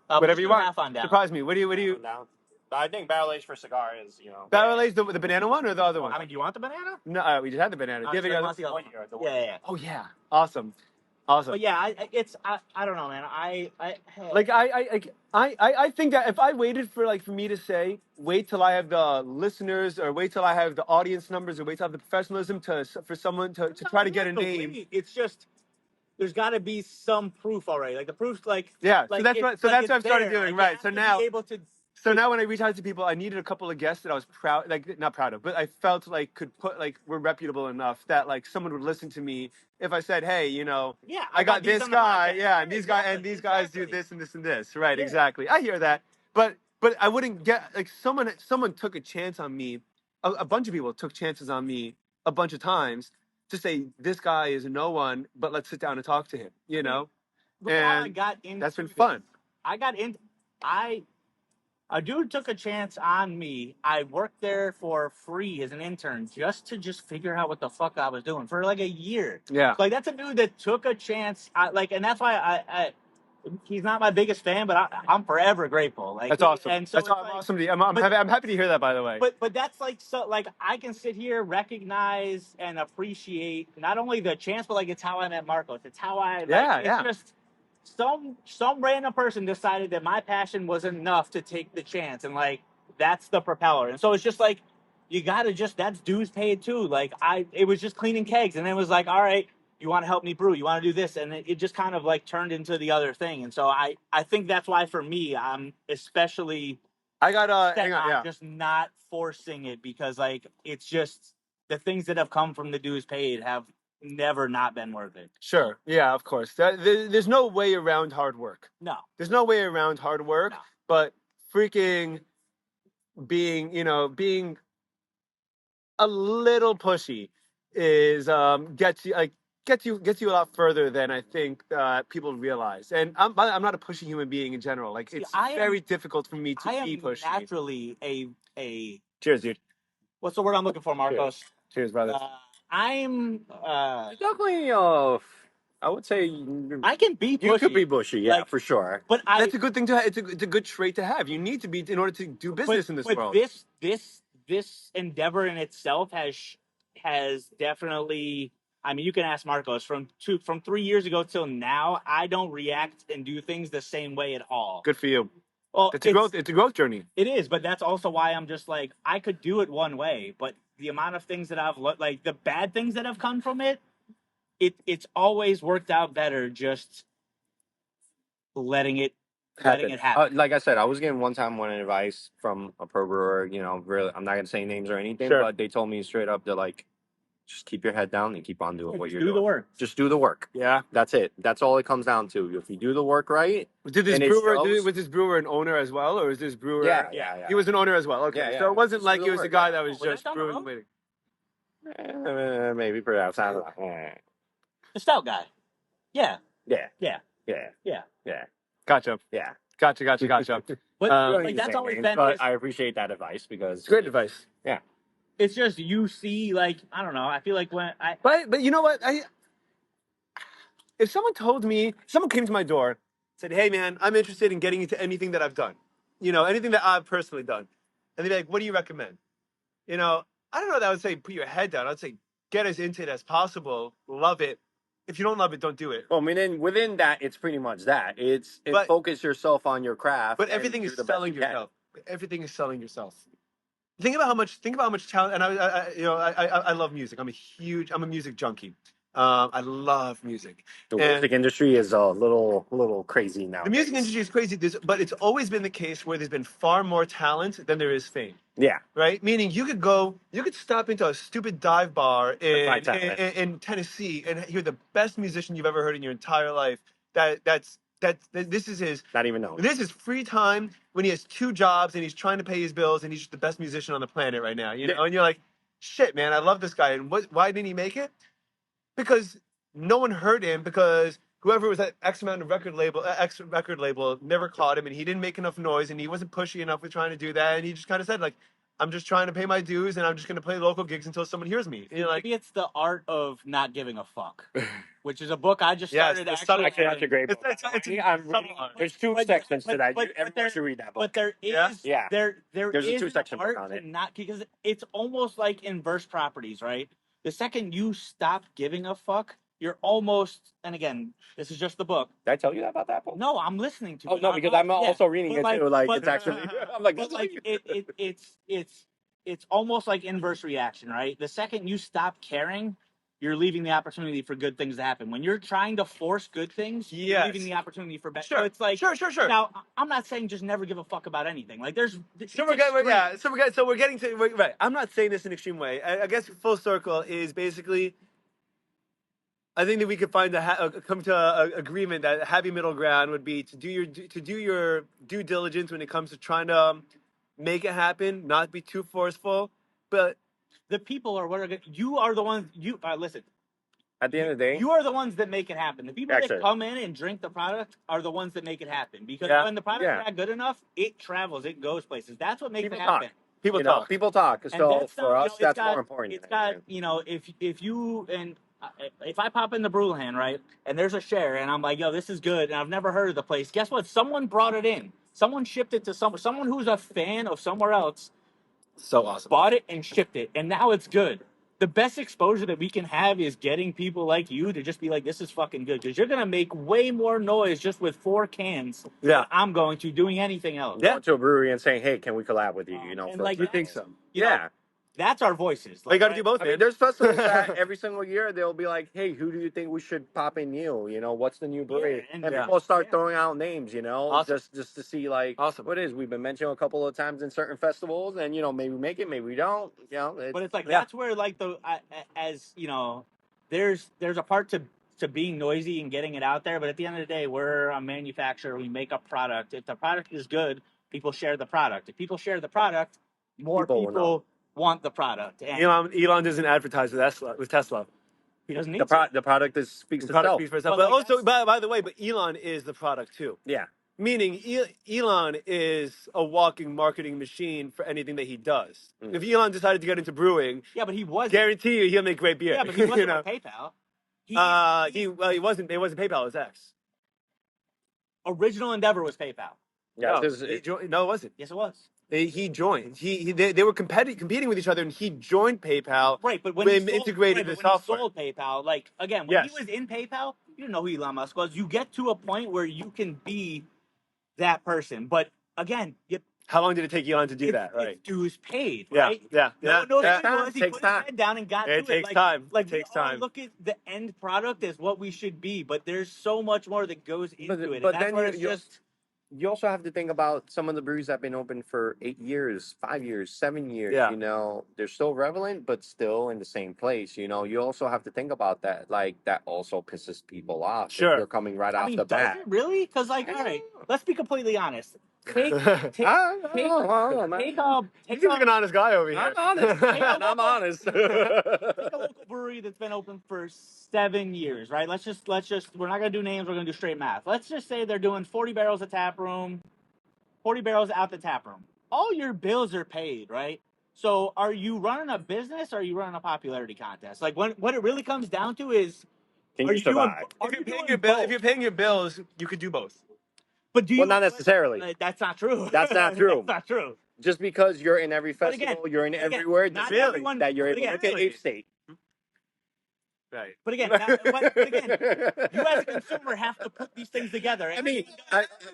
Whatever you want. Half on down. Surprise me. What do you? Down. I think barrel aged for cigar is, Barrel aged the banana one or the other one? I mean, do you want the banana? No, we just had the banana. Give it Yeah, the other. yeah. Oh yeah. Awesome. But yeah, I don't know, man. I think that if I waited for me to say wait till I have the listeners or wait till I have the audience numbers or wait till I have the professionalism for someone to try to get a name. Wait. It's just there's got to be some proof already. Like the proof's like Yeah. like So that's what I've started there. doing. Like, you Right. have So to now. be able to. So now when I reach out to people, I needed a couple of guests that I was proud, not proud of, but I felt like could put were reputable enough that someone would listen to me if I said, hey, Yeah, I got these this on the guy, podcast. yeah, and these guys do this and this and this, right? Exactly. I hear that, but I wouldn't get someone took a chance on me, a bunch of people took chances on me a bunch of times to say this guy is no one, but let's sit down and talk to him, Look how and I got into that's been fun. A dude took a chance on me. I worked there for free as an intern just to figure out what the fuck I was doing for like a year. Yeah. Like that's a dude that took a chance. And that's why I he's not my biggest fan, but I'm forever grateful. Like That's awesome. And so that's it's awesome. I'm happy to hear that, by the way. But that's like I can sit here, recognize and appreciate not only the chance, but like it's how I met Marcos. It's how it's just some random person decided that my passion was enough to take the chance, and that's the propeller. And so it's just like you gotta that's dues paid too. Like it was just cleaning kegs, and then it was like, all right, you want to help me brew, you want to do this, and it just kind of turned into the other thing. And so I think that's why for me I'm especially hang on, just not forcing it, because it's just the things that have come from the dues paid have never not been worth it. Sure. Yeah, of course. There's no way around hard work. No. There's no way around hard work. No. But freaking being a little pushy is gets you a lot further than I think people realize. And I'm not a pushy human being in general. It's very difficult for me to be pushy. I am naturally a Cheers, dude. What's the word I'm looking for, Marcos? Cheers, brother. I'm definitely I would say I can be pushy. You could be bushy, yeah, for sure. But that's a good thing to have. It's a good trait to have. You need to be in order to do business in this world. This endeavor in itself has definitely. I mean, you can ask Marcos from 3 years ago till now. I don't react and do things the same way at all. Good for you. Well, it's a growth journey. It is, but that's also why I'm just I could do it one way, but the amount of things that I've the bad things that have come from it's always worked out better just letting it happen. Like I said, I was getting one advice from a pro brewer. Really, I'm not gonna say names or anything, but they told me straight up, they're like, just keep your head down and keep on doing what you're doing. Do the work. Just do the work. Yeah, that's it. That's all it comes down to. If you do the work right. Was this brewer an owner as well, or is this brewer? Yeah. He was an owner as well. Okay, yeah. So it wasn't like he was a guy that was just brewing. Maybe perhaps I don't know. The stout guy. Yeah. Gotcha. Yeah. Gotcha. But that's always been. But I appreciate that advice because it's great advice. Yeah. It's just you see, I don't know. I feel like when I. But you know what? If someone came to my door, said, "Hey man, I'm interested in getting into anything that I've done, anything that I've personally done," and they'd be like, "What do you recommend?" I don't know that I would say put your head down. I'd say get as into it as possible. Love it. If you don't love it, don't do it. Well, I mean, within that, it's pretty much that. Focus yourself on your craft. But everything is selling yourself. Everything is selling yourself. Think about how much talent. And I love music. I'm a music junkie. I love music. The music industry is a little crazy now. The music industry is crazy, but it's always been the case where there's been far more talent than there is fame. Yeah. Right? Meaning you could stop into a stupid dive bar in Tennessee and hear the best musician you've ever heard in your entire life. This is his. Not even know. This is free time when he has 2 jobs and he's trying to pay his bills and he's just the best musician on the planet right now. You know, and you're like, shit, man, I love this guy. And why didn't he make it? Because no one heard him, because whoever was at X record label never caught him, and he didn't make enough noise, and he wasn't pushy enough with trying to do that, and he just kind of said, like, I'm just trying to pay my dues, and I'm just going to play local gigs until someone hears me. And maybe it's The Art of Not Giving a Fuck, which is a book I just started. That's a great book. There's 2 sections to that. Everyone should read that book. But there is, there's a 2-section art book on it. not, because it's almost like inverse properties, right? The second you stop giving a fuck, you're almost, and again, this is just the book. Did I tell you about that book? No, I'm listening to it. Oh, no, because I'm also reading it too. Like, it's actually, I'm like, but like it's almost like inverse reaction, right? The second you stop caring, you're leaving the opportunity for good things to happen. When you're trying to force good things, you're leaving the opportunity for bad. Sure. So it's like, sure. Now, I'm not saying just never give a fuck about anything. Like, there's So we're getting to right. I'm not saying this in an extreme way. I guess full circle is basically, I think that we could find come to an agreement that a happy middle ground would be to do your due diligence when it comes to trying to make it happen, not be too forceful, but the people are what are you are the ones you listen. At the end of the day, you are the ones that make it happen. The people that come in and drink the product are the ones that make it happen, because when the product is not good enough, it travels, it goes places. That's what makes it happen. People talk. People talk. So for us, that's more important. It's got, if I pop in the Brewland, right, and there's a share, and I'm like, yo, this is good, and I've never heard of the place. Guess what? Someone brought it in. Someone shipped it to someone who's a fan of somewhere else. So awesome. Bought it and shipped it, and now it's good. The best exposure that we can have is getting people like you to just be like, this is fucking good, because you're going to make way more noise just with 4 cans than I'm going to doing anything else. Going to a brewery and saying, hey, can we collab with you? And like, you think so? Yeah. That's our voices. Like, you got to do both. I mean, there's festivals that every single year they'll be like, "Hey, who do you think we should pop in new? You know, what's the new brewery?" And people start throwing out names. You know, just to see like what it is. We've been mentioned a couple of times in certain festivals, and maybe we make it, maybe we don't. You know, but it's like that's where like there's a part to being noisy and getting it out there. But at the end of the day, we're a manufacturer. We make a product. If the product is good, people share the product. If people share the product, more people want the product. And Elon doesn't advertise with Tesla. He doesn't need the product speaks for itself. But also, by the way, Elon is the product too. Yeah. Meaning Elon is a walking marketing machine for anything that he does. If Elon decided to get into brewing, but he was guarantee you he'll make great beer. Yeah, but he wasn't with PayPal. He wasn't. It wasn't PayPal. It was X. Original endeavor was PayPal. Yeah, no, it wasn't. Yes, it was. He joined. They were competing with each other, and he joined PayPal. Right, but when he integrated the software. He sold PayPal, like again, when he was in PayPal, you didn't know who Elon Musk was. You get to a point where you can be that person, but again, how long did it take Elon to do that? Right, dues paid. Right? Yeah. No one knows who he was. He put his head down and got to it. It takes time. Like, it takes time. Look at the end product as what we should be, but there's so much more that goes into it. But and that's then where it's just. You also have to think about some of the breweries that have been open for 8 years, 5 years, 7 years. Yeah. You know, they're still relevant, but still in the same place. You know, you also have to think about that. Like, that also pisses people off. Sure. They're coming right off the bat. Does it really? Because, like, all right, let's be completely honest. He's like an honest guy over here. I'm honest. I'm honest. Take a local brewery that's been open for 7 years, right? Let's just. We're not gonna do names. We're gonna do straight math. Let's just say they're doing 40 barrels a tap room, 40 barrels out the tap room. All your bills are paid, right? So, are you running a business or are you running a popularity contest? Like, what it really comes down to is, can you survive? If you're paying your bills, you could do both. But not necessarily. That's not true. That's not true. That's not true. Just because you're in every festival, you're in everywhere, not everyone, that you're able to get a state. Right. But again, you as a consumer have to put these things together. I mean,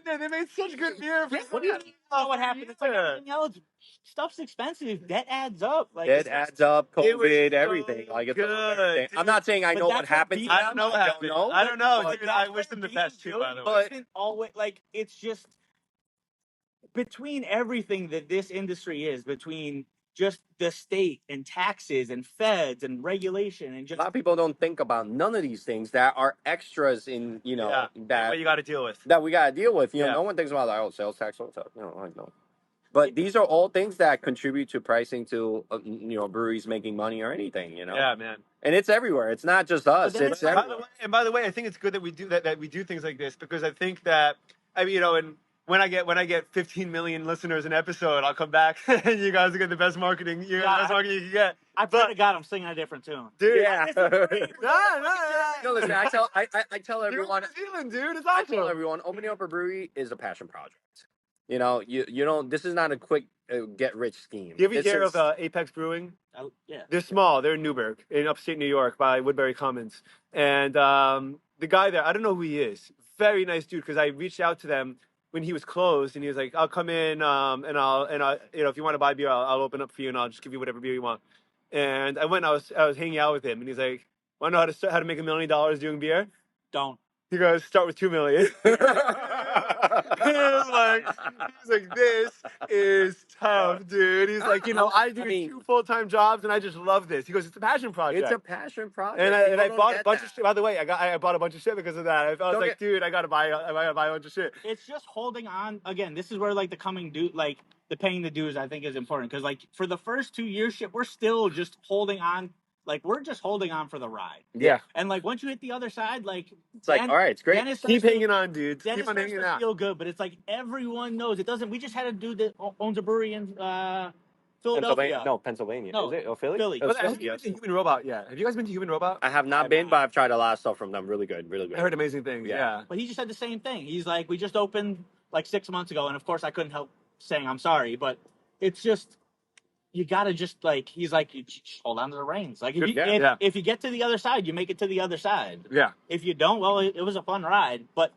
they made such good beer. What do you know what happened? It's like everything else. Stuff's expensive. That adds up. Like it adds up. COVID, everything. So Like it's good. I'm not saying I But know what that's what happened. being- To I them. don't know what happened. I don't know. Dude, I wish them the best too. By the way, But isn't always like it's just between everything that this industry is between just the state and taxes and feds and regulation and A just lot of people don't think about none of these things that are extras in that what you got to deal with. that we gotta deal with. You know, Yeah. no one thinks about like sales tax, I know. But these are all things that contribute to pricing, to breweries making money or anything. Yeah, man. And it's everywhere. It's not just us. then It's everywhere. By the way, I think it's good that we do that we do things like this, because I think that and when I get 15 million listeners an episode, I'll come back and you guys will get the best marketing. You got the best marketing you can get. I pray to God I'm singing a different tune. Dude, Yeah. no. Listen, I tell everyone, New Zealand, dude, it's I awesome. tell everyone, opening up a brewery is a passion project. You don't. This is not a quick get rich scheme. Do you ever hear of Apex Brewing? Yeah. They're small. They're in Newburgh, in upstate New York, by Woodbury Commons. And the guy there, I don't know who he is. Very nice dude, because I reached out to them when he was closed, and he was like, "I'll come in, and I'll if you want to buy beer, I'll open up for you, and I'll just give you whatever beer you want." And I went. I was hanging out with him, and he's like, "Want to know how to make $1 million doing beer?" Don't. He goes, "Start with $2 million." He's like, "This is tough, dude." He's like, I do 2 full-time jobs, and I just love this. He goes, "It's a passion project." It's a passion project. And I bought a bunch of shit. By the way, I bought a bunch of shit because of that. I was like, dude, I gotta buy a bunch of shit. It's just holding on. Again, this is where like the paying the dues I think is important, because like for the first 2 years, we're still just holding on. Like we're just holding on for the ride. Yeah. And like once you hit the other side, like it's like, all right, it's great. Keep hanging on, dudes. Then Keep it on starts hanging to out. feel good, but it's like everyone knows it doesn't. We just had a dude that owns a brewery in Philadelphia. Pennsylvania. No, Is it? Oh, Philly? Philly. Oh, Have you been to Human Robot yet? Have you guys been to Human Robot? I have not been, but I've tried a lot of stuff from them. Really good, really good. I heard amazing things. Yeah. But he just said the same thing. He's like, we just opened like 6 months ago, and of course I couldn't help saying I'm sorry, but it's just you gotta just like he's like you just hold on to the reins. Like if you get to the other side, you make it to the other side. Yeah. If you don't, well, it was a fun ride. But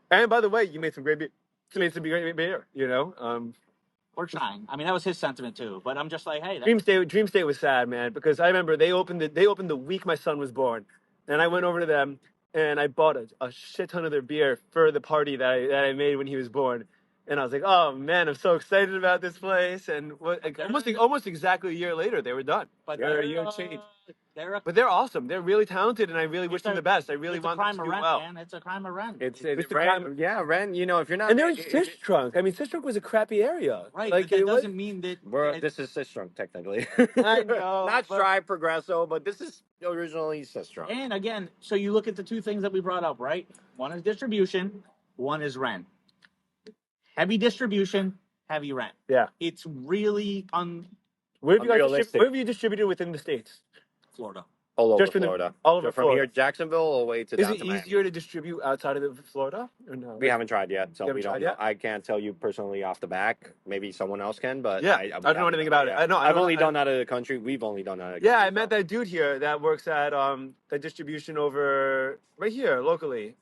and by the way, you made some great beer. You made some great beer. We're trying. I mean, that was his sentiment too. But I'm just like, hey, Dream State was sad, man, because I remember they opened the week my son was born, and I went over to them and I bought a shit ton of their beer for the party that I made when he was born. And I was like, oh man, I'm so excited about this place. And almost exactly a year later, they were done. But they're a year change. But they're awesome. They're really talented, and I really wish them the best. I really want them to do well. Man. It's a crime of rent. It's rent. Yeah, rent. If you're not. And they're in Sistrunk. I mean, Sistrunk was a crappy area. Right, like, but that doesn't mean that... This is Sistrunk, technically. I know. Not Strive Progresso, but this is originally Sistrunk. And again, so you look at the two things that we brought up, right? One is distribution. One is rent. Heavy distribution, heavy rent. Yeah. It's really Where have you distributed within the States? Florida. All over Florida. All over from Florida. Here, Jacksonville, all the way to Is down it to Miami. easier to distribute outside of Florida? Or no? We haven't tried yet, so we don't know. Yet? I can't tell you personally off the back. Maybe someone else can, but I don't know anything about it. I've only done out of the country. We've only done out of the country. Yeah, I met that dude here that works at the distribution over right here locally.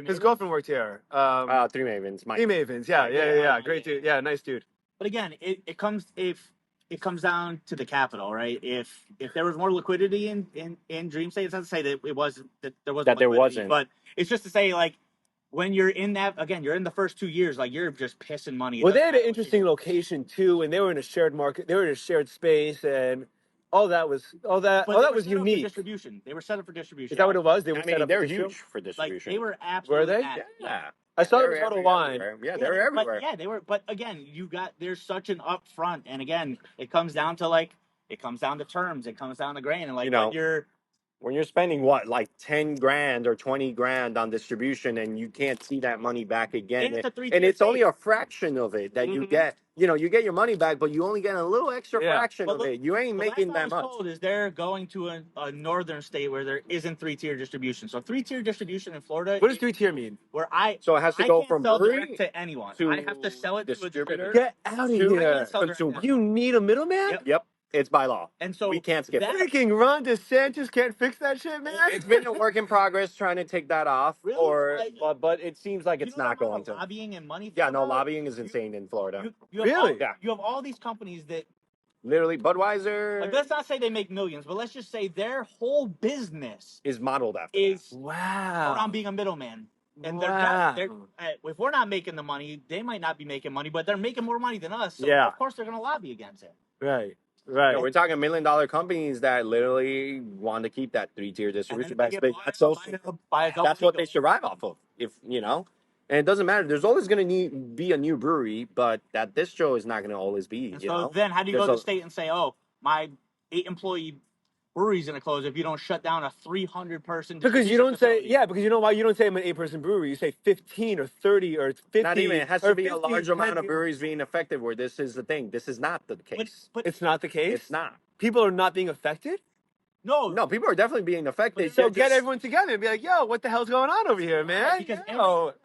His girlfriend worked here. Three Mavens. Three Mavens. Yeah. Great dude. Yeah, nice dude. But again, it comes down to the capital, right? If there was more liquidity in Dream State, it's not to say that it wasn't that there wasn't, but it's just to say like when you're in that again, you're in the first 2 years, like you're just pissing money. Well, they had an interesting location too, and they were in a shared market. They were in a shared space, and all that was unique. Distribution. They were set up for distribution. Is that what it was? They were they're huge for distribution. Like, they were absolutely. Were they? Yeah. I saw them Total Wine. Yeah, they were everywhere. They were. But again, there's such an upfront, and again, it comes down to terms. It comes down to grain, and when you're spending like 10 grand or 20 grand on distribution, and you can't see that money back again, and it's only a fraction of it that you get. You get your money back, but you only get a little extra fraction of it. You ain't making that much. Told is they're going to a northern state where there isn't 3-tier distribution. So 3-tier distribution in Florida. What does 3-tier mean? So it has to go from brewery to anyone. I have to sell it to a distributor. Get out of here! Consumer. You need a middleman. Yep. It's by law. And so we can't skip that- that. Freaking Ron DeSantis can't fix that shit, man. It's been a work in progress trying to take that off, Really? but it seems like you it's know not the amount going of to. lobbying and money. Yeah, no, lobbying is insane in Florida. You have Really? all, you have all these companies that, Literally, Budweiser like, let's not say they make millions, but let's just say their whole business is modeled after is Wow. around being a middleman. And Wow. they're if we're not making the money, they might not be making money, but they're making more money than us. So Yeah. of course they're going to lobby against it. Right. that. We're talking $1 million companies that literally want to keep that 3-tier distribution. That's what they survive off of. If you know, and it doesn't matter. There's always going to be a new brewery, but that distro is not going to always be. And You so know? then how do you go to the state and say, oh, my 8-employee brewery's going to close if you don't shut down a 300-person? Because you don't say, facility? because you know why you don't say I'm an 8-person brewery. You say 15 or 30 or 50. Not even. It has to be a 50, large amount of 10. breweries being affected. Where this is the thing. This is not the case. But It's not the case. It's not. People are not being affected. No, people are definitely being affected. So get everyone together and be like, "Yo, what the hell's going on over here, man?" Because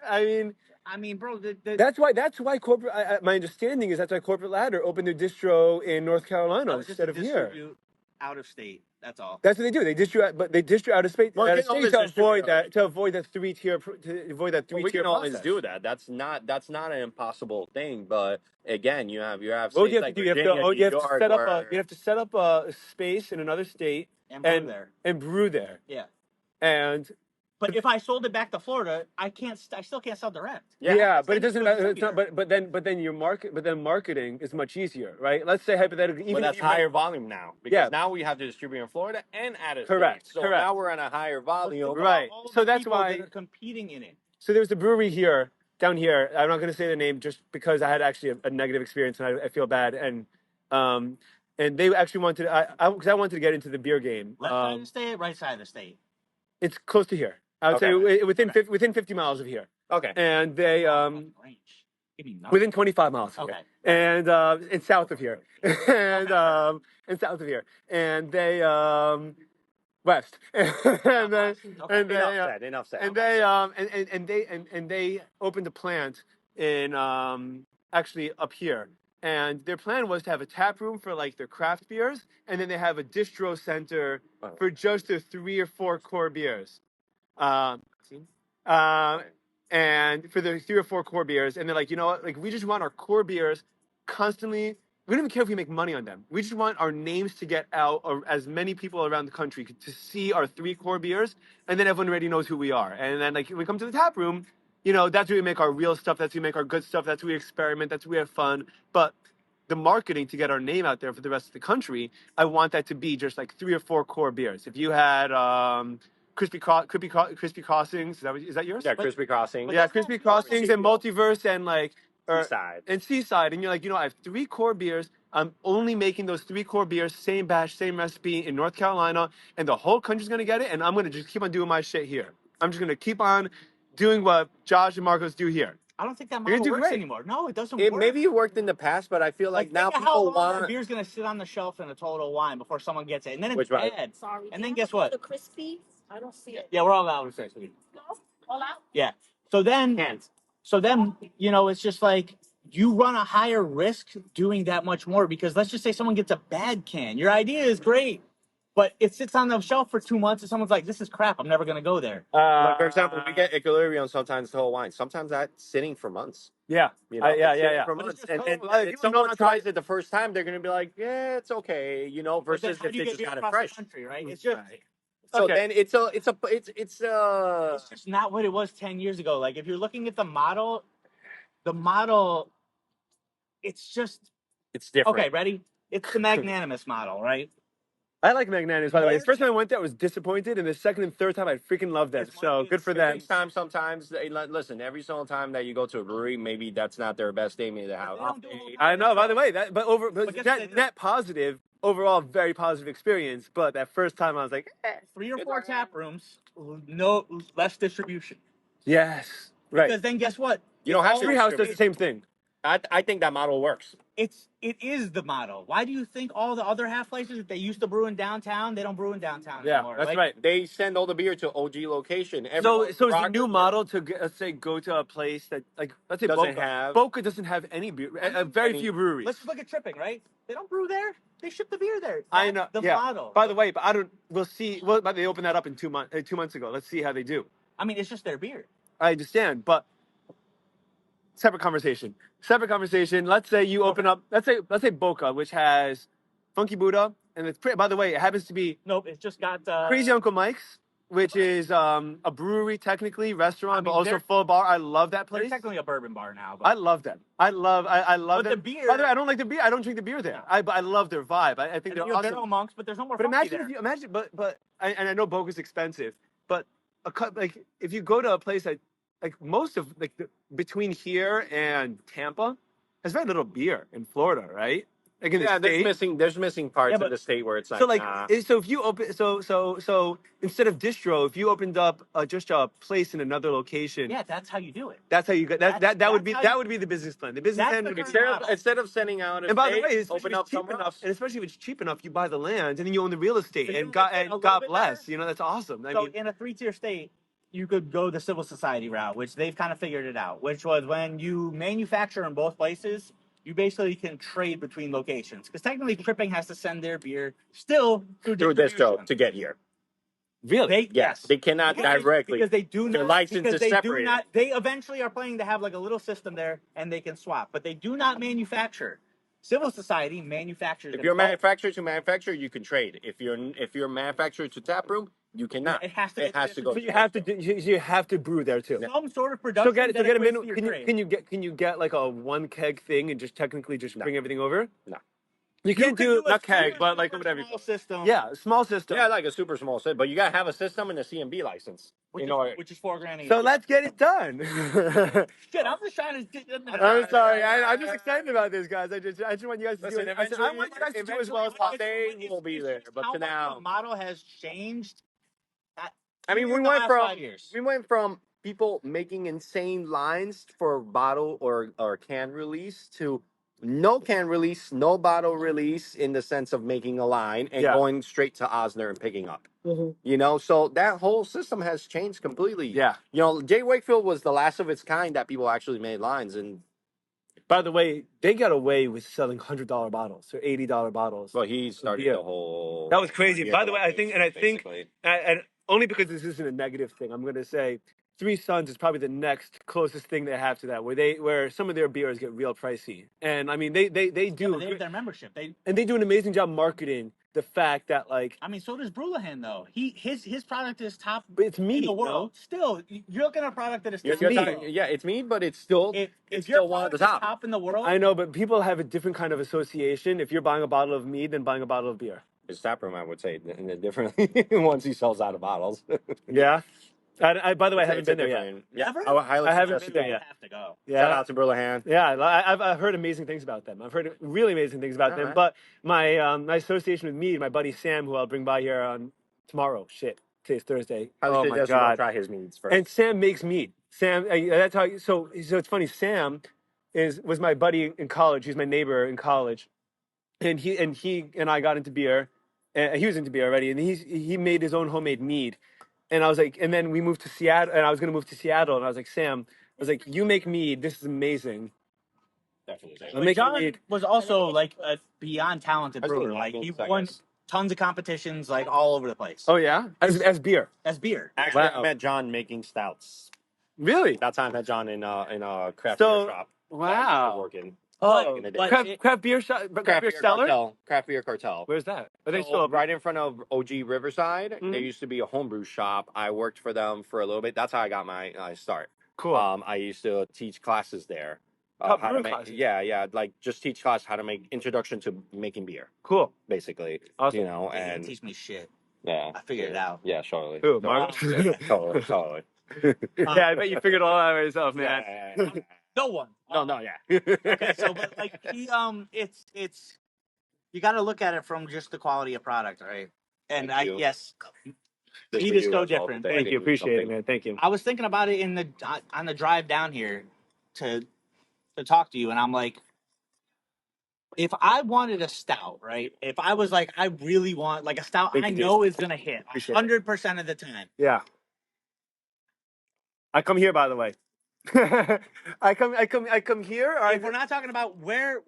I mean, bro, that's why corporate. My understanding is that's why Corporate Ladder opened their distro in North Carolina instead of here. Out of state. That's all. That's what they do. They distribute out of state, Well, out of state to avoid that 3-tier. We can always do that. That's not an impossible thing. But again, you have What states you have like to do? You have to set up a space in another state and brew there. Yeah. And but if I sold it back to Florida, I still can't sell direct. Yeah, but it doesn't matter. It's not, but then marketing is much easier, right? Let's say hypothetically, even that's higher volume now because now we have to distribute in Florida and out of correct. So now we're on a higher volume, right? So that's why they're competing in it. So there's a brewery down here. I'm not going to say the name just because I had actually a negative experience and I feel bad. And they actually wanted because I wanted to get into the beer game. Left side of the state, right side of the state. It's close to here. I would say within 50 miles of here. Okay. And they within 25 miles. Okay. And it's south of here. And south of here. And they west. Enough said. And they opened a plant in actually up here. And their plan was to have a tap room for like their craft beers, and then they have a distro center for just their 3 or 4 core beers. And for the 3 or 4 core beers, and they're like, you know what? Like, we just want our core beers constantly. We don't even care if we make money on them. We just want our names to get out, or as many people around the country to see our 3 core beers, and then everyone already knows who we are. And then, like, when we come to the tap room, you know, that's where we make our real stuff. That's where we make our good stuff. That's where we experiment. That's where we have fun. But the marketing to get our name out there for the rest of the country, I want that to be just like 3 or 4 core beers. If you had Crispy Crossings, is that yours? Yeah, Crispy Crossings. Yeah, Crispy Crossings and Multiverse and like Seaside. And you're like, you know, I have 3 core beers. I'm only making those 3 core beers, same batch, same recipe in North Carolina, and the whole country's gonna get it. And I'm gonna just keep on doing my shit here. I'm just gonna keep on doing what Josh and Marcos do here. I don't think that model works anymore. No, it doesn't work. Maybe it worked in the past, but I feel like now people want. Beer's gonna sit on the shelf in a Total Wine before someone gets it, and then it's bad. Sorry. And then guess what? The crispy, I don't see it. Yeah, we're all out of crispy. No, all out. Yeah. So then, you know, it's just like you run a higher risk doing that much more because let's just say someone gets a bad can. Your idea is great, but it sits on the shelf for 2 months, and someone's like, "This is crap. I'm never gonna go there." Like for example, we get Equilibrium sometimes Total Wine. Sometimes that's sitting for months. Yeah, you know, yeah. For months. And if someone tries it the first time, they're gonna be like, "Yeah, it's okay," you know. Versus if they just got it fresh. Country, right? It's just. So then it's just not what it was 10 years ago. Like if you're looking at the model, it's different. Okay, ready? It's the magnanimous model, right? I like Magnanimous, by the way. The first time I went there, I was disappointed, and the second and third time, I freaking loved them. So good for them. Sometimes, listen, every single time that you go to a brewery, maybe that's not their best day. Maybe they have. I know. By the way, net positive overall, very positive experience. But that first time, I was like, 3 or 4 tap rooms, no less distribution. Yes, right. Because then guess what? You don't have Treehouse does the same thing. I think that model works. it is the model. Why do you think all the other half places that they used to brew in downtown, they don't brew in downtown anymore? That's right. They send all the beer to OG location. So it's a new model to let's say go to a place that like let's say Boca doesn't have any beer, very few breweries. Let's just look at Tripping, right? They don't brew there. They ship the beer there. That's I know the model. By the way, but I don't. We'll see. Well, but they opened that up in 2 months. 2 months ago. Let's see how they do. I mean, it's just their beer. I understand, but separate conversation. Let's say you open up. Let's say Boca, which has Funky Buddha, and it's by the way, it happens to be Nope, it's just got Crazy Uncle Mike's, which is a brewery, technically restaurant, but also full bar. I love that place. They're technically a bourbon bar now. But I love them. I love but them. the beer. By the way, I don't like the beer. I don't drink the beer there. But I love their vibe. I think they're awesome. They're no monks, but there's no more. But funky imagine, and I know Boca's expensive, but like if you go to a place that like most of like between here and Tampa, there's very little beer in Florida, right? Like in the state. There's missing parts of the state where it's like so like so if you open so instead of distro, if you opened up just a place in another location, that's how you do it. That's how you go. That would be the business plan. The business plan would be instead of sending out. And by the way, open up cheap enough, and especially if it's cheap enough, you buy the land and then you own the real estate. And God bless, that's awesome. I mean, in a 3-tier state, you could go the civil society route, which they've kind of figured it out. Which was when you manufacture in both places, you basically can trade between locations. Because technically, Tripping has to send their beer still through distro to get here. Really? Yes. They cannot directly. Because they do not. Their license is separated. They eventually are planning to have like a little system there, and they can swap. But they do not manufacture. Civil society manufactures. If you're manufacturer to manufacturer, you can trade. If you're manufacturer to taproom, you cannot. It has to go. So you have to brew there too. Some sort of production. So get a minute. Can you get like a 1 keg thing and just technically bring everything over? No. You can't do not keg, but like whatever. Small system. Yeah, small system. Yeah, like a super small system, but you gotta have a system and a CMB license. Which is $4,000. So let's get it done. Shit, I'm just trying to. I'm sorry. I'm just excited about this, guys. I just want you guys to do it. I want you guys to do as well as possible. They will be there, but to now, the model has changed. I mean, we went from people making insane lines for bottle or can release to no can release, no bottle release in the sense of making a line and going straight to Osner and picking up. Mm-hmm. So that whole system has changed completely. Yeah. Jay Wakefield was the last of its kind that people actually made lines. And by the way, they got away with selling $100 bottles or $80 bottles. Well, he started the whole. That was crazy. By the way, I think, and only because this isn't a negative thing, I'm going to say Three Sons is probably the next closest thing they have to that, where some of their beers get real pricey. And I mean, they do. Yeah, they have their membership. They do an amazing job marketing the fact that like. I mean, so does Brewing though. His product is top. But it's meat in the world. Still, you're looking at a product that is still meat. Yeah, it's meat, but it's still it's still one of the top in the world. I know, but people have a different kind of association if you're buying a bottle of meat than buying a bottle of beer. His taproom, I would say, differently once he sells out of bottles. Yeah. By the way, I haven't been there yet. Yeah, I haven't been there yet. Have to go. Yeah. Shout out to Brewing. Yeah, I've heard amazing things about them. I've heard really amazing things about them. Right. But my association with mead, my buddy Sam, who I'll bring by here on tomorrow. Today's Thursday. Oh my God! Try his meads first. And Sam makes mead. Sam, that's how. So it's funny. Sam was my buddy in college. He's my neighbor in college, and he and I got into beer. He was into beer already, and he made his own homemade mead. And I was like, and then we moved to Seattle, and I was going to move to Seattle, and I was like, Sam, I was like, you make mead. This is amazing. Definitely. John was also like a beyond talented brewer. Like he won tons of competitions, like all over the place. Oh yeah, as beer. Actually, I met John making stouts. Really? That time I met John in a craft beer shop. Wow. Working. Craft beer shop, craft beer cellar? Craft beer cartel. Where's that? Are they still right in front of OG Riverside? Mm-hmm. There used to be a homebrew shop. I worked for them for a little bit. That's how I got my start. Cool. I used to teach classes there. How to make, classes? Yeah, like just teach class how to make introduction to making beer. Cool. Basically, awesome. And teach me shit. Yeah, I figured it out. Yeah, surely. Who, Mark? Totally. Yeah, I bet you figured it all out by yourself, man. Yeah. No one. Yeah. Okay, so but like it's you got to look at it from just the quality of product, right? And yes, meat is so different. Thank you, appreciate it, man. Thank you. I was thinking about it on the drive down here to talk to you, and I'm like, if I wanted a stout, right? If I was like, I really want like a stout, Thank I you, dude. know is gonna hit Appreciate it. 100% of the time. Yeah. I come here, by the way. I come here. Or If we're not talking about where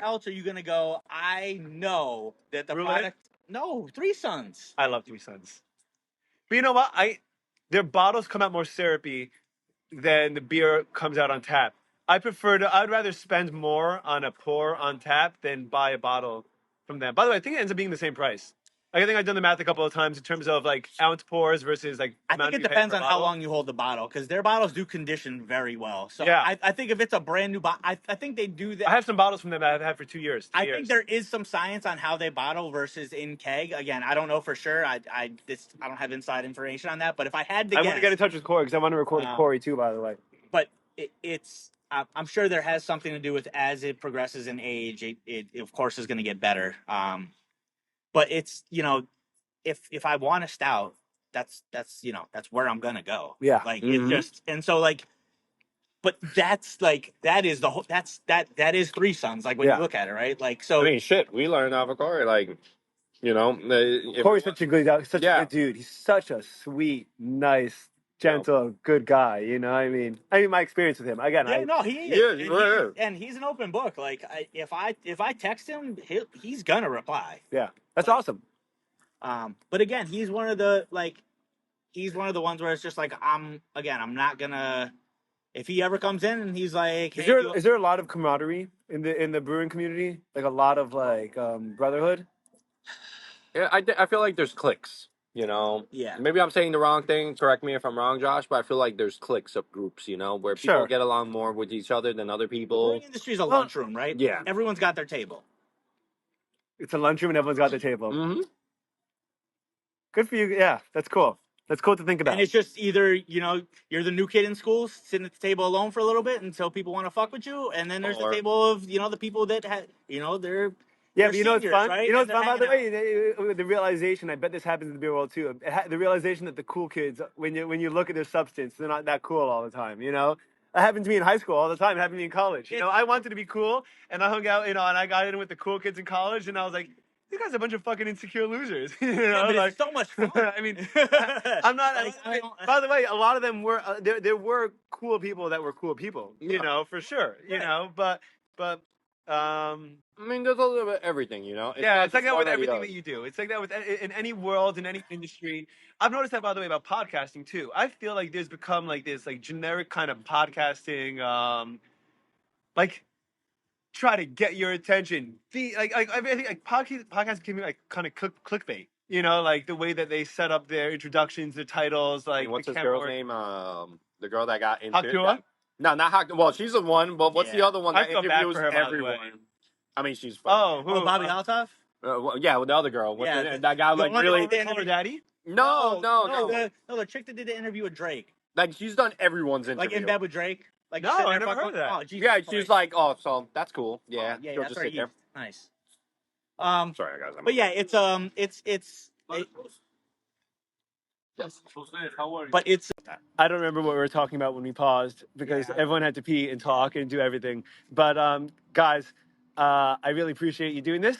else are you gonna go? I know that the Brewery? product. No, Three Sons. I love Three Sons. But you know what? Their bottles come out more syrupy than the beer comes out on tap. I'd rather spend more on a pour on tap than buy a bottle from them. By the way, I think it ends up being the same price. Like, I think I've done the math a couple of times in terms of like ounce pours versus like. I think it depends on how long you hold the bottle, because their bottles do condition very well. So Yeah. I think if it's a brand new bottle, I think they do that. I have some bottles from them that I've had for 2 years. I think there is some science on how they bottle versus in keg. Again, I don't know for sure. I don't have inside information on that. But if I had to I guess, want to get in touch with Corey because I want to record with Corey too. By the way, but I'm sure there has something to do with as it progresses in age, it of course is going to get better. But it's, if I want a stout, that's where I'm gonna go. Yeah. Like it just, and so like, but that's like that is the whole that is Three Sons. Like when you look at it, right? Like so. I mean, shit, we learned off of Corey, like, Corey's such a good dude. He's such a sweet, nice, gentle, good guy. You know, I mean, my experience with him again. He is. And he's an open book. Like if I text him, he's gonna reply. Yeah, that's awesome. But again, he's one of the ones where it's just like I'm not gonna. If he ever comes in and he's like, hey, is there a lot of camaraderie in the brewing community? Like a lot of like brotherhood? Yeah, I feel like there's cliques. Yeah. Maybe I'm saying the wrong thing. Correct me if I'm wrong, Josh. But I feel like there's cliques of groups. Where people get along more with each other than other people. The brewing industry is a lunchroom, right? Yeah. Everyone's got their table. It's a lunchroom and everyone's got their table. Mm-hmm. Good for you. Yeah, that's cool. That's cool to think about. And it's just either, you're the new kid in school sitting at the table alone for a little bit until people want to fuck with you. And then there's the table of, the people that had, they're. Yeah, but it's fun. Right? It's fun, by the way, the realization, I bet this happens in the beer world too. The realization that the cool kids, when you look at their substance, they're not that cool all the time, That happened to me in high school all the time. It happened to me in college. I wanted to be cool, and I hung out, and I got in with the cool kids in college, and I was like, you guys are a bunch of fucking insecure losers. But it's so much fun. I mean, I'm not. By the way, a lot of them were there were cool people that were cool people, for sure. But. I mean, there's a little bit of everything, It's like that with everything that you do. It's like that in any world, in any industry. I've noticed that, by the way, about podcasting too. I feel like there's become like this like generic kind of podcasting, like try to get your attention. I think like podcasts can be like kind of clickbait. Like the way that they set up their introductions, their titles. Like what's this girl's name? The girl that got into Hakua? No, not Hawk. Well, she's the one. But what's the other one that interviews her, everyone? I mean, she's. Who? Bobby Althoff? Yeah, with the other girl. That guy like really. Her daddy? No. The chick that did the interview with Drake. Like she's done everyone's interview. Like in bed with Drake. Like no, I never heard of that. Oh, yeah, she's like, oh, so that's cool. Yeah, yeah, that's just sit there. Nice. Sorry, guys. But yeah, it's but it's. I don't remember what we were talking about when we paused because everyone had to pee and talk and do everything. But guys, I really appreciate you doing this.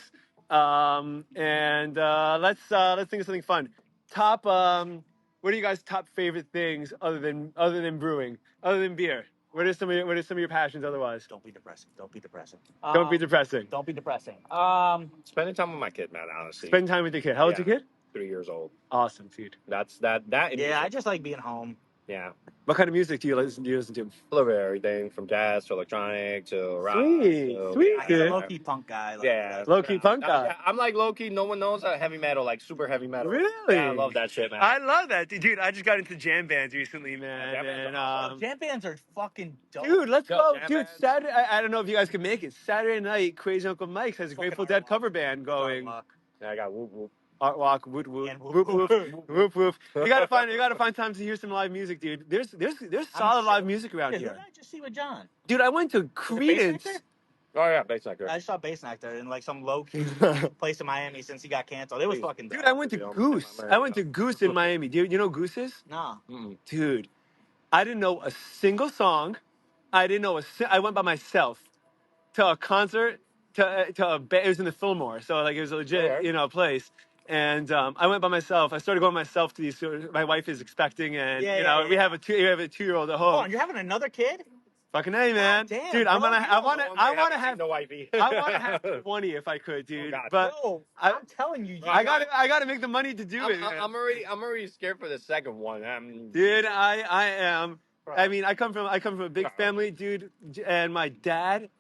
And let's think of something fun. Top. What are you guys' top favorite things other than brewing, other than beer? What are some of your passions otherwise? Don't be depressing. Don't be depressing. Don't be depressing. Spending time with my kid, man. Honestly. Spending time with your kid. How old's your kid? 3 years old. Awesome, dude. That. Yeah, I just like being home. Yeah. What kind of music do you listen to? A little bit of everything from jazz to electronic to rock. Sweet, I'm a low-key punk guy. Low-key punk guy. I'm like low-key, no one knows heavy metal, like super heavy metal. Really? Yeah, I love that shit, man. I love that. Dude, I just got into jam bands recently, man. Jam bands are fucking dope. Dude, let's go. Dude, bands. Saturday, I don't know if you guys can make it. Saturday night, Crazy Uncle Mike's has a Grateful Dead cover band going. Yeah, I got whoop whoop. Art walk, woot woot, whoop whoop, whoop whoop. You gotta find time to hear some live music, dude. There's solid live music around here. Who did I just see with John? Dude, I went to Credence. Oh yeah, Bass Nectar. I saw Bass Nectar in like some low key place in Miami since he got canceled. It was fucking dope. Dude, I went to Goose. I went to Goose in Miami. Do you know Goose is? No. Dude, I didn't know a single song. I went by myself to a concert it was in the Fillmore, so like it was a legit place. And I went by myself. I started going myself to these. My wife is expecting, and we have a 2-year-old at home. Hold on, you're having another kid? Fucking A, man. Damn, dude, bro, I want to have no wifey. I want to have 20 if I could, dude. But I'm telling you, I got to make the money to do it. Man. I'm already scared for the second one. Dude, I am. I mean, I come from a big family, dude, and my dad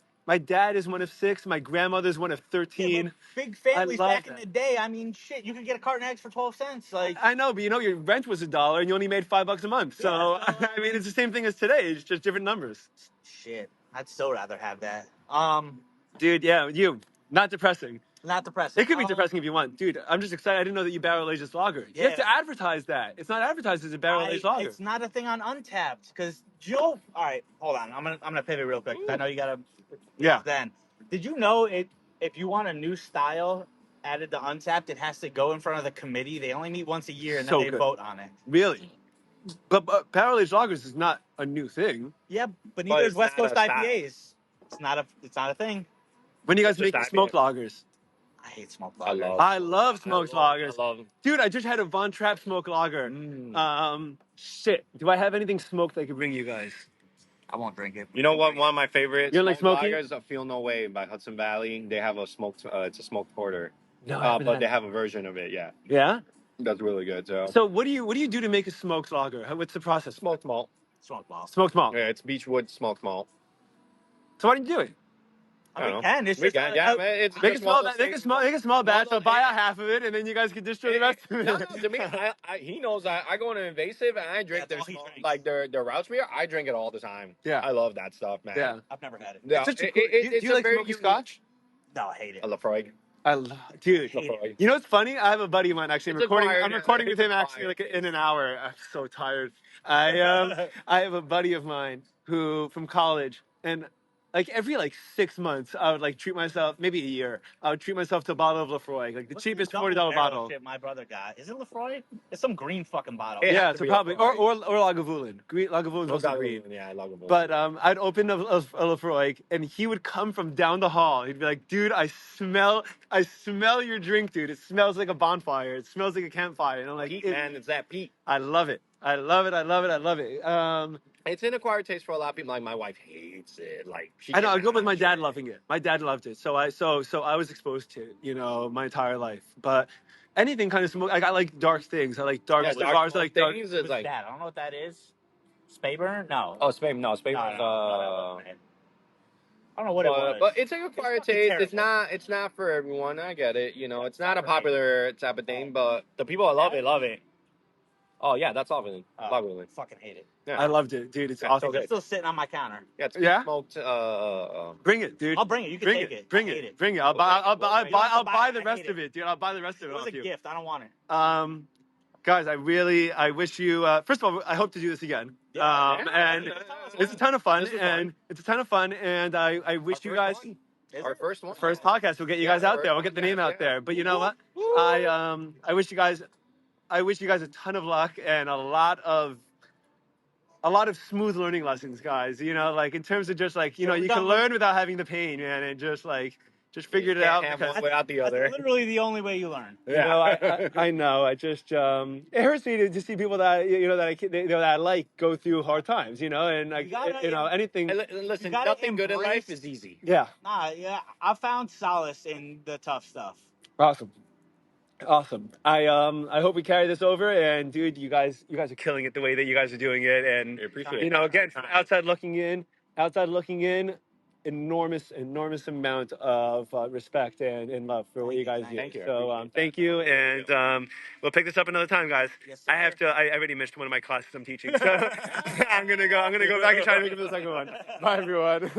is one of 6. My grandmother's one of 13. Yeah, big families back in the day. I mean, shit, you could get a carton of eggs for 12 cents. Like, I know, but your rent was $1 and you only made $5 a month. So I mean, it's the same thing as today. It's just different numbers. Shit, I'd still rather have that. Dude, yeah, not depressing. Not depressing. It could be depressing if you want, dude. I'm just excited. I didn't know that you barrel aged this lager. You have to advertise that. It's not advertised as a barrel aged lager. It's not a thing on Untapped because Joe. All right, hold on. I'm gonna pivot real quick. I know you gotta. Yeah. Then, did you know if you want a new style added to Untapped, it has to go in front of the committee. They only meet once a year and then they vote on it. Really? But barrel aged lagers is not a new thing. Yeah, but neither is West Coast IPAs. It's not a thing. When you guys make smoked lagers? I hate smoked lagers. I love smoked lagers. Dude, I just had a Von Trapp smoked lager. Shit. Do I have anything smoked I could bring you guys? I won't drink it. You know what? One of my favorite lagers, Feel No Way by Hudson Valley. They have a smoked. It's a smoked porter. No, but they have a version of it. Yeah. Yeah. That's really good. So what do you do to make a smoked lager? What's the process? Smoked malt. Smoked malt. Yeah, it's Beechwood smoked malt. So why didn't you do it? We can. It's just make a small batch. I'll buy out half of it, and then you guys can distro the rest. No, to me, he knows I go into Invasive and I drink their Routes beer. I drink it all the time. Yeah, I love that stuff, man. Yeah, I've never had it. Yeah. Do you like smoky Scotch? No, I hate it. A Lafroig. Dude, you know what's funny? I have a buddy of mine actually. I'm recording with him actually like in an hour. I'm so tired. I have a buddy of mine who from college, and like every 6 months, I would treat myself, maybe a year, I would treat myself to a bottle of Lafroig, like the cheapest $40 bottle. Shit my brother got. Is it Lafroig? It's some green fucking bottle. Yeah, it's probably or Lagavulin. Lagavulin's also green. Yeah, Lagavulin. But I'd open a Lafroig, and he would come from down the hall. He'd be like, "Dude, I smell your drink, dude. It smells like a bonfire. It smells like a campfire." And I'm like, man, it's that peat. I love it. I love it. It's an acquired taste for a lot of people. Like my wife hates it. I know. I grew up with my dad loving it. My dad loved it, so I was exposed to it, my entire life. But anything kind of smoke. I like dark things. I like dark cigars. I like dark things. I don't know what that is. Spayburn? No. Oh, Spayburn. No, Spayburn. I don't know what it was. But it's an acquired taste. It's not for everyone. I get it. It's not a popular type of thing, but the people that love it. Oh yeah, that's Lagavulin. Lagavulin. Fucking hate it. Yeah. I loved it, dude. It's awesome. It's still sitting on my counter. Yeah, it's smoked. Bring it, dude. I'll bring it. You can take it. Bring it. I'll buy the rest of it, dude. I'll buy the rest of it. It was a gift. I don't want it. Guys, I wish you. First of all, I hope to do this again. And it's a ton of fun, and I wish you guys. Our first one. First podcast. We'll get you guys out there. We'll get the name out there. But you know what? I wish you guys a ton of luck and a lot of smooth learning lessons, guys. In terms of just you can learn without having the pain, man, and just figure it out. One without the other. That's literally the only way you learn. Yeah. I know. I just it hurts me to see people that that I like go through hard times. And anything. Listen, nothing good in life is easy. Yeah. I found solace in the tough stuff. Awesome. I hope we carry this over, and dude, you guys are killing it the way that you guys are doing it, and I appreciate it. Again, from outside looking in, enormous amount of respect and love for what you guys do. Thank you. So thank you, and we'll pick this up another time, guys. Yes, sir. I already missed one of my classes I'm teaching, so I'm gonna go back and try to make it for the second one. Bye, everyone.